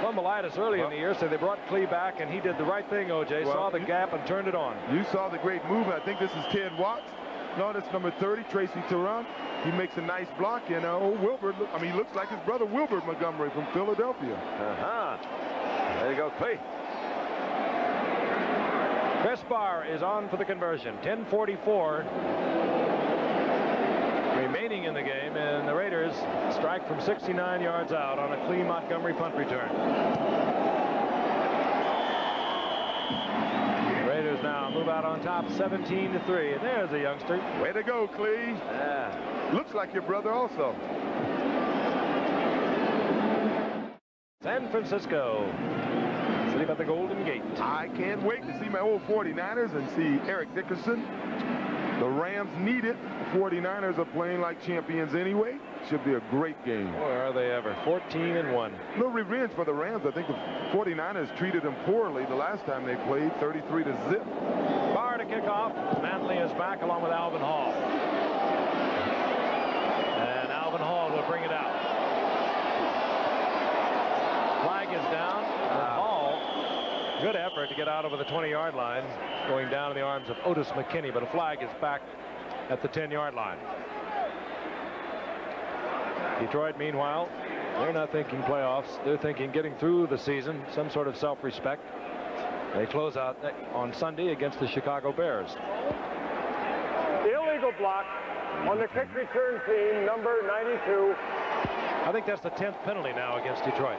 plumbalitis early in the year, so they brought Clee back, and he did the right thing, O.J. Saw the gap and turned it on. You saw the great movement. I think this is Ted Watts. No, that's number 30, Tracy Turan. He makes a nice block, and old Wilbert, he looks like his brother Wilbert Montgomery from Philadelphia. There you go, Clee. Chris Barr is on for the conversion. 10:44 remaining in the game, and the Raiders strike from 69 yards out on a Clee Montgomery punt return. The Raiders now move out on top 17-3, and there's a youngster. Way to go, Clee. Yeah. Looks like your brother also. San Francisco, sitting at the Golden Gate. I can't wait to see my old 49ers and see Eric Dickerson. The Rams need it. The 49ers are playing like champions anyway. Should be a great game. Boy, are they ever. 14-1. No revenge for the Rams. I think the 49ers treated them poorly the last time they played, 33-0. Barr to kick off. Manley is back along with Alvin Hall. And Alvin Hall will bring it out. Flag is down. Hall, good effort to get out over the 20-yard line, going down in the arms of Otis McKinney, but a flag is back at the 10-yard line. Detroit, meanwhile, they're not thinking playoffs. They're thinking getting through the season, some sort of self-respect. They close out on Sunday against the Chicago Bears. Illegal block on the kick return team, number 92. I think that's the 10th penalty now against Detroit.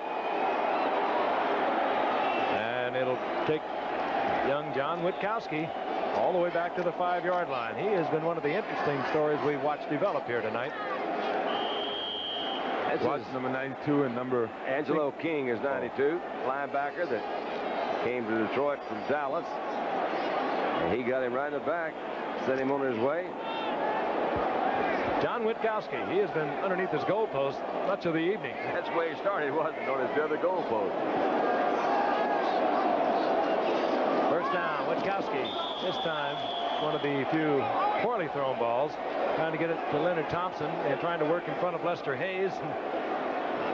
And it'll take young John Witkowski all the way back to the 5-yard line. He has been one of the interesting stories we've watched develop here tonight. Watch number 92 and number Angelo King is 92, linebacker that came to Detroit from Dallas. And he got him right in the back, sent him on his way. John Witkowski, he has been underneath his goalpost much of the evening. That's the way he started, wasn't it, on his other goalpost. First down, Witkowski. This time, one of the few poorly thrown balls. Trying to get it to Leonard Thompson and trying to work in front of Lester Hayes.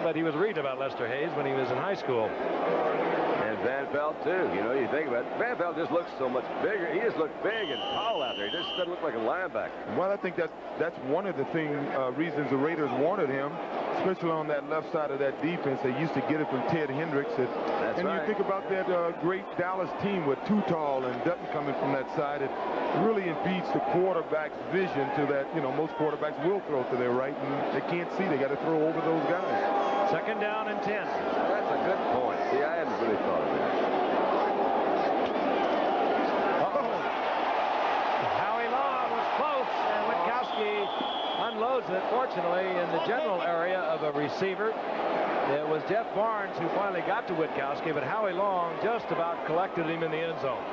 But he was reading about Lester Hayes when he was in high school. And Van Pelt, too. You know, you think about it. Van Pelt just looks so much bigger. He just looks big and tall out there. He just doesn't look like a linebacker. Well, I think that's one of the reasons the Raiders wanted him, especially on that left side of that defense. They used to get it from Ted Hendricks. That's right. You think about that great Dallas team with Too Tall and Dutton coming from that side. It really impedes the quarterback's vision to that. You know, most quarterbacks will throw to their right, and they can't see. They got to throw over those guys. Second down and 10. That's a good point. See, I hadn't really thought of that. Howie Long was close, and Witkowski unloads it, fortunately, in the general area of a receiver. It was Jeff Barnes who finally got to Witkowski, but Howie Long just about collected him in the end zone.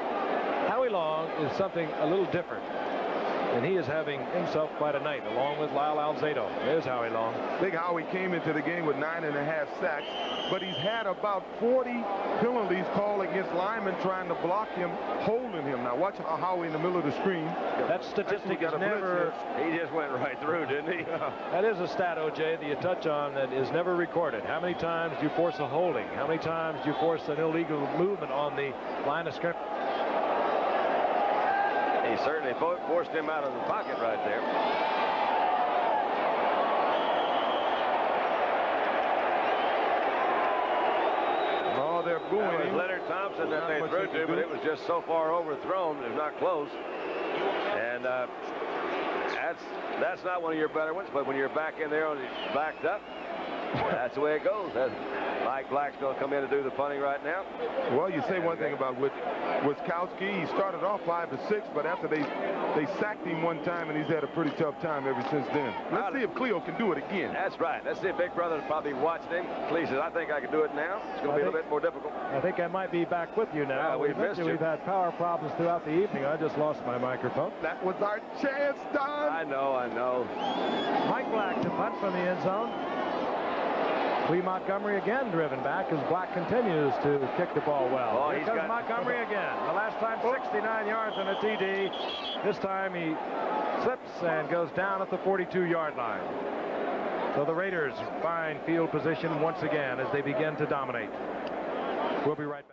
Howie Long is something a little different, and he is having himself quite a night, along with Lyle Alzado. There's Howie Long. Big Howie came into the game with 9.5 sacks, but he's had about 40 penalties called against linemen trying to block him, holding him. Now watch how Howie in the middle of the screen. That statistic is never... He just went right through, didn't he? That is a stat, O.J., that you touch on that is never recorded. How many times do you force a holding? How many times do you force an illegal movement on the line of scrimmage? He certainly forced him out of the pocket right there. Oh, they're booing That was him. Leonard Thompson that Not they much threw they can to, but do. it was just so far overthrown, it was not close. And that's not one of your better ones, but when you're back in there on backed up, That's the way it goes. Mike Black's going to come in to do the punting right now. Well, you say one thing about Wiskowski. He started off 5 to 6, but after they sacked him one time, and he's had a pretty tough time ever since then. Let's see if Cleo can do it again. That's right. Let's see if Big Brother's probably watching him. Cleo says, I think I can do it now. It's going to be a little bit more difficult. I think I might be back with you now. We've missed you. We've had power problems throughout the evening. I just lost my microphone. That was our chance, Don. I know. Mike Black to punt from the end zone. Lee Montgomery again driven back as Black continues to kick the ball well. Here comes Montgomery again. The last time 69 yards on a TD. This time he slips and goes down at the 42-yard line. So the Raiders find field position once again as they begin to dominate. We'll be right back.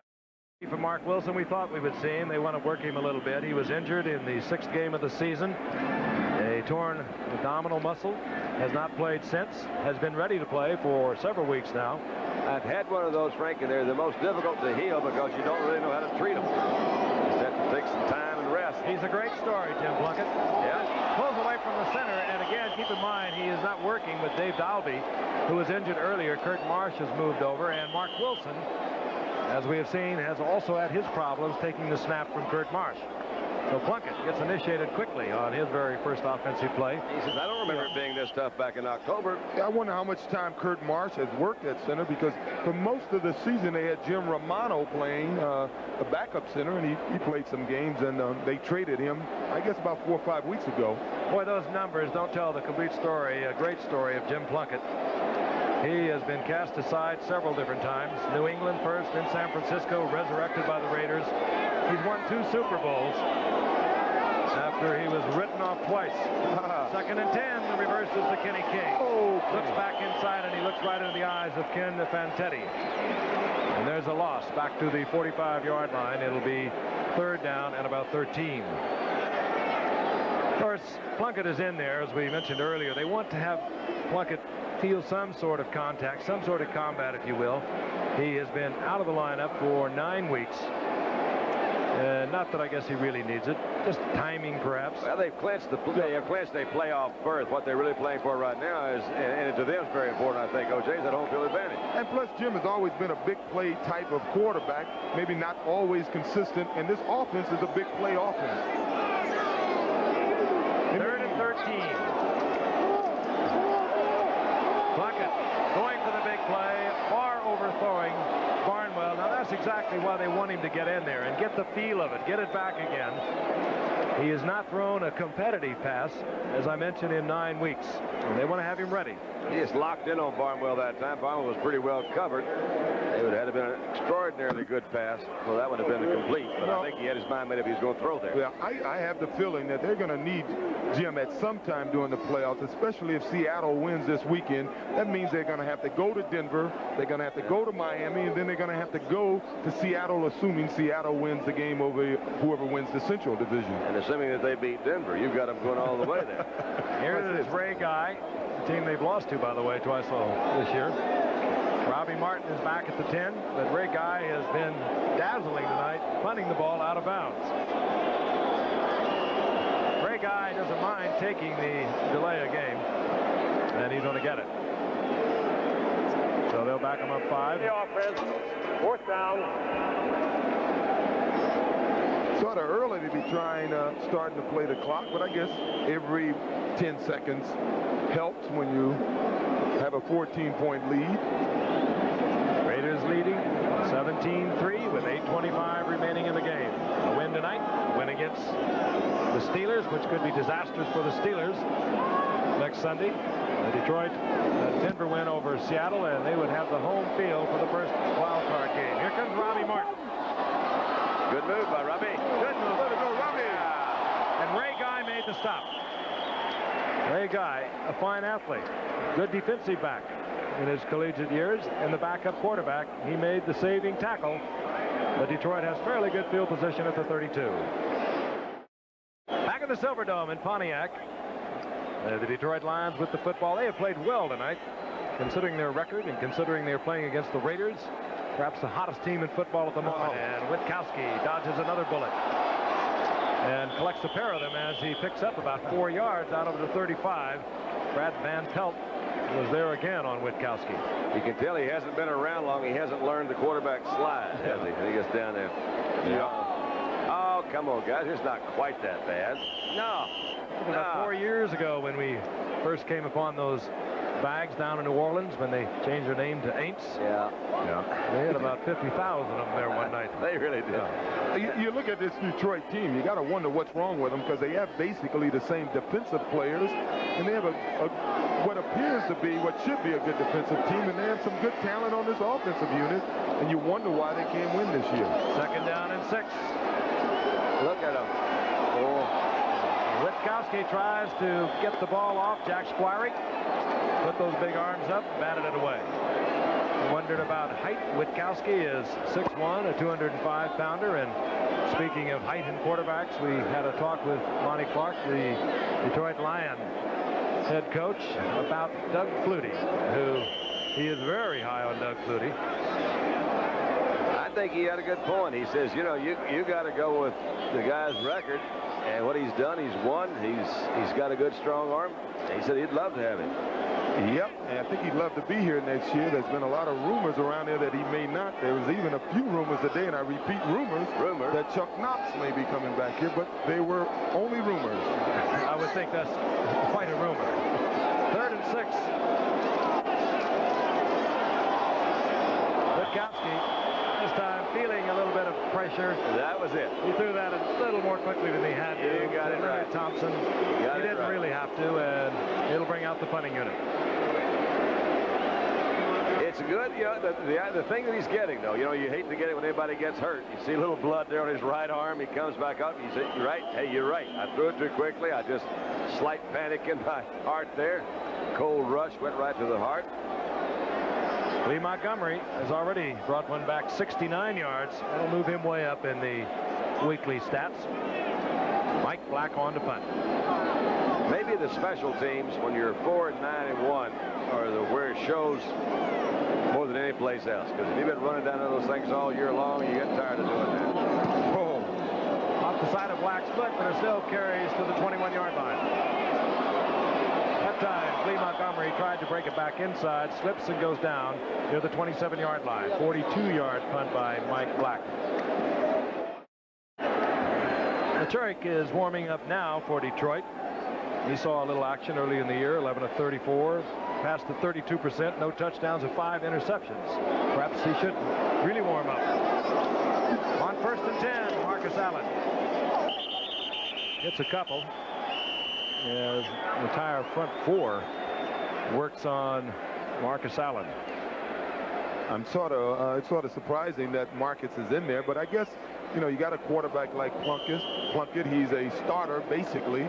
For Mark Wilson, we thought we would see him. They want to work him a little bit. He was injured in the 6th game of the season. A torn abdominal muscle. Has not played since. Has been ready to play for several weeks now. I've had one of those, Frank, and they're the most difficult to heal because you don't really know how to treat them. You have to take some time and rest. He's a great story, Jim Plunkett. Yeah. Pulls away from the center, and again, keep in mind, he is not working with Dave Dalby, who was injured earlier. Kurt Marsh has moved over, and Mark Wilson, as we have seen, has also had his problems taking the snap from Kurt Marsh. So Plunkett gets initiated quickly on his very first offensive play. He says, I don't remember it being this tough back in October. I wonder how much time Kurt Marsh has worked at center, because for most of the season they had Jim Romano playing the backup center, and he played some games, and they traded him, I guess, about 4 or 5 weeks ago. Boy, those numbers don't tell the complete story. A great story of Jim Plunkett. He has been cast aside several different times. New England first, then San Francisco, resurrected by the Raiders. He's won 2 Super Bowls after he was written off twice. 2nd and 10, the reverse is to Kenny King. Looks back inside, and he looks right into the eyes of Ken Fantetti. And there's a loss back to the 45-yard line. It'll be 3rd down and about 13. Of course, Plunkett is in there, as we mentioned earlier. They want to have Plunkett feel some sort of contact, some sort of combat, if you will. He has been out of the lineup for 9 weeks. Not that I guess he really needs it. Just timing, perhaps. Well, they've clinched a playoff berth. What they're really playing for right now is, and to them, it's very important, I think, OJ, is that home field advantage. And plus, Jim has always been a big play type of quarterback, maybe not always consistent, and this offense is a big play offense. 3rd and 13. Plunkett going for the big play, far overthrowing Barnwell. Now that's exactly why they want him to get in there and get the feel of it, get it back again. He has not thrown a competitive pass, as I mentioned, in 9 weeks. And they want to have him ready. He just locked in on Barnwell that time. Barnwell was pretty well covered. It would have been an extraordinarily good pass, so that would have been complete. But I think he had his mind made up he was going to throw there. Well, I have the feeling that they're going to need Jim at some time during the playoffs, especially if Seattle wins this weekend. That means they're going to have to go to Denver, they're going to have to go to Miami, and then they're going to have to go to Seattle, assuming Seattle wins the game over whoever wins the Central Division. And assuming that they beat Denver, you've got them going all the way there. Here is Ray Guy, the team they've lost to, by the way, twice this year. Robbie Martin is back at the 10, but Ray Guy has been dazzling tonight, punting the ball out of bounds. Ray Guy doesn't mind taking the delay of game, and he's going to get it. So they'll back him up 5. The offense, 4th down. Sort of early to be starting to play the clock, but I guess every 10 seconds helps when you have a 14-point lead. Raiders leading 17-3 with 8:25 remaining in the game. A win tonight, a win against the Steelers, which could be disastrous for the Steelers next Sunday. The Denver win over Seattle, and they would have the home field for the first wild card game. Here comes Robbie Martin. Good move by Robbie. Good move. Way to go, Robbie. And Ray Guy made the stop. Ray Guy, a fine athlete, good defensive back in his collegiate years, and the backup quarterback. He made the saving tackle, but Detroit has fairly good field position at the 32. Back in the Silverdome in Pontiac, the Detroit Lions with the football. They have played well tonight, considering their record and considering they're playing against the Raiders, perhaps the hottest team in football at the moment. And Witkowski dodges another bullet and collects a pair of them as he picks up about 4 yards out of the 35. Brad Van Pelt was there again on Witkowski. You can tell he hasn't been around long. He hasn't learned the quarterback slide, has he? When he gets down there. Yeah. Oh, come on, guys. It's not quite that bad. No. About 4 years ago when we first came upon those bags down in New Orleans when they changed their name to Aints. Yeah. They had about 50,000 of them there one night. They really did. You look at this Detroit team, you got to wonder what's wrong with them because they have basically the same defensive players, and they have what appears to be what should be a good defensive team, and they have some good talent on this offensive unit, and you wonder why they can't win this year. Second down and 6. Look at them. Oh. Witkowski tries to get the ball off. Jack Squirey put those big arms up, batted it away. Wondered about height. Witkowski is 6'1", a 205-pounder. And speaking of height and quarterbacks, we had a talk with Monty Clark, the Detroit Lion head coach, about Doug Flutie, who he is very high on Doug Flutie. I think he had a good point. He says, you know, you got to go with the guy's record. And what he's done, he's won. He's got a good, strong arm. He said he'd love to have him. Yep, and I think he'd love to be here next year. There's been a lot of rumors around there that he may not. There was even a few rumors today, and I repeat rumors, that Chuck Knox may be coming back here, but they were only rumors. I would think that's quite a rumor. 3rd and 6. Witkowski, this time feeling a little bit of pressure. That was it. He threw that a little more quickly than he had to. You got it right. Thompson, he didn't really have to, and it'll bring out the punting unit. It's good, you know, the thing that he's getting, though, you know, you hate to get it when anybody gets hurt. You see a little blood there on his right arm. He comes back up. You say, you're right. Hey, you're right. I threw it too quickly. I just slight panic in my heart there. Cold rush went right to the heart. Lee Montgomery has already brought one back 69 yards. That'll move him way up in the weekly stats. Mike Black on to punt. Maybe the special teams, when you're 4-9-1, are where it shows more than any place else. Because if you've been running down those things all year long, you get tired of doing that. Oh, off the side of Black's foot, but it still carries to the 21-yard line. That time, Lee Montgomery tried to break it back inside, slips and goes down near the 27-yard line. 42-yard punt by Mike Black. Machurik is warming up now for Detroit. He saw a little action early in the year, 11 of 34, passed to 32%, no touchdowns and 5 interceptions. Perhaps he should really warm up. On 1st and 10, Marcus Allen hits a couple. As the entire front 4 works on Marcus Allen. I'm it's sort of surprising that Marcus is in there, but I guess, you know, you got a quarterback like Plunkett. He's a starter basically,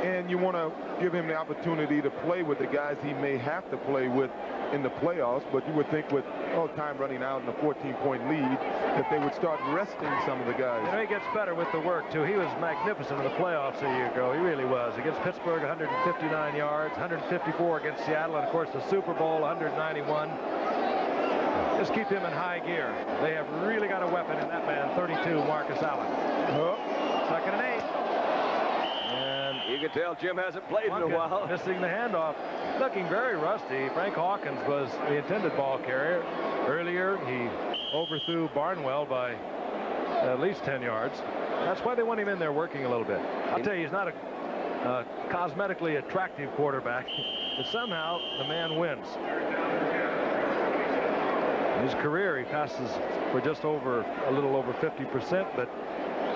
and you want to give him the opportunity to play with the guys he may have to play with in the playoffs. But you would think with time running out and a 14-point lead that they would start resting some of the guys. You know, he gets better with the work too. He was magnificent in the playoffs a year ago. He really was. Against Pittsburgh, 159 yards, 154 against Seattle, and of course the Super Bowl, 191. Just keep him in high gear. They have really got a weapon in that man, 32, Marcus Allen. 2nd and 8. And you can tell Jim hasn't played in a while. Missing the handoff. Looking very rusty. Frank Hawkins was the intended ball carrier. Earlier, he overthrew Barnwell by at least 10 yards. That's why they want him in there working a little bit. I'll tell you, he's not a cosmetically attractive quarterback, but somehow the man wins. In his career, he passes for just a little over 50%, but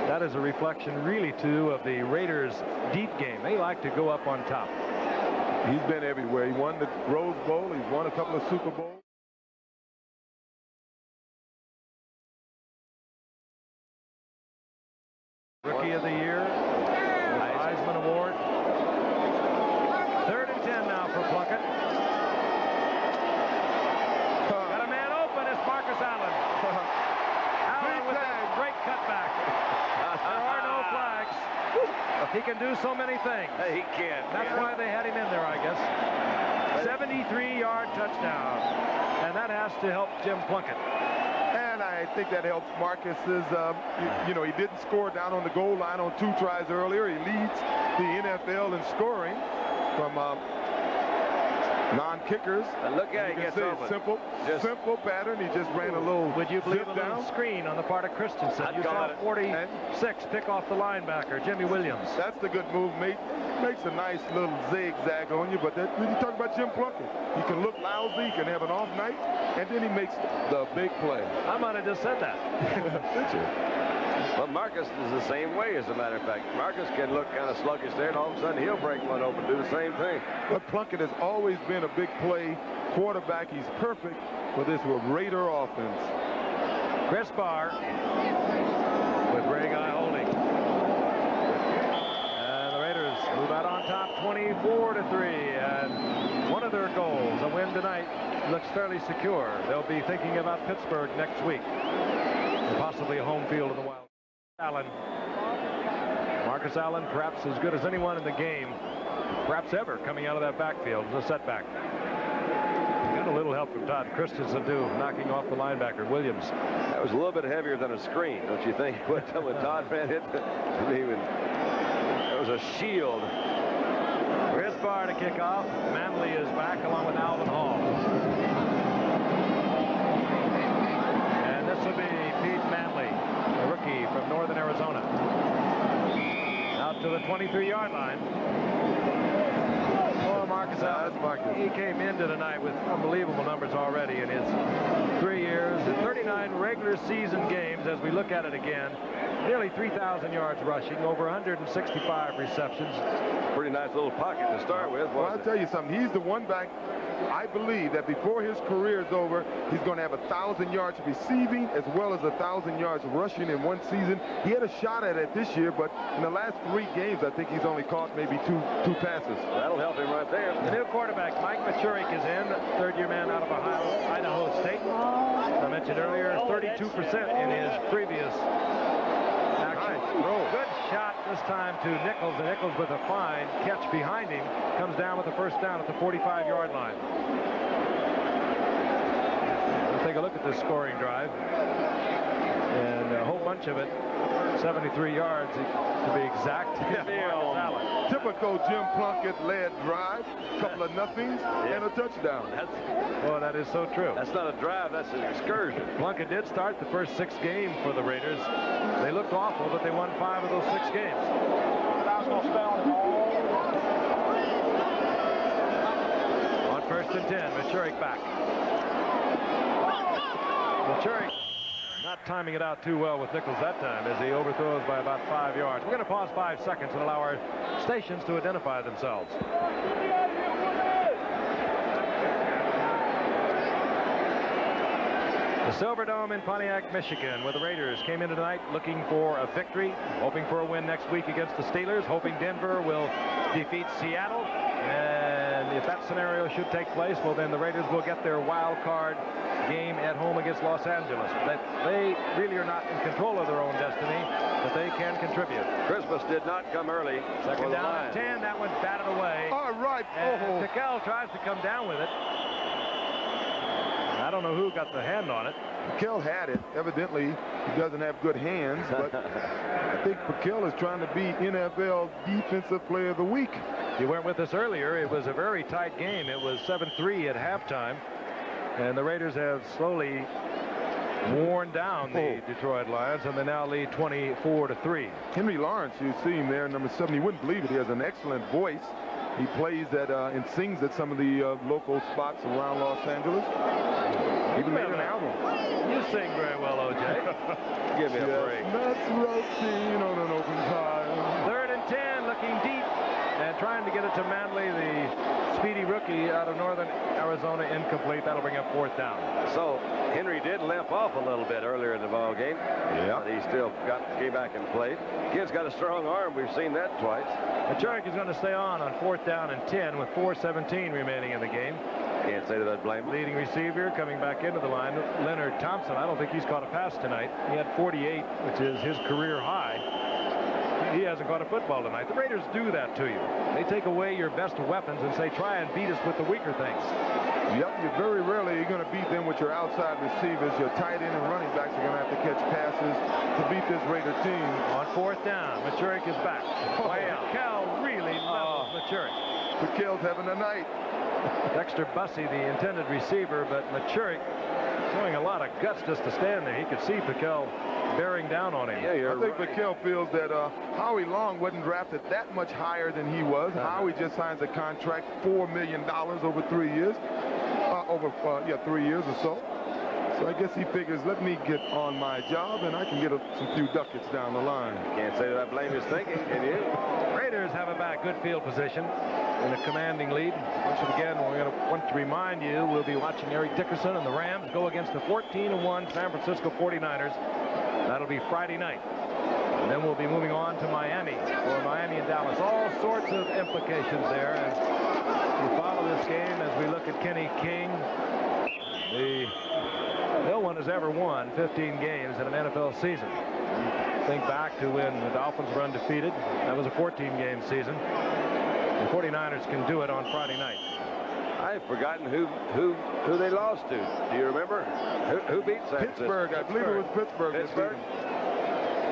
that is a reflection really too of the Raiders' deep game. They like to go up on top. He's been everywhere. He won the Rose Bowl. He's won a couple of Super Bowls. Rookie of the Year, Heisman Award. 3rd and 10 now for Plunkett. Got a man open. It's Marcus Allen. Allen with a great cutback. There are no flags. He can do so many things. He can. That's why they had him in there, I guess. 73-yard touchdown. And that has to help Jim Plunkett. And I think that helps Marcus's, you know, he didn't score down on the goal line on 2 tries earlier. He leads the NFL in scoring from non-kickers. And look at You he can gets see open. simple pattern. He just ran a little. Would you believe zip a little down. screen on the part of Christensen? I'd You call saw it. 46 pick off the linebacker, Jimmy Williams. That's the good move, mate. Makes a nice little zigzag on you, but when you talk about Jim Plunkett, he can look lousy, he can have an off night, and then he makes the big play. I might have just said that. Did you? Well, Marcus is the same way, as a matter of fact. Marcus can look kind of sluggish there, and all of a sudden he'll break one open, do the same thing. But Plunkett has always been a big play quarterback. He's perfect for this Raider offense. Chris Barr with Ray Guy holding. And the Raiders move out on top 24-3. And one of their goals, a win tonight, looks fairly secure. They'll be thinking about Pittsburgh next week. And possibly a home field in the Wild. Allen. Marcus Allen, perhaps as good as anyone in the game, perhaps ever, coming out of that backfield as a setback. Got a little help from Todd Christensen, too, knocking off the linebacker, Williams. That was a little bit heavier than a screen, don't you think? When Todd ran it, it was a shield. Chris Barr to kick off. Manley is back along with Alvin Hall. And this will be Pete Manley, a rookie from northern Arizona. Out to the 23-yard line. Oh, Marcus Allen. He came into tonight with unbelievable numbers already in his 3 years and 39 regular season games. As we look at it again, nearly 3,000 yards rushing, over 165 receptions. Pretty nice little pocket to start with. Well, I'll tell you something. He's the one back. I believe that before his career is over, he's going to have 1,000 yards receiving as well as 1,000 yards rushing in one season. He had a shot at it this year, but in the last 3 games, I think he's only caught maybe two passes. That'll help him right there. The new quarterback, Mike Machurik, is in, third-year man out of Idaho State. As I mentioned earlier, 32% in his previous action. Good shot this time to Nichols, and Nichols with a fine catch behind him comes down with the first down at the 45-yard line. Let's take a look at this scoring drive, and a whole bunch of it, 73 yards to be exact. Typical Jim Plunkett-led drive, couple of nothings, and a touchdown. Well, that is so true. That's not a drive, that's an excursion. Plunkett did start the first 6 games for the Raiders. They looked awful, but they won 5 of those 6 games. On 1st and 10, Machurik back. Machurik not timing it out too well with Nichols that time as he overthrows by about 5 yards. We're going to pause 5 seconds and allow our stations to identify themselves. The Silverdome in Pontiac, Michigan, where the Raiders came in tonight looking for a victory, hoping for a win next week against the Steelers, hoping Denver will defeat Seattle. And if that scenario should take place, well, then the Raiders will get their wild card game at home against Los Angeles. But they really are not in control of their own destiny, but they can contribute. Christmas did not come early. Second down at 10. That one batted away. All right. And Tickell tries to come down with it. I don't know who got the hand on it. Piquel had it. Evidently, he doesn't have good hands, but I think Piquel is trying to be NFL Defensive Player of the Week. You weren't with us earlier. It was a very tight game. It was 7-3 at halftime, and the Raiders have slowly worn down the Detroit Lions, and they now lead 24-3. Henry Lawrence, you see him there, number 7. You wouldn't believe it. He has an excellent voice. He plays at and sings at some of the local spots around Los Angeles. He made an album. You sing very well, O.J. Give me a break. That's roasting on an open time. 3rd and 10, looking deep and trying to get it to Manley, the speedy rookie out of northern Arizona, incomplete. That'll bring up 4th down. So Henry did limp off a little bit earlier in the ball game. Yeah. But he still came back and played. Kid's got a strong arm. We've seen that twice. Machurik is going to stay on 4th down and 10 with 4:17 remaining in the game. Can't say that I'd blame him. Leading receiver coming back into the line, Leonard Thompson. I don't think he's caught a pass tonight. He had 48, which is his career high. He hasn't caught a football tonight. The Raiders do that to you. They take away your best weapons and say, try and beat us with the weaker things. Yep, you're very rarely you're going to beat them with your outside receivers. Your tight end and running backs are going to have to catch passes to beat this Raider team. On 4th down, Machurik is back. Wow. Cal really levels Machurik. Piquel's having a night. Dexter Bussey, the intended receiver, but Machurik showing a lot of guts just to stand there. He could see Piquel bearing down on him. I think Piquel feels that Howie Long wasn't drafted that much higher than he was. Howie just signs a contract, $4 million over 3 years. 3 years or so. So I guess he figures, let me get on my job and I can get some few ducats down the line. Can't say that I blame his thinking, can you? Raiders have it back. Good field position in a commanding lead. Once again, we're going to want to remind you, we'll be watching Eric Dickerson and the Rams go against the 14-1 San Francisco 49ers. That'll be Friday night. And then we'll be moving on to Miami for Miami and Dallas. All sorts of implications there. And we follow this game as we look at Kenny King. No one has ever won 15 games in an NFL season. Think back to when the Dolphins were undefeated. That was a 14-game season. The 49ers can do it on Friday night. I've forgotten who they lost to. Do you remember? Who beat San Francisco? Pittsburgh. I believe it was Pittsburgh. Pittsburgh?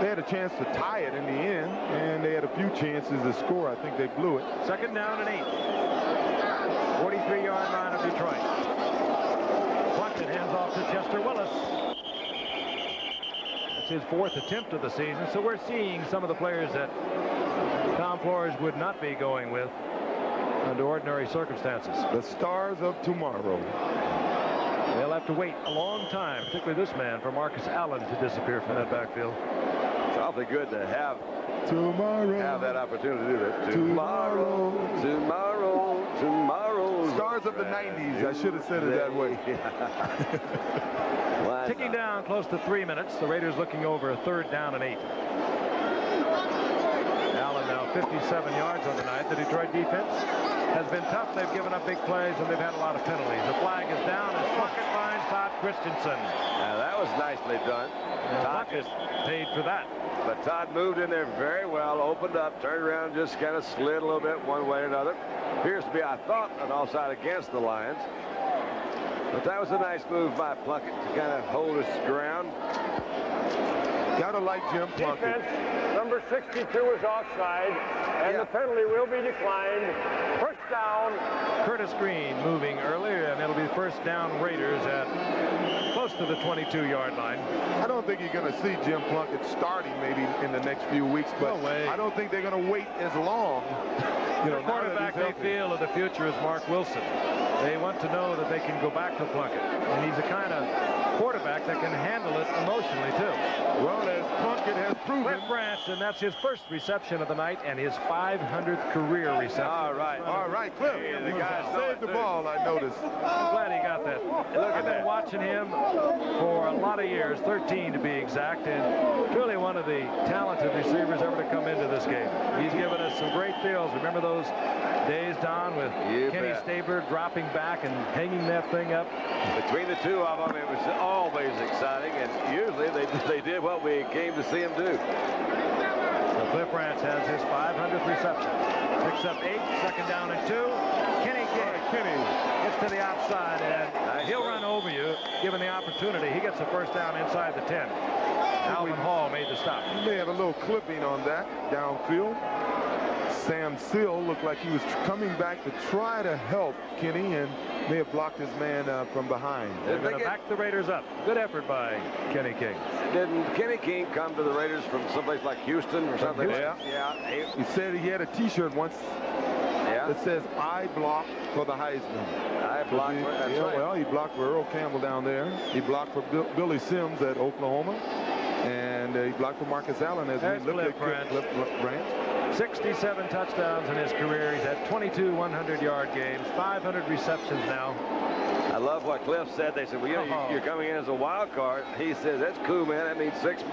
They had a chance to tie it in the end, and they had a few chances to score. I think they blew it. Second down and 8. 43-yard line of Detroit. Plunkett hands off to Chester Willis. That's his 4th attempt of the season, so we're seeing some of the players that Tom Flores would not be going with under ordinary circumstances. The stars of tomorrow. They'll have to wait a long time, particularly this man, for Marcus Allen to disappear from that backfield. It's awfully good to have that opportunity to do that. Tomorrow. Stars of the 90s. I should have said it that way. Ticking down close to 3 minutes. The Raiders looking over a 3rd down and 8. Allen now 57 yards on the night. The Detroit defense has been tough. They've given up big plays and they've had a lot of penalties. The flag is down as Plunkett finds Todd Christensen. Now that was nicely done. Plunkett paid for that. But Todd moved in there very well, opened up, turned around, just kind of slid a little bit one way or another. Appears to be, I thought, an offside against the Lions. But that was a nice move by Plunkett to kind of hold his ground. Gotta like Jim Plunkett. Defense, number 62 is offside, and the penalty will be declined. First down. Curtis Green moving earlier, and it'll be first down Raiders at close to the 22-yard line. I don't think you're going to see Jim Plunkett starting maybe in the next few weeks, but no way. I don't think they're going to wait as long. The quarterback they feel of the future is Mark Wilson. They want to know that they can go back to Plunkett, and he's the kind of quarterback that can handle it emotionally too. Well, as Plunkett has proven. Cliff Branch, and that's his first reception of the night and his 500th career reception. All right, Cliff. Hey, the guy saved the ball, I noticed. I'm glad he got that. Look at I've been watching him for a lot of years, 13 to be exact, and truly one of the talented receivers ever to come into this game. He's given us some great feels. Remember those days, Don, with Kenny Stabler dropping back and hanging that thing up? Between the two of them, it was always exciting, and usually they did what we came to see them do. So Cliff Branch has his 500th reception. Picks up 8, second down and 2. Kenny gets to the outside, and he'll run over you, given the opportunity. He gets the first down inside the 10. Alvin Hall made the stop. He may have a little clipping on that downfield. Sam Sill looked like he was coming back to try to help Kenny and may have blocked his man from behind. They're going to back the Raiders up. Good effort by Kenny King. Didn't Kenny King come to the Raiders from someplace like Houston or something? Yeah. He said he had a T-shirt once that says, "I block for the Heisman." I blocked for that's right. Well, he blocked for Earl Campbell down there. He blocked for Billy Sims at Oklahoma. And he blocked for Marcus Allen as we look at Cliff Branch. 67 touchdowns in his career. He's had 22 100-yard games, 500 receptions now. I love what Cliff said. They said, well, you're coming in as a wild card. He says, that's cool, man. That means $6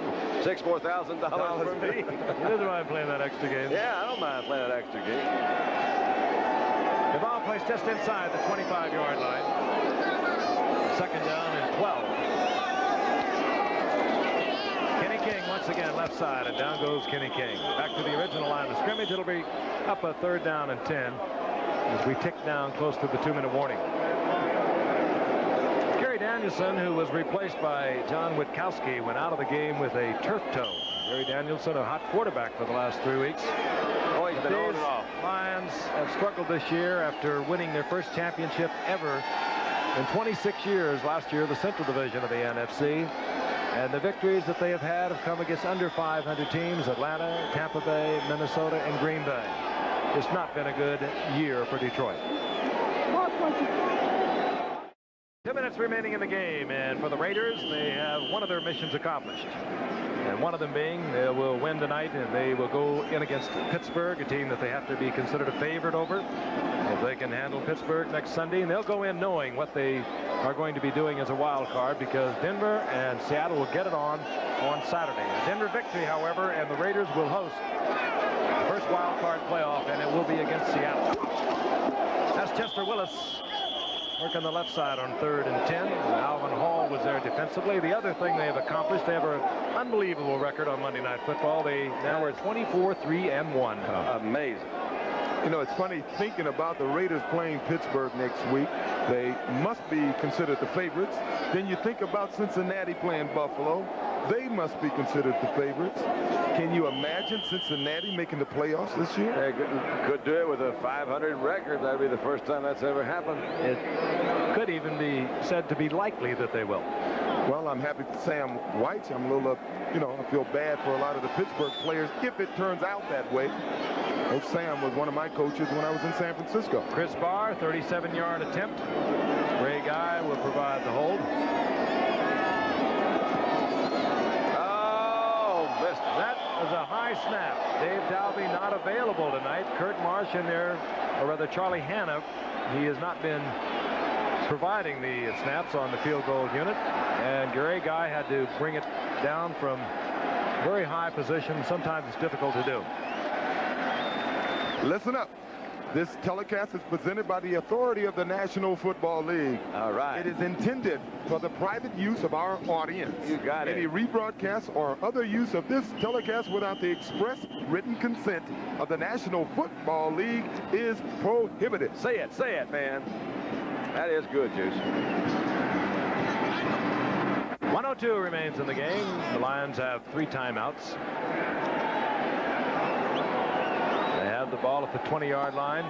more thousand for me. He doesn't mind playing that extra game. Yeah, I don't mind playing that extra game. The ball placed just inside the 25-yard line. Second down and 12. Kenny King once again left side, and down goes Kenny King. Back to the original line of scrimmage. It'll be up a third down and 10 as we tick down close to the 2-minute warning. Gary Danielson, who was replaced by John Witkowski, went out of the game with a turf toe. Gary Danielson, a hot quarterback for the last 3 weeks. Oh, It's been on and off. Lions have struggled this year after winning their first championship ever in 26 years last year, the Central Division of the NFC. And the victories that they have had have come against under 500 teams: Atlanta, Tampa Bay, Minnesota, and Green Bay. It's not been a good year for Detroit. 2 minutes remaining in the game, and for the Raiders, they have one of their missions accomplished. And one of them being they will win tonight, and they will go in against Pittsburgh, a team that they have to be considered a favorite over. If they can handle Pittsburgh next Sunday, and they'll go in knowing what they are going to be doing as a wild card, because Denver and Seattle will get it on Saturday. A Denver victory, however, and the Raiders will host the first wild card playoff, and it will be against Seattle. That's Chester Willis working the left side on 3rd and 10. Alvin Hall was there defensively. The other thing they have accomplished, they have an unbelievable record on Monday Night Football. They now are 24-3-1. Amazing. You know, it's funny thinking about the Raiders playing Pittsburgh next week. They must be considered the favorites. Then you think about Cincinnati playing Buffalo. They must be considered the favorites. Can you imagine Cincinnati making the playoffs this year? They could do it with a 500 record. That'd be the first time that's ever happened. It could even be said to be likely that they will. Well, I'm happy for Sam White. I'm a little, I feel bad for a lot of the Pittsburgh players if it turns out that way. Coach Sam was one of my coaches when I was in San Francisco. Chris Barr, 37-yard attempt. Ray Guy will provide the hold. That was a high snap. Dave Dalby not available tonight. Kurt Marsh in there, or rather Charlie Hanna. He has not been providing the snaps on the field goal unit. And Gary Guy had to bring it down from very high position. Sometimes it's difficult to do. Listen up. This telecast is presented by the authority of the National Football League. All right. It is intended for the private use of our audience. You got it. Any rebroadcast or other use of this telecast without the express written consent of the National Football League is prohibited. Say it, man. That is good, Juice. 102 remains in the game. The Lions have 3 timeouts. The ball at the 20-yard line,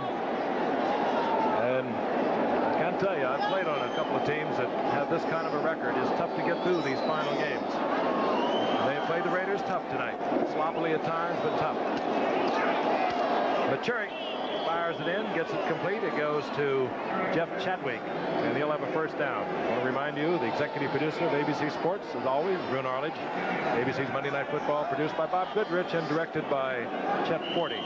and I can't tell you, I've played on a couple of teams that have this kind of a record. It's tough to get through these final games. They played the Raiders tough tonight, sloppily at times, but tough. Maturik fires it in, gets it complete. It goes to Jeff Chadwick, and he'll have a first down. I want to remind you, the executive producer of ABC Sports, as always, Brun Arledge. ABC's Monday Night Football, produced by Bob Goodrich and directed by Chet Forty.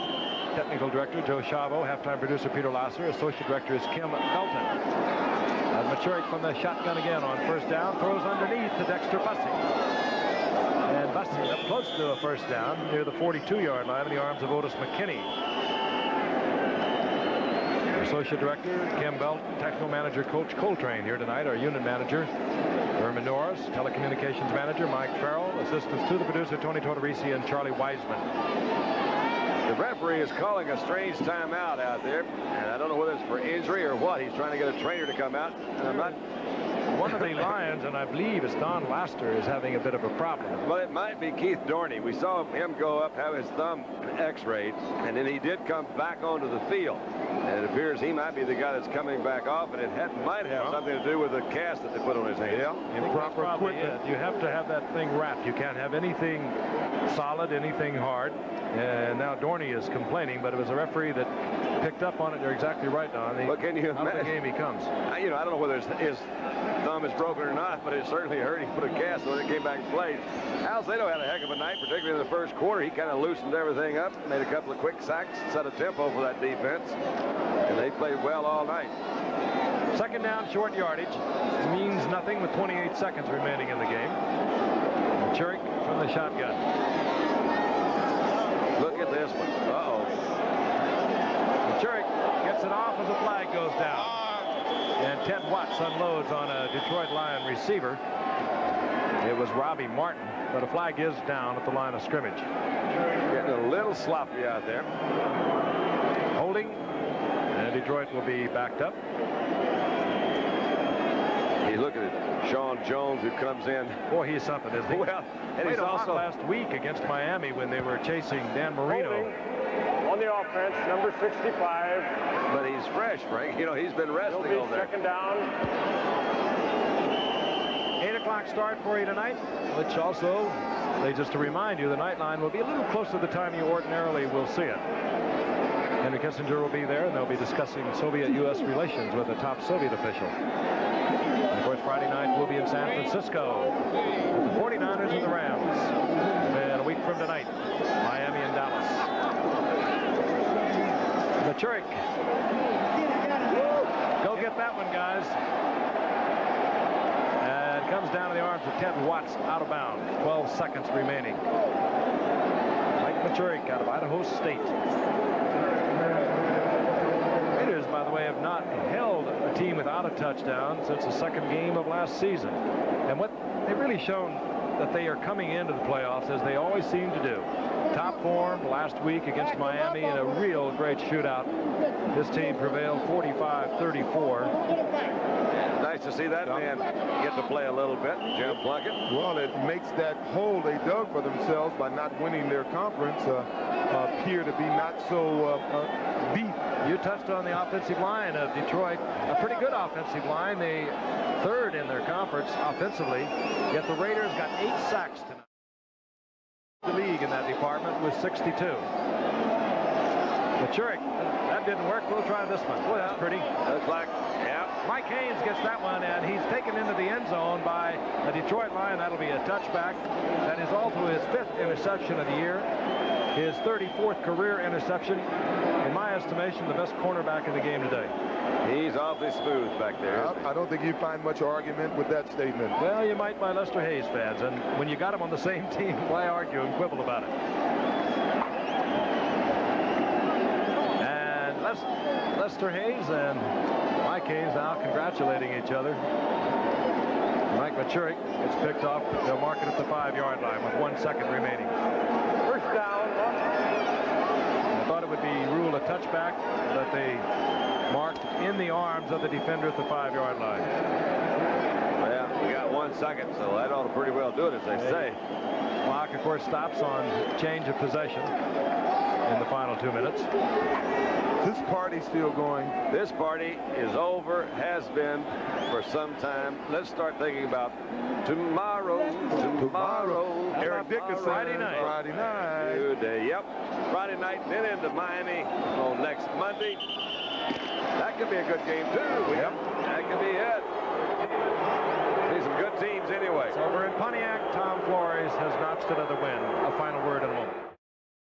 Technical director Joe Chavo, halftime producer Peter Lasser, associate director is Kim Belton. As Maturik from the shotgun again on first down, throws underneath to Dexter Bussey. And Bussey up close to a first down near the 42-yard line in the arms of Otis McKinney. Associate director Kim Belton, technical manager Coach Coltrane here tonight, our unit manager Herman Norris, telecommunications manager Mike Farrell, assistants to the producer Tony Tortorisi and Charlie Wiseman. The referee is calling a strange timeout out there, and I don't know whether it's for injury or what. He's trying to get a trainer to come out, and I'm not... One of the Lions, and I believe it's Don Laster, is having a bit of a problem. Well, it might be Keith Dorney. We saw him go up, have his thumb x-rayed, and then he did come back onto the field. And it appears he might be the guy that's coming back off, and it might have something to do with the cast that they put on his hand. Yeah, improper equipment. You have to have that thing wrapped. You can't have anything solid, anything hard. And now Dorney is complaining, but it was a referee that picked up on it. You're exactly right, Don. Well, can you out of the game he comes. I don't know whether his thumb is broken or not, but it certainly hurt. He put a cast on it, came back and played. Alzado had a heck of a night, particularly in the first quarter. He kind of loosened everything up, made a couple of quick sacks, set a tempo for that defense, and they played well all night. Second down, short yardage. Means nothing with 28 seconds remaining in the game. Maturik from the shotgun. Look at this one. Uh-oh. Maturik gets it off as the flag goes down. And Ted Watts unloads on a Detroit Lion receiver. It was Robbie Martin, but a flag is down at the line of scrimmage. Getting a little sloppy out there. Holding, and Detroit will be backed up. Hey, look at it. Sean Jones, who comes in. Boy, he's something, isn't he? Well, and played he's a lot also last week against Miami when they were chasing Dan Marino. On the offense, number 65. But he's fresh, Frank. You know, he's been resting He'll over be there. second down. 8 o'clock start for you tonight, which also, just to remind you, the Nightline will be a little closer to the time you ordinarily will see it. Henry Kissinger will be there, and they'll be discussing Soviet-U.S. relations with a top Soviet official. And of course, Friday night we'll be in San Francisco with the 49ers and the Rams. And a week from tonight, Miami and Dallas. Machurik. Go get that one, guys. And comes down to the arms of Ted Watts, out of bounds. 12 seconds remaining. Mike Machurik out of Idaho State. Raiders, by the way, have not held a team without a touchdown since the second game of last season. And what they've really shown that they are coming into the playoffs, as they always seem to do. Top form last week against Miami in a real great shootout. This team prevailed 45-34. Nice to see that man get to play a little bit, Jim Plunkett. Well, it makes that hole they dug for themselves by not winning their conference appear to be not so deep. You touched on the offensive line of Detroit. A pretty good offensive line. They third in their conference offensively, yet the Raiders got 8 sacks tonight. The league in that department with 62. Machurik, that didn't work. We'll try this one. Boy, that's pretty. Looks like, yeah. Mike Haynes gets that one, and he's taken into the end zone by a Detroit line. That'll be a touchback. That is also his 5th interception of the year. His 34th career interception. In my estimation, the best cornerback in the game today. He's awfully smooth back there. I don't think you find much argument with that statement. Well, you might by Lester Hayes fans, and when you got him on the same team, why argue and quibble about it? And Lester Hayes and Mike Haynes now congratulating each other. Mike Machurik gets picked off. They'll mark it at the 5-yard line with 1 second remaining. First down. I thought it would be ruled a touchback, but they marked in the arms of the defender at the 5-yard line. Well, you got 1 second, so that ought to pretty well do it, as they say. Clock, of course, stops on change of possession in the final 2 minutes. This party's still going. This party is over, has been for some time. Let's start thinking about tomorrow. Eric Dickerson. Friday night. Friday night. Good day. Yep. Friday night, then into Miami on next Monday. That could be a good game, too. Yep. That could be it. These some good teams anyway. Over in Pontiac, Tom Flores has notched another win. A final word in a moment.